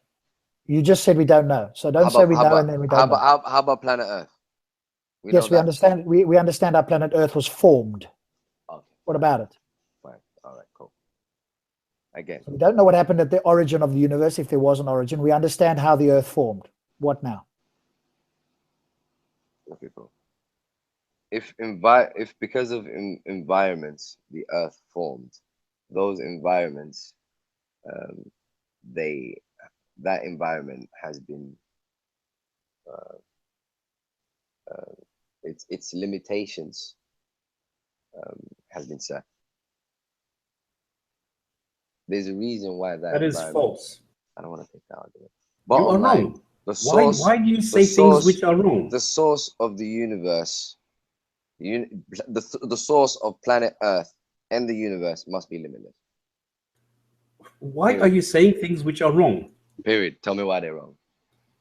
You just said we don't know. So don't say we know and then we don't know. How about planet Earth? Yes, we understand. We understand our planet Earth was formed. Okay. What about it? Fine. All right. Cool. Again. So we don't know what happened at the origin of the universe, if there was an origin. We understand how the Earth formed. What now? Okay, cool. If because of environments the Earth formed, those environments, that environment has been its limitations has been set. There's a reason why that is false. I don't want to take that argument. You are wrong. Why do you say things which are wrong? The source of the universe, the source of planet Earth and the universe must be limitless. Why are you saying things which are wrong? Period. Tell me why they're wrong.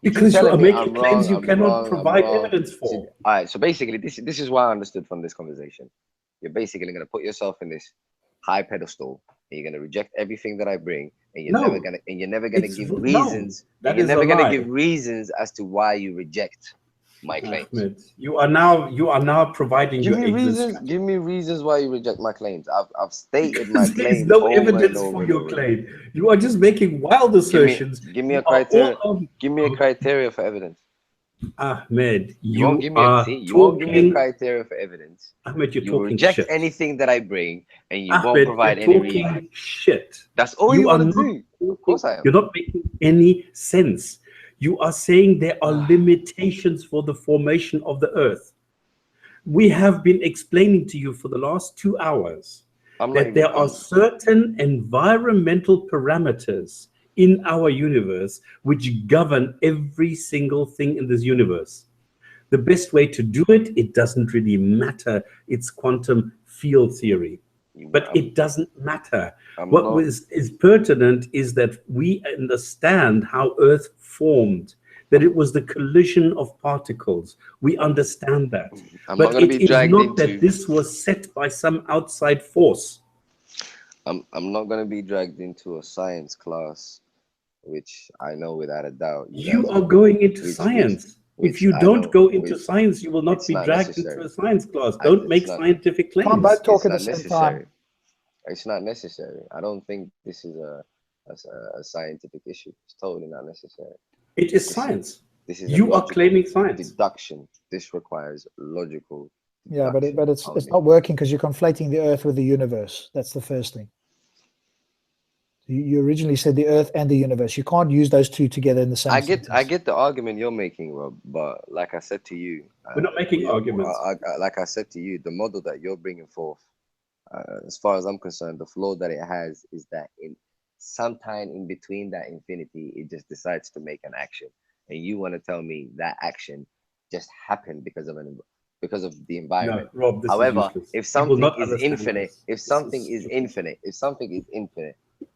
Because you are making claims you cannot provide evidence for. All right. So basically, this is what I understood from this conversation. You're basically going to put yourself in this high pedestal, and you're going to reject everything that I bring, and you're never going to give reasons. You're never going to give reasons as to why you reject my claims. Ahmed, you are now providing your reasons. Give me reasons why you reject my claims. I've stated my claims. There's no evidence for your claim. You are just making wild assertions. Give me a criteria. Give me a criteria for evidence. Ahmed, you won't give me a criteria for evidence. Ahmed, you reject shit. anything that I bring, and you Ahmed, won't provide any reason. Shit. That's all you want to do. Of course I am. You're not making any sense. You are saying there are limitations for the formation of the earth. We have been explaining to you for the last 2 hours that there are certain environmental parameters in our universe which govern every single thing in this universe. The best way to do it, it doesn't really matter. It's quantum field theory. But it doesn't matter. What is pertinent is that we understand how Earth formed, that it was the collision of particles. We understand that. But it is not that this was set by some outside force. I'm not going to be dragged into a science class, which I know without a doubt. You are going into science. If you don't go into science, you will not be dragged into a science class. Don't make scientific claims. Can't both talk at the same time. It's not necessary. I don't think this is a scientific issue. It's totally not necessary. It is science. You are claiming science. Deduction. This requires logical. Yeah, but it's not working because you're conflating the Earth with the universe. That's the first thing. You originally said the Earth and the universe. You can't use those two together in the same sentence. I get the argument you're making, Rob, but like I said to you, we're not making arguments. Like I said to you, the model that you're bringing forth, as far as I'm concerned, the flaw that it has is that in sometime in between that infinity, it just decides to make an action, and you want to tell me that action just happened because of the environment. No, Rob, however, if something is infinite, if something is infinite,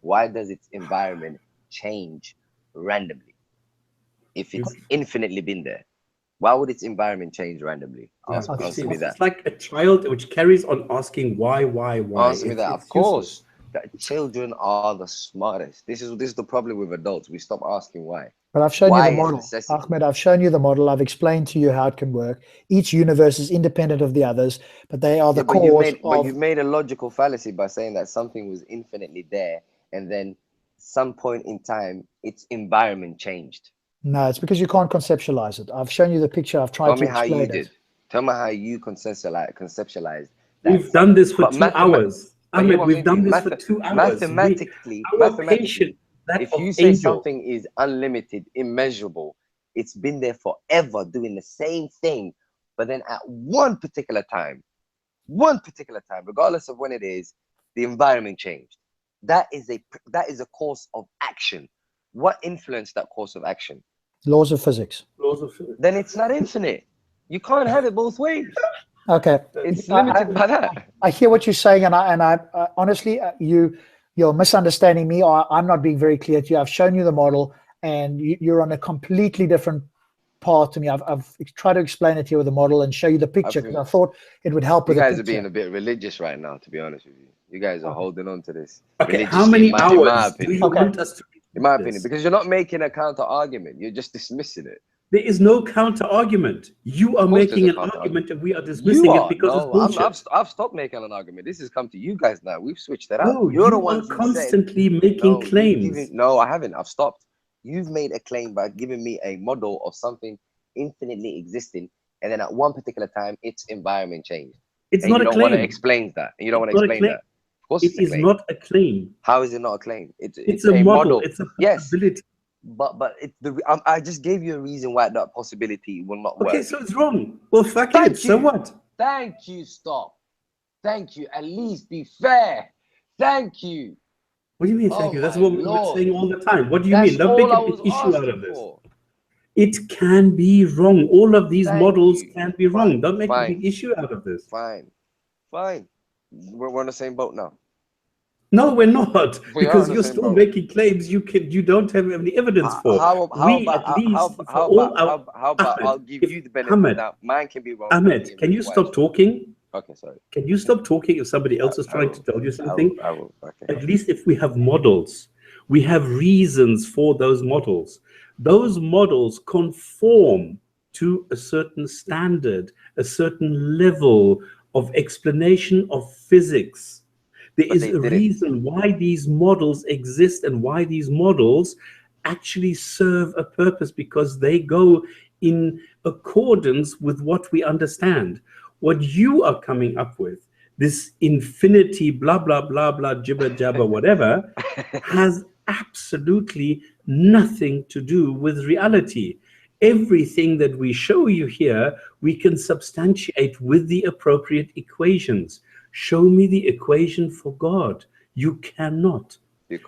why does its environment change randomly? If it's infinitely been there, why would its environment change randomly? Answer me that. It's like a child which carries on asking why. Answer me that. Of course, children are the smartest. This is the problem with adults. We stop asking why. But I've shown you the model, Ahmed. I've shown you the model. I've explained to you how it can work. Each universe is independent of the others, but they are the cause. But you've made a logical fallacy by saying that something was infinitely there, and then some point in time, its environment changed. No, it's because you can't conceptualize it. I've shown you the picture. I've tried to explain it. Tell me how you conceptualized. We've done this for 2 hours. Ahmed, what I we've mean? done this for 2 hours. Mathematically, Our patient, that if of you say angel. something is unlimited, immeasurable, it's been there forever doing the same thing, but then at one particular time, regardless of when it is, the environment changed. That is a course of action. What influenced that course of action? Laws of physics. Laws of physics. Then it's not infinite. You can't have it both ways. Okay. It's limited by that. I hear what you're saying, and I honestly, you're misunderstanding me, or I'm not being very clear to you. I've shown you the model, and you're on a completely different path to me. I've tried to explain it here with the model and show you the picture because I thought it would help with the You picture. guys are being a bit religious right now, to be honest with you. You guys are holding on to this. Okay, how many hours do you Okay. want us to In my opinion, because you're not making a counter argument, you're just dismissing it. There is no counter argument. You are course making there's an a counter argument and we are dismissing it because it's bullshit. I've stopped making an argument. This has come to you guys now. We've switched it up. No, You're the you are ones who constantly said, making claims. No, I haven't. I've stopped. You've made a claim by giving me a model of something infinitely existing, and then at one particular time, its environment changed. It's and not you a don't want to claim. explain that. And you don't want to It's not a explain claim. that. Of course, It is not a claim. How is it not a claim? It's a model. It's a Yes. possibility. But I just gave you a reason why that possibility will not work. Okay, so it's wrong. Well, fuck Thank it. So you. what? Thank you. Stop. Thank you. At least be fair. Thank you. What do you mean, thank Oh you? That's my what we're Lord. saying all the time. What do you That's mean? Don't all make I a big was issue out of asking this. for. It can be wrong. All of these Thank models you. can be wrong. Don't make a Fine. big issue out of this. Fine. We're on the same boat now. No, we're not, We are because on the you're same still boat. making claims you don't have any evidence for. How about I'll give you the benefit Ahmed, now. Mine can be wrong. Ahmed, can you stop talking? Okay, sorry. Can you stop talking if somebody else is I trying will. to tell you something? I will. Okay. At least if we have models, we have reasons for those models. Those models conform to a certain standard, a certain level of explanation of physics. There is a reason why these models exist and why these models actually serve a purpose, because they go in accordance with what we understand. What you are coming up with, this infinity, blah, blah, blah, blah, jibber jabber, whatever, has absolutely nothing to do with reality. Everything that we show you here, we can substantiate with the appropriate equations. Show me the equation for God. You cannot.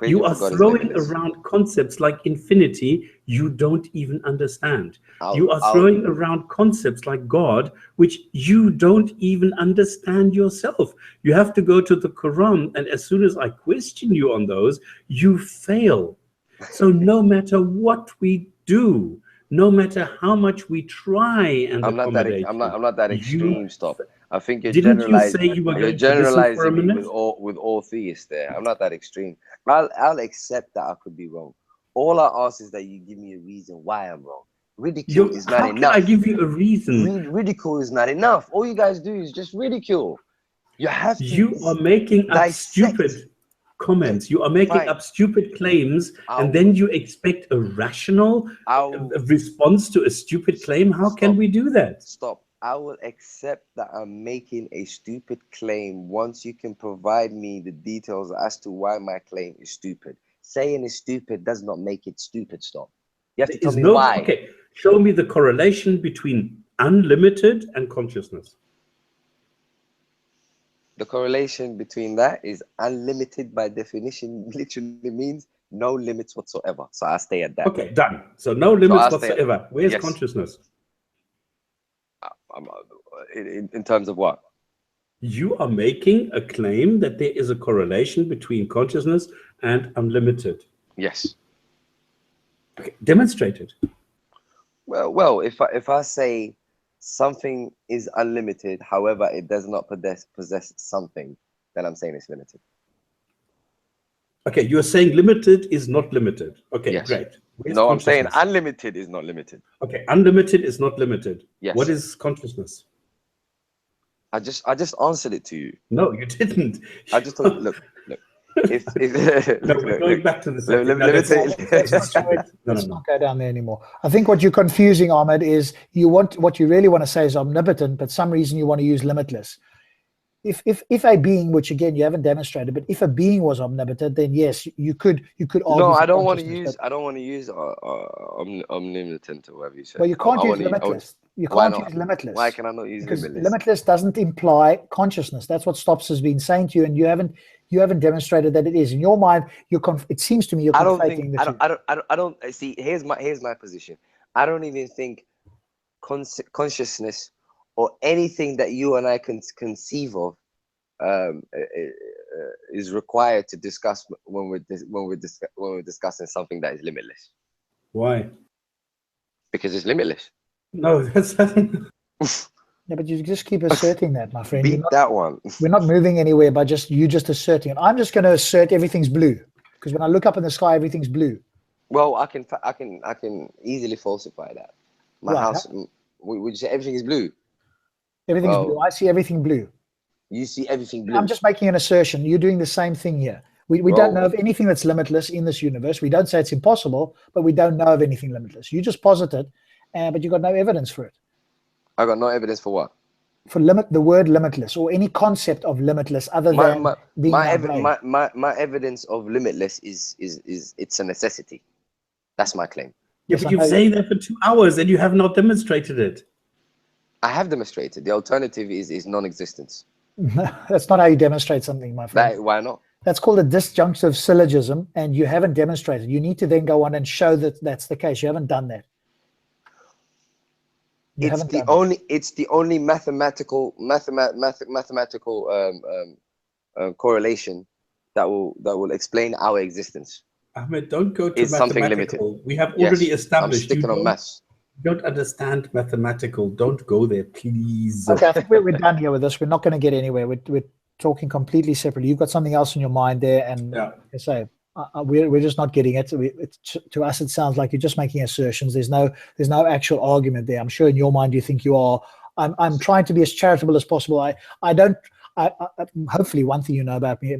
You are throwing around concepts like infinity you don't even understand. You are throwing around concepts like God, which you don't even understand yourself. You have to go to the Quran, and as soon as I question you on those, you fail. So no matter what we do, no matter how much we try and accommodate, I'm not that extreme. Stop. I think you're didn't you generalizing. say you were You're going to listen for a generalizing me minute? with all theists there. I'm not that extreme. I'll accept that I could be wrong. All I ask is that you give me a reason why I'm wrong. Ridicule is not enough. How can I give you a reason? Ridicule is not enough. All you guys do is just ridicule. You have to. You are making up stupid comments. You are making up stupid claims, and then you expect a rational response to a stupid claim. How can we do that? Stop. I will accept that I'm making a stupid claim once you can provide me the details as to why my claim is stupid. Saying it's stupid does not make it stupid. Stop. You have to tell me why. Okay, show me the correlation between unlimited and consciousness. The correlation between that is unlimited by definition literally means no limits whatsoever. So I stay at that. Okay, done. So no limits whatsoever. Where's consciousness? In terms of what? You are making a claim that there is a correlation between consciousness and unlimited. Yes. Okay, demonstrate it. Well, if I say something is unlimited, however, it does not possess something, then I'm saying it's limited. Okay, you're saying limited is not limited. Okay, yes. Great. No, I'm saying unlimited is not limited. Okay, unlimited is not limited. Yes. What is consciousness? I just answered it to you. No, you didn't. I just told you, look. If no, we're going back to this. Let's not go down there anymore. I think what you're confusing, Ahmed, is what you really want to say is omnipotent, but some reason you want to use limitless. if a being, which again you haven't demonstrated, but if a being was omnipotent, then yes, you could argue. No, for I don't want to consciousness, use. but- I don't want to use omnipotent or whatever you said. Well, you can't I use want to- limitless. You Why can't not? use limitless. Why can I not use Because limitless? limitless doesn't imply consciousness. That's what Stops has been saying to you, and you haven't demonstrated that it is. In your mind, it seems to me you're I don't conflating think. the two. I don't see. Here's my position. I don't even think consciousness or anything that you and I can conceive of is required to discuss when we're discussing something that is limitless. Why? Because it's limitless. No, that's Yeah, but you just keep asserting that, my friend. Beat that one. We're not moving anywhere by just asserting it. I'm just going to assert everything's blue, because when I look up in the sky, everything's blue. Well, I can easily falsify that. My Right, house. Would you say everything is blue? Everything's Well, blue. I see everything blue. You see everything blue. I'm just making an assertion. You're doing the same thing here. We don't know of anything that's limitless in this universe. We don't say it's impossible, but we don't know of anything limitless. You just posit it, but you've got no evidence for it. I got no evidence for what? For the word limitless or any concept of limitless other than being my evidence of limitless is it's a necessity. That's my claim. Yeah, but you've saying that for 2 hours and you have not demonstrated it. I have demonstrated. The alternative is non-existence. That's not how you demonstrate something, my friend. Why not? That's called a disjunctive syllogism, and you haven't demonstrated. You need to then go on and show that that's the case. You haven't done that. It's the only mathematical correlation that will explain our existence. Ahmed, don't go to It's something limited. We have already established. I'm sticking on maths. You don't understand mathematical. Don't go there, please. Okay, I think we're done here with this. We're not going to get anywhere. We're talking completely separately. You've got something else in your mind there, and like I say, we're just not getting it. To us, it sounds like you're just making assertions. There's no actual argument there. I'm sure in your mind you think you are. I'm trying to be as charitable as possible. I don't. Hopefully, one thing you know about me,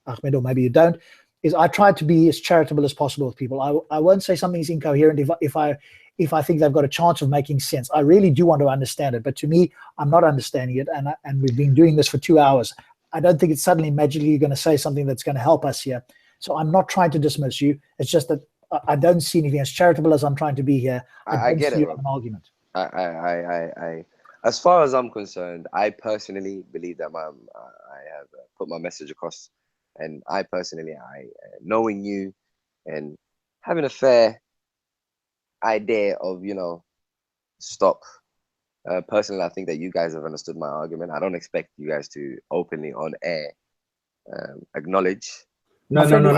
Ahmed, or maybe you don't, is I try to be as charitable as possible with people. I won't say something's incoherent if I think they've got a chance of making sense. I really do want to understand it, but to me, I'm not understanding it, and we've been doing this for 2 hours. I don't think it's suddenly magically you're going to say something that's going to help us here. So I'm not trying to dismiss you. It's just that I don't see anything as charitable as I'm trying to be here. I get it. An argument. I as far as I'm concerned, I personally believe that I have put my message across, and I personally, knowing you and having a fair idea of stop. Personally, I think that you guys have understood my argument. I don't expect you guys to openly on air acknowledge. No. Don't do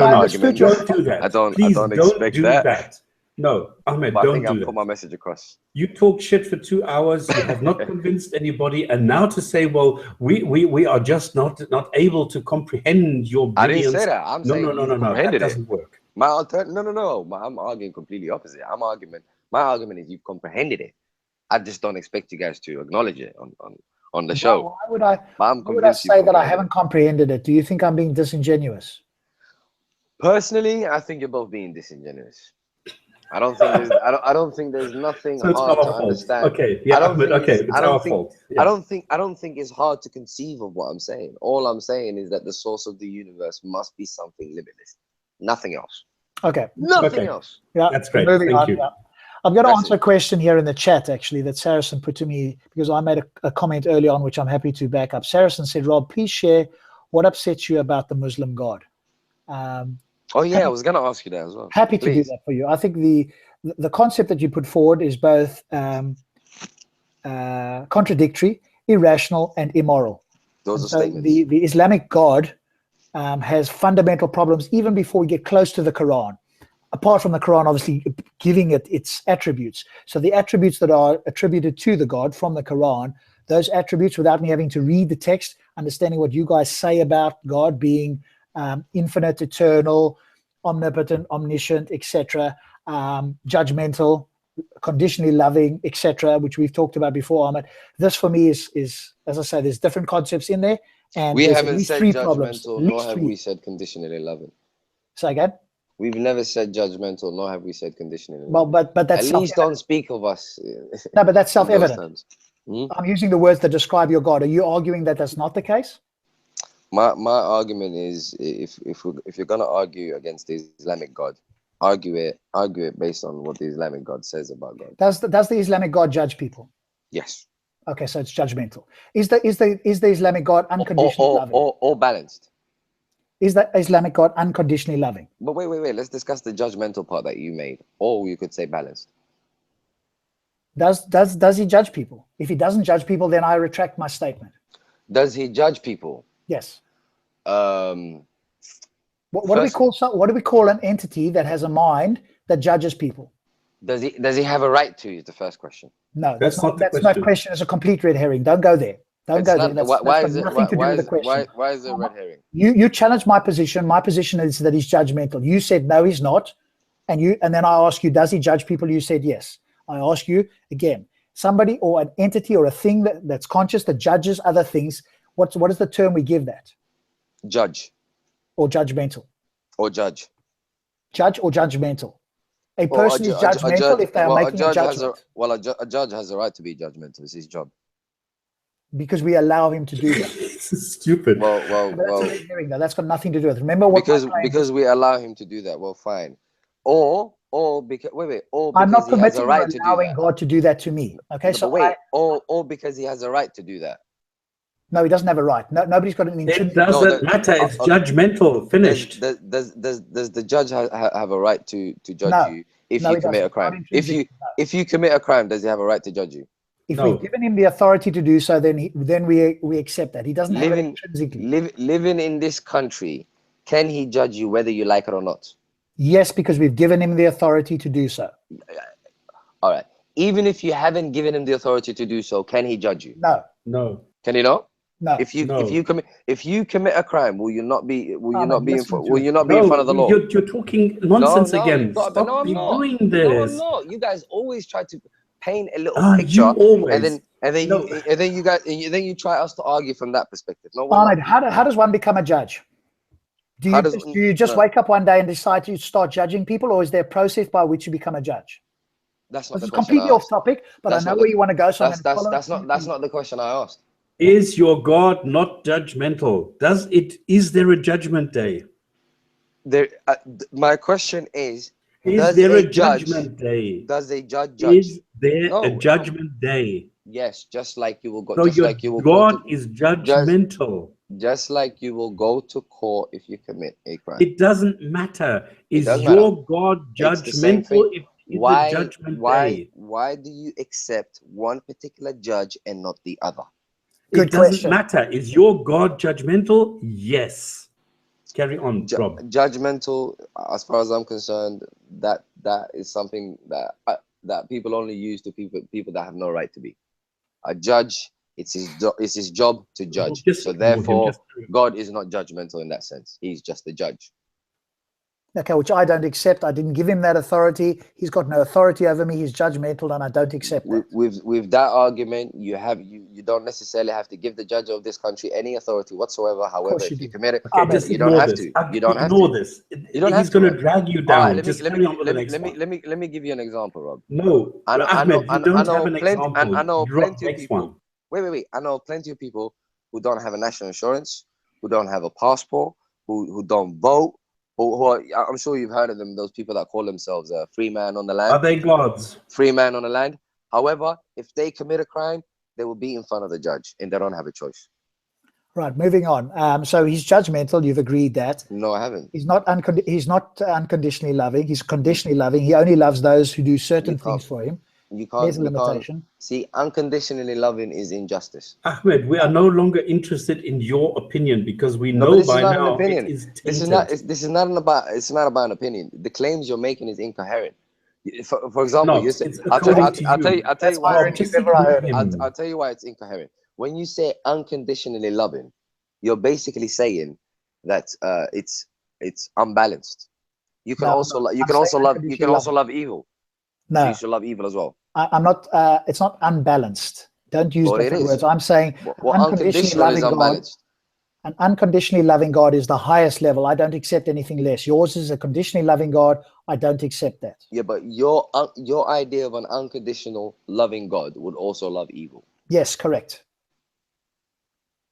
that. Please don't expect do that. No, Ahmed, but don't I think do I've that. put my message across. You talk shit for 2 hours. You have not convinced anybody, and now to say, well, we are just not able to comprehend your brilliance. I didn't say that. I'm saying no. That doesn't work. I'm arguing completely opposite. My argument is you've comprehended it. I just don't expect you guys to acknowledge it on the show. Why would I say that I haven't comprehended it? Do you think I'm being disingenuous? Personally, I think you're both being disingenuous. I don't think there's nothing So it's hard our to fault. understand. Okay, yeah, it's our fault. Yeah. I don't think it's hard to conceive of what I'm saying. All I'm saying is that the source of the universe must be something limitless. Nothing else. Okay. Nothing else. Yeah. That's great. Moving Thank on. you. Yeah. I'm going to answer a question here in the chat, actually, that Saracen put to me, because I made a comment early on, which I'm happy to back up. Saracen said, Rob, please share what upsets you about the Muslim God. I was going to ask you that as well. Happy to do that for you. I think the concept that you put forward is both contradictory, irrational, and immoral. Those are so statements. The Islamic God has fundamental problems even before we get close to the Quran. Apart from the Quran, obviously, giving it its attributes. So the attributes that are attributed to the God from the Quran, those attributes, without me having to read the text, understanding what you guys say about God being infinite, eternal, omnipotent, omniscient, etc., judgmental, conditionally loving, etc., which we've talked about before, Ahmed. This for me is, as I say, there's different concepts in there. And we there's haven't at least said three problems. judgmental, nor have we said conditionally loving. Say again? We've never said judgmental, nor have we said conditionally loving. Well, but that's at least don't speak of us. No, but that's self-evident. Hmm? I'm using the words that describe your God. Are you arguing that that's not the case? My argument is, if you're gonna argue against the Islamic God, argue it based on what the Islamic God says about God. Does the Islamic God judge people? Yes. Okay, so it's judgmental. Is the Islamic God unconditionally loving? Or balanced. Is the Islamic God unconditionally loving? But wait. Let's discuss the judgmental part that you made, or you could say balanced. Does he judge people? If he doesn't judge people, then I retract my statement. Does he judge people? Yes. Um. What do we call what do we call an entity that has a mind that judges people? Does he have a right to? Is the first question. No, That's not the that's question. no question. It's a complete red herring. Don't go there. Don't go there. Why is it nothing to do with the question. Why is it red herring? You challenge my position. My position is that he's judgmental. You said no, he's not, and then I ask you, does he judge people? You said yes. I ask you again, somebody or an entity or a thing that's conscious that judges other things. What is the term we give that? Judge. Or judgmental. Or judge. Judge or judgmental. A person is judgmental if they are making a judgment. A judge has a right to be judgmental. It's his job. Because we allow him to do that. It's stupid. Well. That's got nothing to do with it. Remember what? Because we allow him to do that. Well, fine. Or because I'm not he has a permitting right or to do allowing that. God to do that to me. Okay, No, or because he has a right to do that. No, he doesn't have a right. No, nobody's got an intrinsic. It doesn't matter. It's judgmental. Finished. Does the judge have a right to judge you if you commit a crime? If you commit a crime, does he have a right to judge you? If we've given him the authority to do so, then we accept that. He doesn't have it intrinsically. Living in this country, can he judge you whether you like it or not? Yes, because we've given him the authority to do so. All right. Even if you haven't given him the authority to do so, can he judge you? No. Can he not? No. If you commit a crime, will you not be in front of the law? You're talking nonsense again. Stop doing this. No, I'm not. You guys always try to paint a little picture, and then you try us to argue from that perspective. No, Ahmed, how does one become a judge? Do you just wake up one day and decide to start judging people, or is there a process by which you become a judge? That's not This is completely off topic, but I know where you want to go. So that's not the question I asked. Is your God not judgmental? Is there a judgment day? My question is there a judgment day? Does a judge judge? Is there a judgment day? Yes, just like you will go. So God is judgmental. Just like you will go to court if you commit a crime. It doesn't matter. Is your God judgmental? Why do you accept one particular judge and not the other? It doesn't matter. Is your God judgmental? Yes. Carry on, Rob. Judgmental, as far as I'm concerned, that is something that people only use to people that have no right to be. A judge, it's his job to judge. So therefore, God is not judgmental in that sense. He's just the judge. Okay, which I don't accept. I didn't give him that authority. He's got no authority over me. He's judgmental, and I don't accept that. With that argument, you don't necessarily have to give the judge of this country any authority whatsoever. However, if you commit it, you don't have to. You don't have to. This. He's going to drag you down. Let me give you an example, Rob. No, Ahmed, you don't have an example. I know plenty of people. Wait. I know plenty of people who don't have a national insurance, who don't have a passport, who don't vote. I'm sure you've heard of them, those people that call themselves a free man on the land. Are they gods? Free man on the land. However, if they commit a crime, they will be in front of the judge and they don't have a choice. Right, moving on. So he's judgmental. You've agreed that. No, I haven't. He's not unconditionally loving. He's conditionally loving. He only loves those who do certain things for him. There's a limitation. See, unconditionally loving is injustice. Ahmed, we are no longer interested in your opinion because we know by now it is tainted. It's not about an opinion. The claims you're making is incoherent. For example, you say, I'll tell you why it's incoherent. When you say unconditionally loving, you're basically saying that it's unbalanced. You can also love evil. No, so you should love evil as well. I'm not. It's not unbalanced. Don't use different words. I'm saying an unconditionally loving God is the highest level. I don't accept anything less. Yours is a conditionally loving God. I don't accept that. Yeah, but your idea of an unconditional loving God would also love evil. Yes, correct.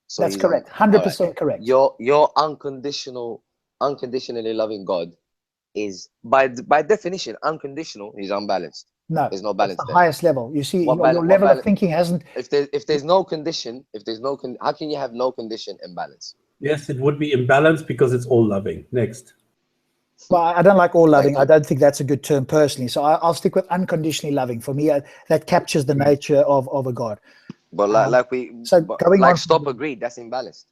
So That's he's correct. all right. 100% correct. Your unconditionally loving God is by definition unconditional. He's unbalanced. No, There's no that's balance the there. highest level. You see, What your level of thinking hasn't. If there's no condition, how can you have no condition and balance? Yes, it would be imbalanced because it's all loving. Next. Well, I don't like all loving. Thank you. I don't think that's a good term personally. So I'll stick with unconditionally loving. For me, that captures the nature of a God. But Stop agreed, that's imbalanced.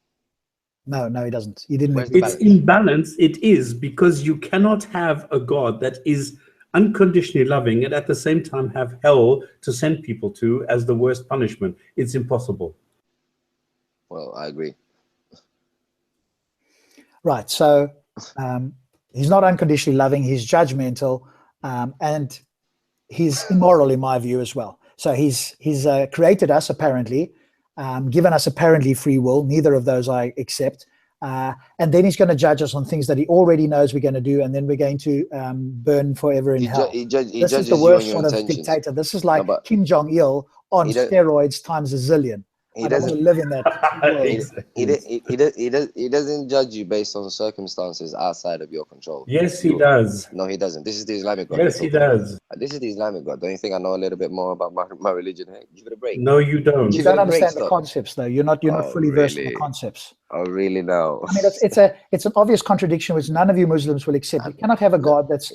No, he doesn't. He didn't. Where's the It's balance? imbalanced. It is because you cannot have a God that is unconditionally loving and at the same time have hell to send people to as the worst punishment. It's impossible. Well, I agree. Right. So he's not unconditionally loving. He's judgmental, and he's immoral in my view as well. So he's created us apparently, given us apparently free will. Neither of those I accept. And then he's going to judge us on things that he already knows we're going to do, and then we're going to burn forever in hell. This is the worst sort of dictator. This is like Kim Jong-il on steroids times a zillion. I don't want to live in that world. He doesn't judge you based on circumstances outside of your control. Yes, he does. No, he doesn't. This is the Islamic God. Yes, he does. This is the Islamic God. Don't you think I know a little bit more about my religion? Hey, give it a break. No, you don't. You don't understand the concepts, though. You're not fully versed in the concepts. Oh, really? No. I mean, it's an obvious contradiction which none of you Muslims will accept. You cannot have a God that's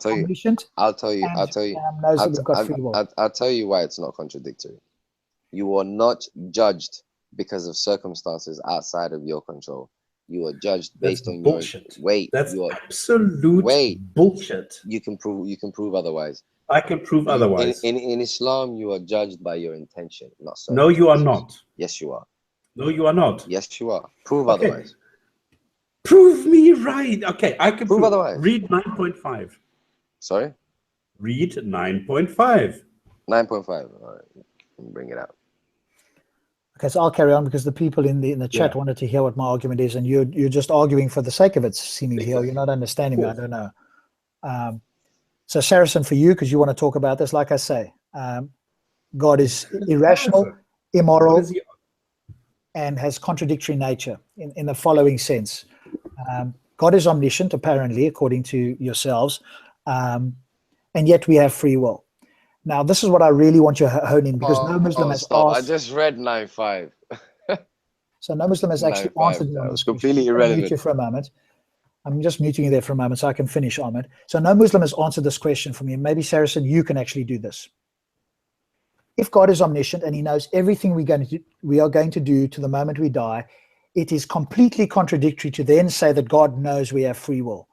omniscient. I'll tell you. Knows that we've got free will. I'll tell you why it's not contradictory. You are not judged because of circumstances outside of your control. You are judged based on bullshit. That's absolute bullshit. You can prove otherwise. I can prove otherwise. In Islam, you are judged by your intention, not so. No, you are not. Yes, you are. No, you are not. Yes, you are. Prove otherwise. Prove me right. Okay, I can prove otherwise. Read 9.5. Sorry? Read 9.5. 9.5. All right. Bring it out. Okay, so I'll carry on because the people in the chat wanted to hear what my argument is, and you're just arguing for the sake of it, seemingly. Or you're not understanding me. I don't know. So Saracen, for you, because you want to talk about this, like I say, God is irrational, immoral, and has contradictory nature in the following sense. God is omniscient, apparently, according to yourselves, and yet we have free will. Now, this is what I really want you to hone in, because no Muslim has asked. I just read 9.5. So no Muslim has actually answered me on this. Completely irrelevant. Mute you for a moment. I'm just muting you there for a moment so I can finish, Ahmed. So no Muslim has answered this question for me. Maybe, Saracen, you can actually do this. If God is omniscient and he knows everything we are going to do to the moment we die, it is completely contradictory to then say that God knows we have free will.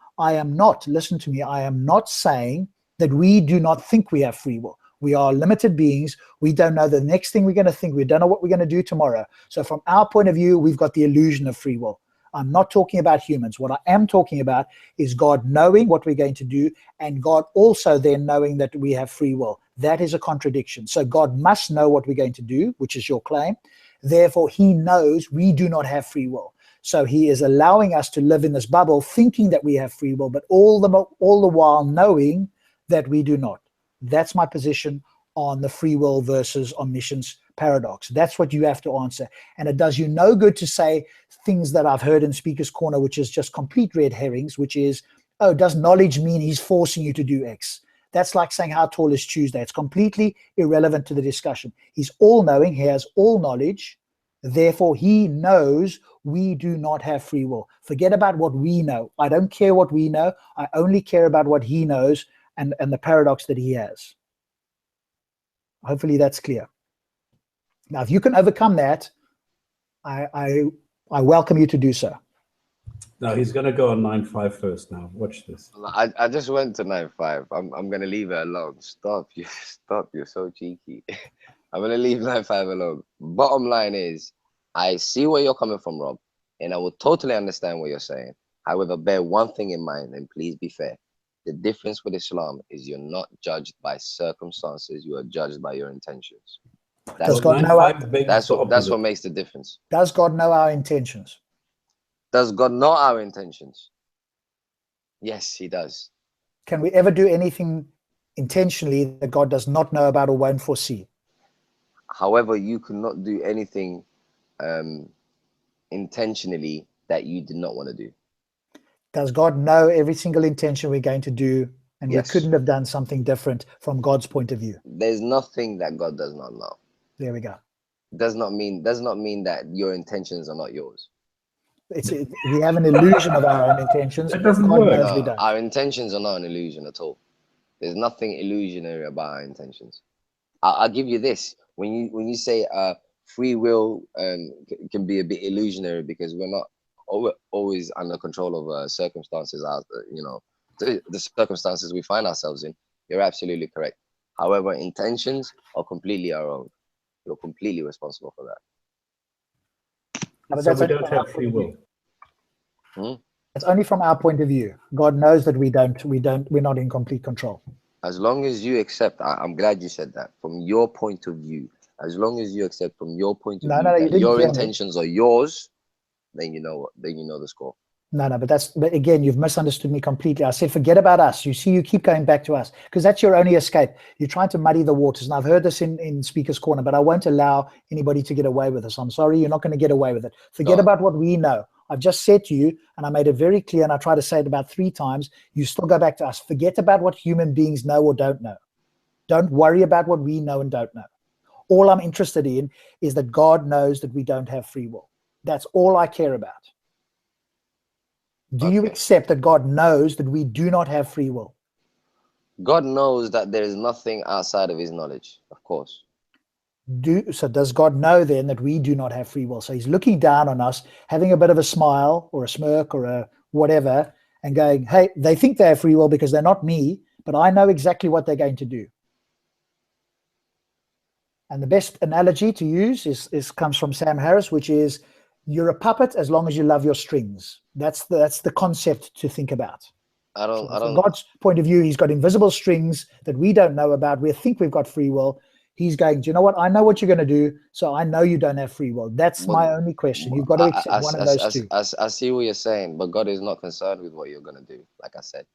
Listen to me, I am not saying that we do not think we have free will. We are limited beings. We don't know the next thing we're going to think. We don't know what we're going to do tomorrow. So from our point of view, we've got the illusion of free will. I'm not talking about humans. What I am talking about is God knowing what we're going to do, and God also then knowing that we have free will. That is a contradiction. So God must know what we're going to do, which is your claim. Therefore, he knows we do not have free will. So he is allowing us to live in this bubble thinking that we have free will, but all the while knowing that we do not. That's my position on the free will versus omniscience paradox. That's what you have to answer. And it does you no good to say things that I've heard in Speaker's Corner, which is just complete red herrings, which is, oh, does knowledge mean he's forcing you to do X? That's like saying how tall is Tuesday. It's completely irrelevant to the discussion. He's all-knowing. He has all knowledge. Therefore, he knows we do not have free will. Forget about what we know. I don't care what we know. I only care about what he knows and the paradox that he has. Hopefully that's clear. Now, if you can overcome that, I welcome you to do so. Now he's going to go on 9.5 first. Now watch this. I just went to 9.5. I'm going to leave it alone. Stop. You're so cheeky. I'm going to leave 9.5 alone. Bottom line is, I see where you're coming from, Rob, and I will totally understand what you're saying. However, bear one thing in mind, and please be fair. The difference with Islam is you're not judged by circumstances. You are judged by your intentions. Does God know that's what makes the difference. Does God know our intentions? Does God know our intentions? Yes, he does. Can we ever do anything intentionally that God does not know about or won't foresee? However, you cannot do anything intentionally that you did not want to do? Does God know every single intention we're going to do, and Yes. we couldn't have done something different from God's point of view? There's nothing that God does not know. There we go. Does not mean that your intentions are not yours. We have an illusion of our own intentions. That doesn't God work. knows we don't. Our intentions are not an illusion at all. There's nothing illusionary about our intentions. I'll give you this. When you say free will can be a bit illusionary because we're not always under control of circumstances, the circumstances we find ourselves in. You're absolutely correct. However, intentions are completely our own. You're completely responsible for that. But So that's we only don't from our have free point of will. view. It's only from our point of view. God knows that we're not in complete control. As long as you accept, I'm glad you said that. From your point of view, as long as you accept from your point of view you that didn't your hear me. intentions are yours, then you know the score. But again, you've misunderstood me completely. I said, forget about us. You see, you keep going back to us because that's your only escape. You're trying to muddy the waters. And I've heard this in Speaker's Corner, but I won't allow anybody to get away with this. I'm sorry, you're not going to get away with it. Forget about what we know. I've just said to you, and I made it very clear, and I try to say it about 3 times, you still go back to us. Forget about what human beings know or don't know. Don't worry about what we know and don't know. All I'm interested in is that God knows that we don't have free will. That's all I care about. Do you accept that God knows that we do not have free will? God knows that there is nothing outside of his knowledge, of course. So does God know then that we do not have free will? So he's looking down on us, having a bit of a smile or a smirk or a whatever, and going, hey, they think they have free will because they're not me, but I know exactly what they're going to do. And the best analogy to use comes from Sam Harris, which is you're a puppet as long as you love your strings. That's the concept to think about. From God's point of view, he's got invisible strings that we don't know about. We think we've got free will. He's going, do you know what? I know what you're going to do, so I know you don't have free will. That's my only question. You've got to accept one of those two. I see what you're saying, but God is not concerned with what you're going to do, like I said.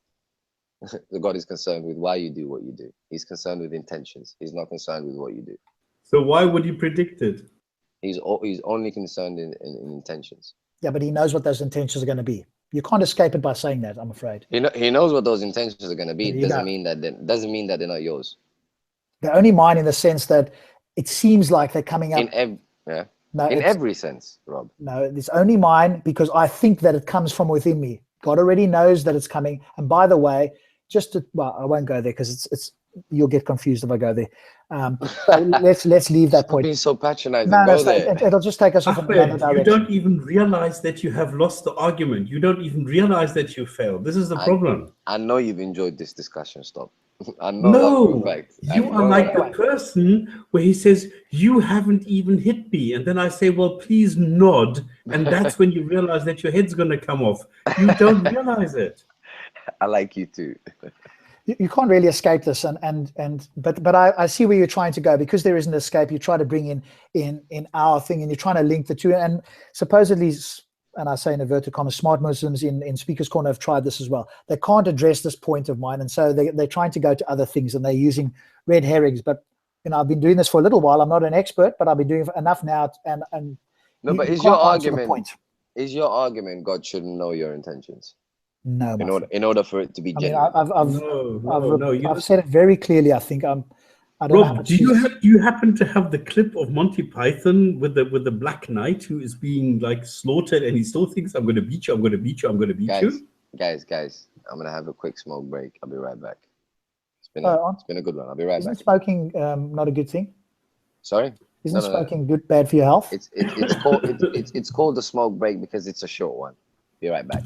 God is concerned with why you do what you do. He's concerned with intentions. He's not concerned with what you do. So why would you predict it? He's only concerned in intentions. Yeah, but he knows what those intentions are going to be. You can't escape it by saying that, I'm afraid. He knows what those intentions are going to be. It doesn't mean that they're not yours. They're only mine in the sense that it seems like they're coming up. In every sense, Rob. No, it's only mine because I think that it comes from within me. God already knows that it's coming. And by the way, I won't go there because it's you'll get confused if I go there. So let's leave that point. Being so patronizing. It'll just take us off in another direction. You don't even realize that you have lost the argument. You don't even realize that you failed. This is the problem. I know you've enjoyed this discussion. Stop. I know. No, you are like the person where he says, you haven't even hit me. And then I say, well, please nod. And that's when you realize that your head's going to come off. You don't realize it. I like you too. You can't really escape this, but I see where you're trying to go. Because there is an escape, you try to bring in our thing, and you're trying to link the two. And supposedly, and I say in inverted commas, smart Muslims in Speaker's Corner have tried this as well. They can't address this point of mine, and so they're trying to go to other things, and they're using red herrings. But I've been doing this for a little while. I'm not an expert, but I've been doing enough now. And no, but is your argument? Is your argument God shouldn't know your intentions? No, in order for it to be genuine. I've said it very clearly. I think Rob, do you happen to have the clip of Monty Python with the Black Knight who is being like slaughtered and he still thinks I'm going to beat you, I'm going to beat you, I'm going to beat you? Guys, I'm going to have a quick smoke break. I'll be right back. It's been a good one. I'll be right back. Isn't smoking not a good thing? Sorry? Isn't smoking bad for your health? It's called a smoke break because it's a short one. Be right back.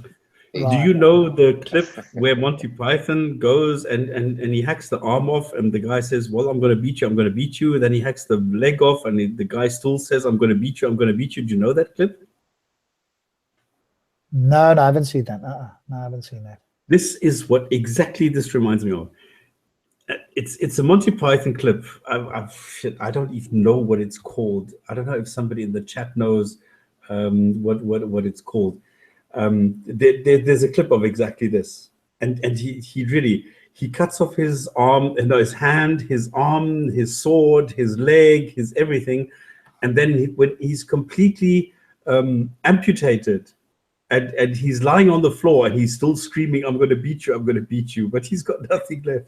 Right. Do you know the clip where Monty Python goes and he hacks the arm off and the guy says, well, I'm going to beat you, I'm going to beat you. Then he hacks the leg off and the guy still says, I'm going to beat you, I'm going to beat you. Do you know that clip? No, I haven't seen that. No, I haven't seen that. This is what exactly this reminds me of. It's a Monty Python clip. I don't even know what it's called. I don't know if somebody in the chat knows what it's called. There's a clip of exactly this, and he cuts off his arm and his hand, his arm, his sword, his leg, his everything, and then when he's completely amputated, and he's lying on the floor and he's still screaming, "I'm going to beat you, I'm going to beat you," but he's got nothing left.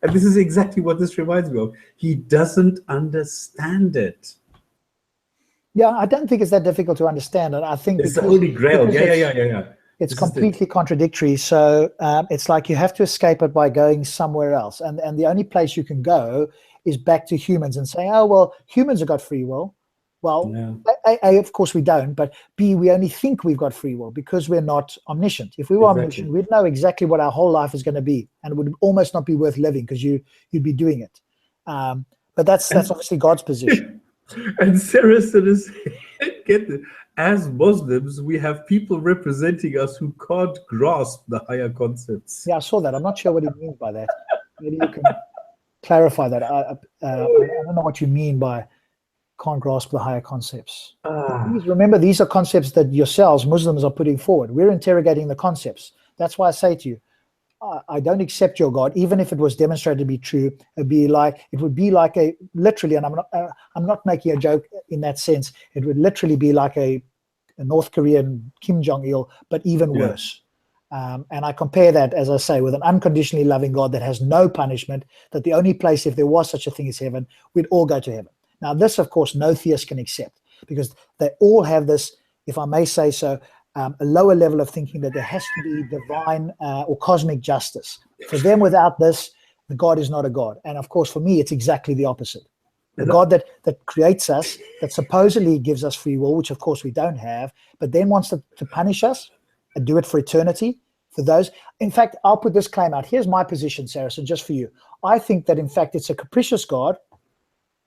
And this is exactly what this reminds me of. He doesn't understand it. Yeah, I don't think it's that difficult to understand, and I think It's the Holy Grail. Yeah. It's completely contradictory. So it's like you have to escape it by going somewhere else, and the only place you can go is back to humans and say, "Oh well, humans have got free will." Well, A, of course we don't, but B, we only think we've got free will because we're not omniscient. If we were omniscient, we'd know exactly what our whole life is going to be, and it would almost not be worth living because you'd be doing it. But that's obviously God's position. And Sarah says, get this, as Muslims, we have people representing us who can't grasp the higher concepts. Yeah, I saw that. I'm not sure what he means by that. Maybe you can clarify that. I don't know what you mean by can't grasp the higher concepts. Please remember, these are concepts that yourselves, Muslims, are putting forward. We're interrogating the concepts. That's why I say to you, I don't accept your God, even if it was demonstrated to be true. It would be like a literally, and I'm not making a joke in that sense. It would literally be like a North Korean Kim Jong-il, but even worse. And I compare that, as I say, with an unconditionally loving God that has no punishment. That the only place, if there was such a thing as heaven, we'd all go to heaven. Now, this, of course, no theist can accept, because they all have this, if I may say so, a lower level of thinking that there has to be divine or cosmic justice. For them, without this, the God is not a God. And of course, for me, it's exactly the opposite. The God that creates us, that supposedly gives us free will, which of course we don't have, but then wants to punish us and do it for eternity. For those, in fact, I'll put this claim out. Here's my position, Sarah, so just for you. I think that, in fact, it's a capricious God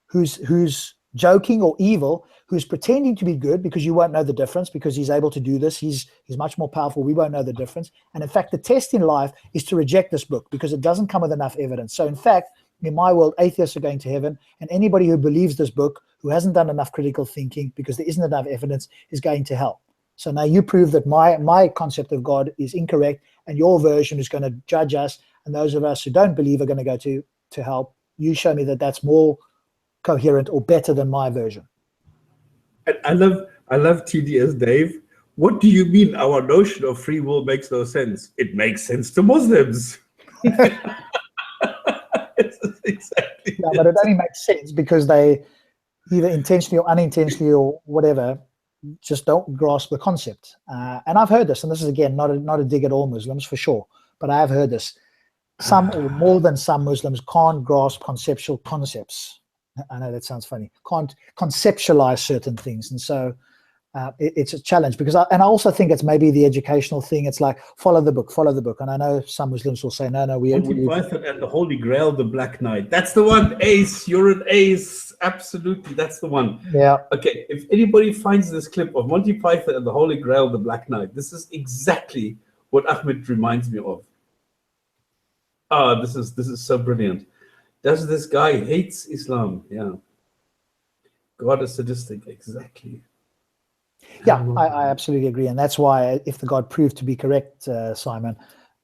who's joking or evil, who's pretending to be good, because you won't know the difference, because he's able to do this. He's much more powerful. We won't know the difference. And in fact, the test in life is to reject this book because it doesn't come with enough evidence. So in fact, in my world, atheists are going to heaven, and anybody who believes this book, who hasn't done enough critical thinking because there isn't enough evidence, is going to hell. So now you prove that my concept of God is incorrect, and your version is going to judge us, and those of us who don't believe are going to go to hell. You show me that that's more coherent or better than my version. I love TDS, Dave. What do you mean our notion of free will makes no sense? It makes sense to Muslims. Exactly. Yeah, but it only makes sense because they, either intentionally or unintentionally or whatever, just don't grasp the concept. And I've heard this, and this is again not a dig at all Muslims for sure, but I have heard this. Some or more than some Muslims can't grasp conceptual concepts. I know that sounds funny. Can't conceptualize certain things, and so it's a challenge. Because I also think it's maybe the educational thing. It's like follow the book. And I know some Muslims will say, no, Monty Python and the Holy Grail, the Black Knight. That's the one. Ace, you're an ace. Absolutely, that's the one. Yeah. Okay, if anybody finds this clip of Monty Python and the Holy Grail, the Black Knight, this is exactly what Ahmed reminds me of. This is so brilliant. Does this guy hates Islam? Yeah. God is sadistic. Exactly. Yeah, I absolutely agree, and that's why if the God proved to be correct, Simon,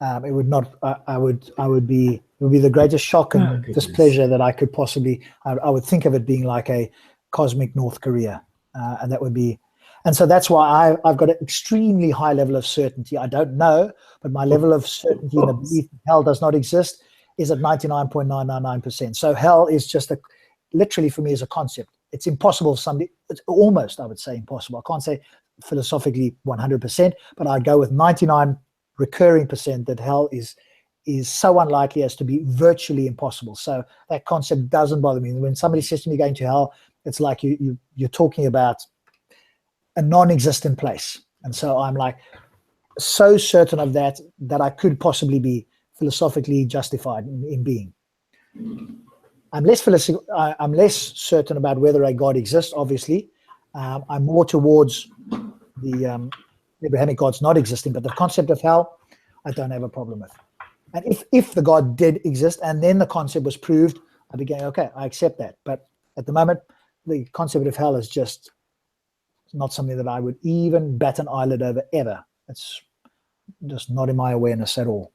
it would not. It would be the greatest shock and displeasure that I could possibly. I would think of it being like a cosmic North Korea, and that would be. And so that's why I've got an extremely high level of certainty. I don't know, but my level of certainty in the belief that hell does not exist is at 99.999%. So hell is just literally for me is a concept. It's impossible for somebody, it's almost, I would say, impossible. I can't say philosophically 100%, but I'd go with 99 recurring percent that hell is so unlikely as to be virtually impossible. So that concept doesn't bother me. When somebody says to me going to hell, it's like you're talking about a non-existent place. And so I'm like so certain of that I could possibly be philosophically justified in being. I'm less certain about whether a God exists, obviously. I'm more towards the Abrahamic gods not existing, but the concept of hell, I don't have a problem with. And if the God did exist and then the concept was proved, I'd be going, okay, I accept that. But at the moment, the concept of hell is just not something that I would even bat an eyelid over ever. It's just not in my awareness at all.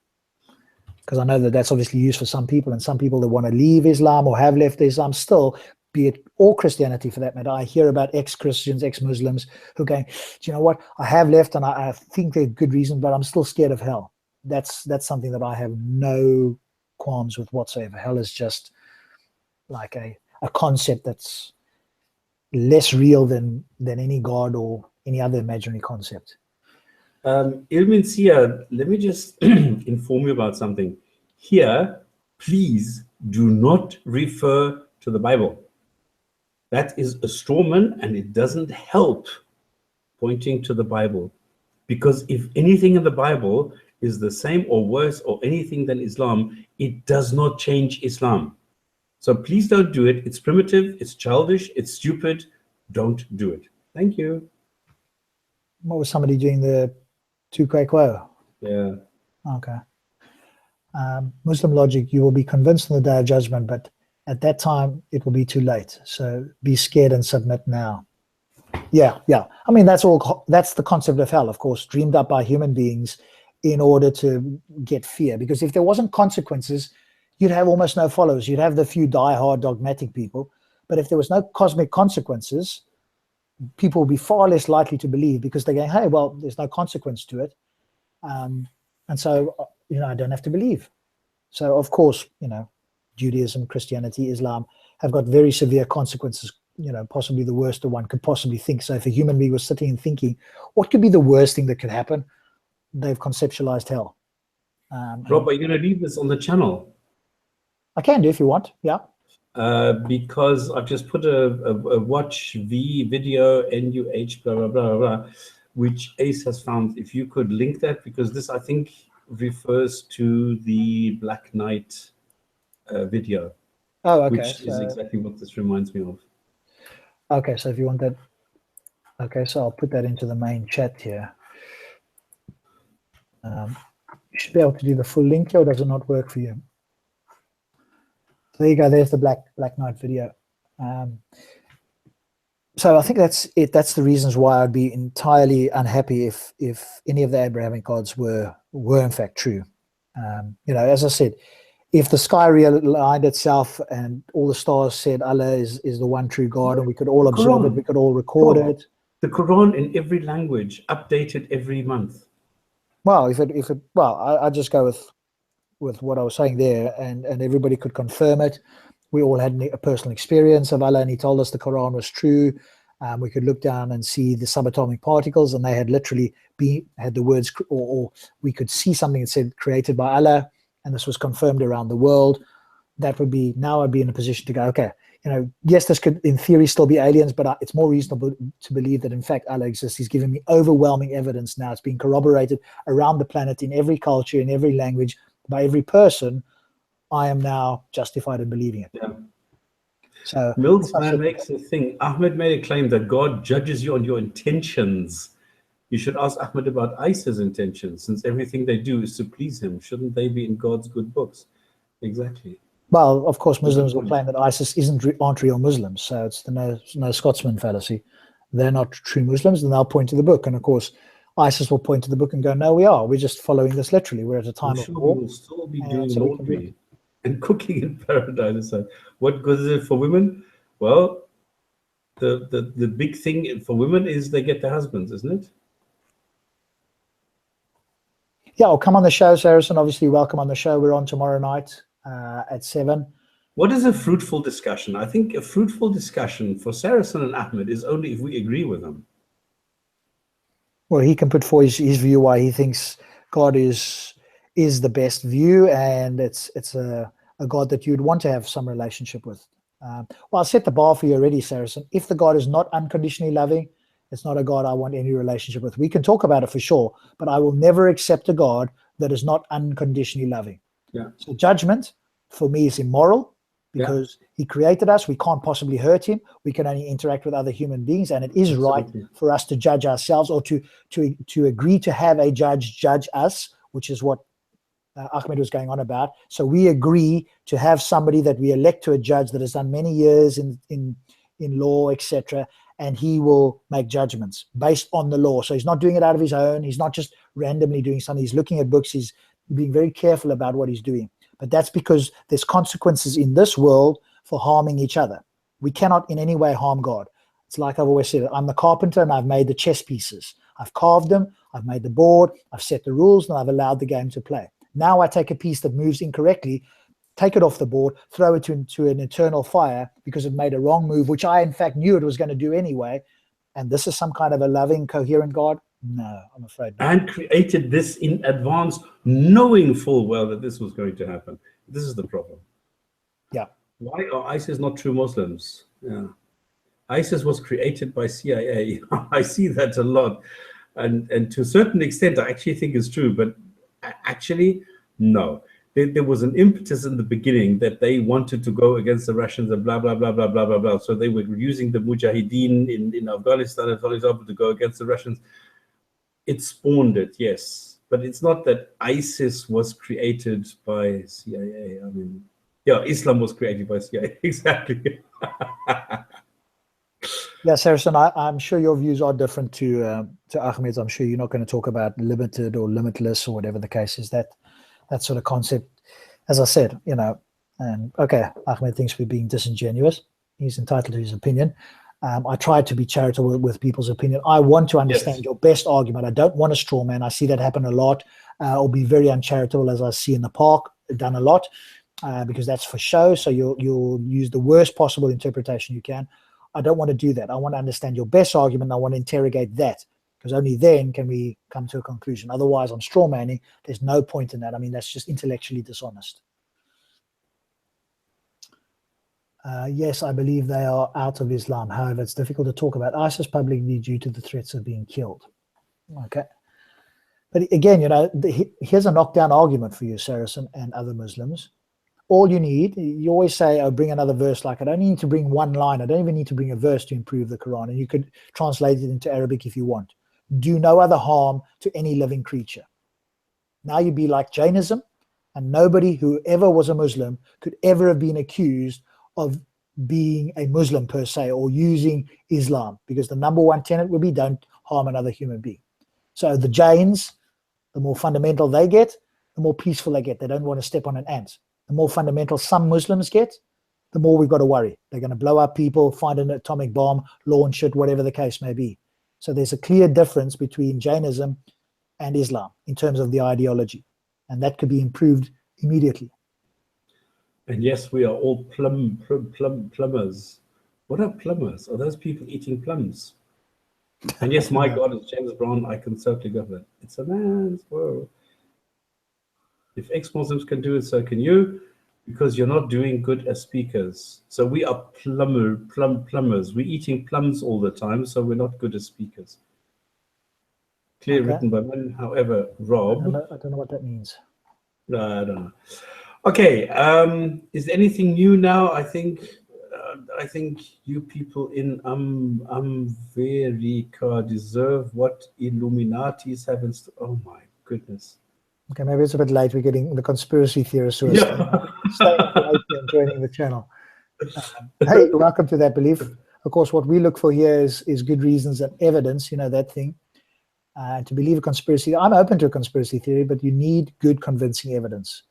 Because I know that that's obviously used for some people, and some people that want to leave Islam or have left Islam still be it or Christianity for that matter. I hear about ex-Christians, ex-Muslims who are going, do you know what? I have left and I think they're good reasons, but I'm still scared of hell. That's something that I have no qualms with whatsoever. Hell is just like a concept that's less real than any God or any other imaginary concept. Ilmin Sia, let me just inform you about something. Here, please do not refer to the Bible. That is a straw man, and it doesn't help pointing to the Bible. Because if anything in the Bible is the same or worse or anything than Islam, it does not change Islam. So please don't do it. It's primitive, it's childish, it's stupid. Don't do it. Thank you. What was somebody doing the tu kwe kwe? Yeah. Okay. Muslim logic, you will be convinced on the day of judgment, but at that time it will be too late. So be scared and submit now. Yeah. I mean, that's the concept of hell, of course, dreamed up by human beings in order to get fear. Because if there wasn't consequences, you'd have almost no followers. You'd have the few die-hard dogmatic people. But if there was no cosmic consequences, people would be far less likely to believe because they're going, hey, well, there's no consequence to it. And so, I don't have to believe. So, of course, Judaism, Christianity, Islam have got very severe consequences, possibly the worst that one could possibly think. So if a human being was sitting and thinking, what could be the worst thing that could happen? They've conceptualized hell. Rob, are you going to leave this on the channel? I can do if you want, yeah. Because I've just put a watch V video NUH blah blah blah blah, which Ace has found. If you could link that, because this I think refers to the Black Knight video. Oh, okay. Which is exactly what this reminds me of. Okay, so if you want that, okay, so I'll put that into the main chat here. You should be able to do the full link here, or does it not work for you? There you go. There's the Black Knight video. So I think that's it. That's the reasons why I'd be entirely unhappy if any of the Abrahamic gods were in fact true. As I said, if the sky realigned itself and all the stars said Allah is the one true God, and we could all observe it, we could all record it. The Quran in every language, updated every month. Well, I just go with what I was saying there, and everybody could confirm it. We all had a personal experience of Allah, and he told us the Quran was true. We could look down and see the subatomic particles, and they had literally had the words, or we could see something that said created by Allah, and this was confirmed around the world. That would be, now I'd be in a position to go, okay, yes, this could in theory still be aliens, but it's more reasonable to believe that in fact Allah exists. He's given me overwhelming evidence now. It's been corroborated around the planet in every culture, in every language, by every person. I am now justified in believing it. Yeah. So Milksman makes a thing. Ahmed made a claim that God judges you on your intentions. You should ask Ahmed about ISIS's intentions, since everything they do is to please him. Shouldn't they be in God's good books? Exactly. Well, of course, Muslims will claim that ISIS aren't real Muslims, so it's the no Scotsman fallacy. They're not true Muslims, and they'll point to the book. And of course, ISIS will point to the book and go, no, we are. We're just following this literally. We're at a time of war. We will still be doing laundry and cooking in paradise. So what good is it for women? Well, the big thing for women is they get their husbands, isn't it? Yeah, I'll come on the show, Saracen. Obviously, welcome on the show. We're on tomorrow night at 7. What is a fruitful discussion? I think a fruitful discussion for Saracen and Ahmed is only if we agree with them. Well, he can put forward his view why he thinks God is the best view, and it's a God that you'd want to have some relationship with. Well, I'll set the bar for you already, Saracen. If the God is not unconditionally loving, it's not a God I want any relationship with. We can talk about it for sure, but I will never accept a God that is not unconditionally loving. Yeah. So judgment for me is immoral because he created us. We can't possibly hurt him. We can only interact with other human beings, and it is right for us to judge ourselves, or to agree to have a judge judge us, which is what Ahmed was going on about. So we agree to have somebody that we elect to a judge that has done many years in law, etc., and he will make judgments based on the law. So he's not doing it out of his own. He's not just randomly doing something. He's looking at books. He's being very careful about what he's doing. But that's because there's consequences in this world for harming each other. We cannot in any way harm God. It's like I've always said, I'm the carpenter and I've made the chess pieces. I've carved them, I've made the board, I've set the rules, and I've allowed the game to play. Now I take a piece that moves incorrectly, take it off the board, throw it into an eternal fire because it made a wrong move, which I in fact knew it was going to do anyway. And this is some kind of a loving, coherent God? No, I'm afraid not. And created this in advance, knowing full well that this was going to happen. This is the problem. Yeah. Why are ISIS not true Muslims? Yeah. ISIS was created by CIA. I see that a lot. And to a certain extent, I actually think it's true. But actually, no. There was an impetus in the beginning that they wanted to go against the Russians and blah, blah, blah, blah, blah, blah, blah. So they were using the Mujahideen in Afghanistan, for example, to go against the Russians. It spawned it, yes. But it's not that ISIS was created by CIA. I mean, yeah, Islam was created by CIA. Exactly. Yeah, Saracen, I'm sure your views are different to Ahmed's. I'm sure you're not going to talk about limited or limitless or whatever the case is. That sort of concept, as I said, and okay, Ahmed thinks we're being disingenuous. He's entitled to his opinion. I try to be charitable with people's opinion. I want to understand your best argument. I don't want a straw man. I see that happen a lot. Or be very uncharitable, as I see in the park, done a lot, because that's for show. So you'll use the worst possible interpretation you can. I don't want to do that. I want to understand your best argument. I want to interrogate that, because only then can we come to a conclusion. Otherwise, I'm straw manning. There's no point in that. I mean, that's just intellectually dishonest. Yes, I believe they are out of Islam. However, it's difficult to talk about ISIS publicly due to the threats of being killed. Okay. But again, here's a knockdown argument for you, Saracen and other Muslims. All you need, you always say, oh, bring another verse. Like, I don't need to bring one line. I don't even need to bring a verse to improve the Quran. And you could translate it into Arabic if you want. Do no other harm to any living creature. Now you'd be like Jainism, and nobody who ever was a Muslim could ever have been accused of being a Muslim per se, or using Islam, because the number one tenet would be don't harm another human being. So the Jains, the more fundamental they get, the more peaceful they get. They don't want to step on an ant. The more fundamental some Muslims get, the more we've got to worry. They're going to blow up people, find an atomic bomb, launch it, whatever the case may be. So there's a clear difference between Jainism and Islam in terms of the ideology. And that could be improved immediately. And yes, we are all plumbers. What are plumbers? Are those people eating plums? And yes, my God is James Brown. I can certainly go for that. It's a man's world. If ex-Muslims can do it, so can you, because you're not doing good as speakers. So we are plumbers. We're eating plums all the time, so we're not good as speakers. Clear, written by men. However, Rob. I don't know what that means. No, I don't know. Okay, is there anything new now? I think you people in America deserve what Illuminatis have in store. Oh my goodness. Okay, maybe it's a bit late. We're getting the conspiracy theorists who are staying late and joining the channel. Hey, welcome to That Belief. Of course, what we look for here is good reasons and evidence, that thing. To believe a conspiracy, I'm open to a conspiracy theory, but you need good convincing evidence.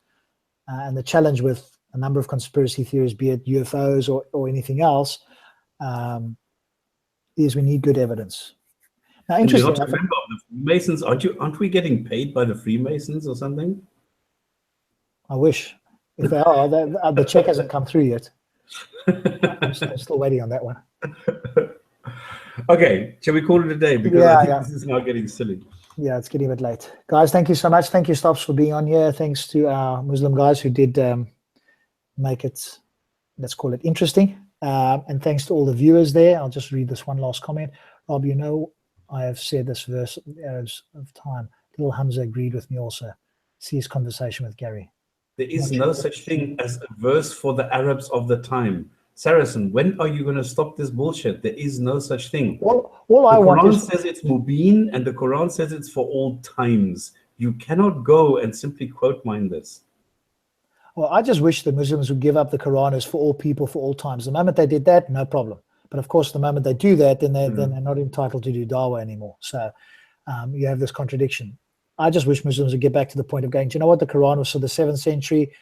And the challenge with a number of conspiracy theories, be it UFOs or anything else, is we need good evidence. Now, interesting. You're not a member of the Freemasons, aren't we getting paid by the Freemasons or something? I wish. If they are, the check hasn't come through yet. I'm still waiting on that one. Okay, shall we call it a day? Because I think this is now getting silly. Yeah, it's getting a bit late. Guys, thank you so much. Thank you, Stops, for being on here. Thanks to our Muslim guys who did make it, let's call it, interesting. And thanks to all the viewers there. I'll just read this one last comment. Rob, I have said this verse of time. Little Hamza agreed with me also. See his conversation with Gary. There is no such thing as a verse for the Arabs of the time. Saracen, when are you going to stop this bullshit? There is no such thing. All I want the Quran says it's mubin, and the Quran says it's for all times. You cannot go and simply quote mine this. Well, I just wish the Muslims would give up the Quran as for all people, for all times. The moment they did that, no problem. But of course, the moment they do that, then they're not entitled to do dawah anymore. So you have this contradiction. I just wish Muslims would get back to the point of going, do you know what, the Quran was for the 7th century.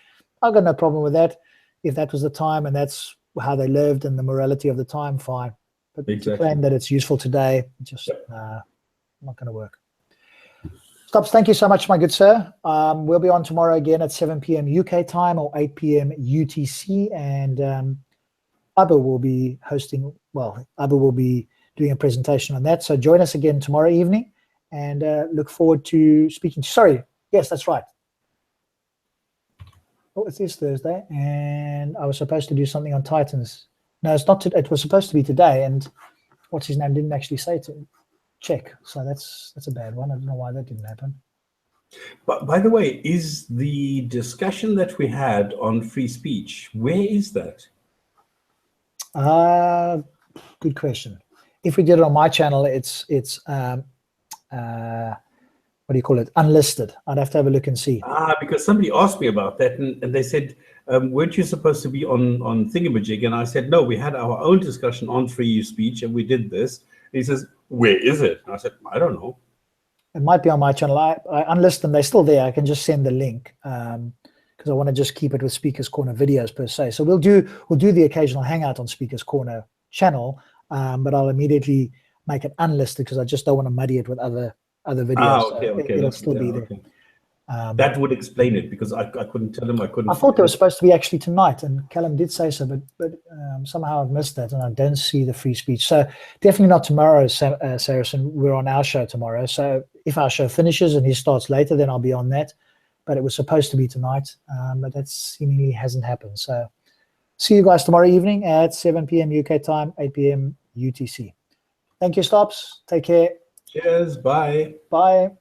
I've got no problem with that. If that was the time and that's how they lived and the morality of the time, fine. But to Exactly. claim that it's useful today, just not going to work. Stops, thank you so much, my good sir. We'll be on tomorrow again at 7 p.m. UK time or 8 p.m. UTC, and Abba will be hosting, well, Abba will be doing a presentation on that. So join us again tomorrow evening, and look forward to speaking. Sorry, yes, that's right. Oh, it is Thursday, and I was supposed to do something on Titans. No, it's not. It was supposed to be today, and what's his name didn't actually say to check. So that's a bad one. I don't know why that didn't happen. But by the way, is the discussion that we had on free speech, where is that? Good question. If we did it on my channel, it's what do you call it? Unlisted. I'd have to have a look and see. Because somebody asked me about that, and they said, weren't you supposed to be on Thingamajig? And I said, no, we had our own discussion on free speech, and we did this. And he says, where is it? And I said, I don't know. It might be on my channel. I unlist them. They're still there. I can just send the link because I want to just keep it with Speaker's Corner videos per se. So we'll do the occasional hangout on Speaker's Corner channel, but I'll immediately make it unlisted because I just don't want to muddy it with other videos. Okay. It'll still be there. Okay. That would explain it, because I couldn't tell him. I thought they were supposed to be actually tonight, and Callum did say so, but somehow I've missed that, and I don't see the free speech. So definitely not tomorrow, Saracen. We're on our show tomorrow. So if our show finishes and he starts later, then I'll be on that. But it was supposed to be tonight, but that seemingly hasn't happened. So see you guys tomorrow evening at 7 p.m. UK time, 8 p.m. UTC. Thank you, Stops. Take care. Cheers. Bye. Bye.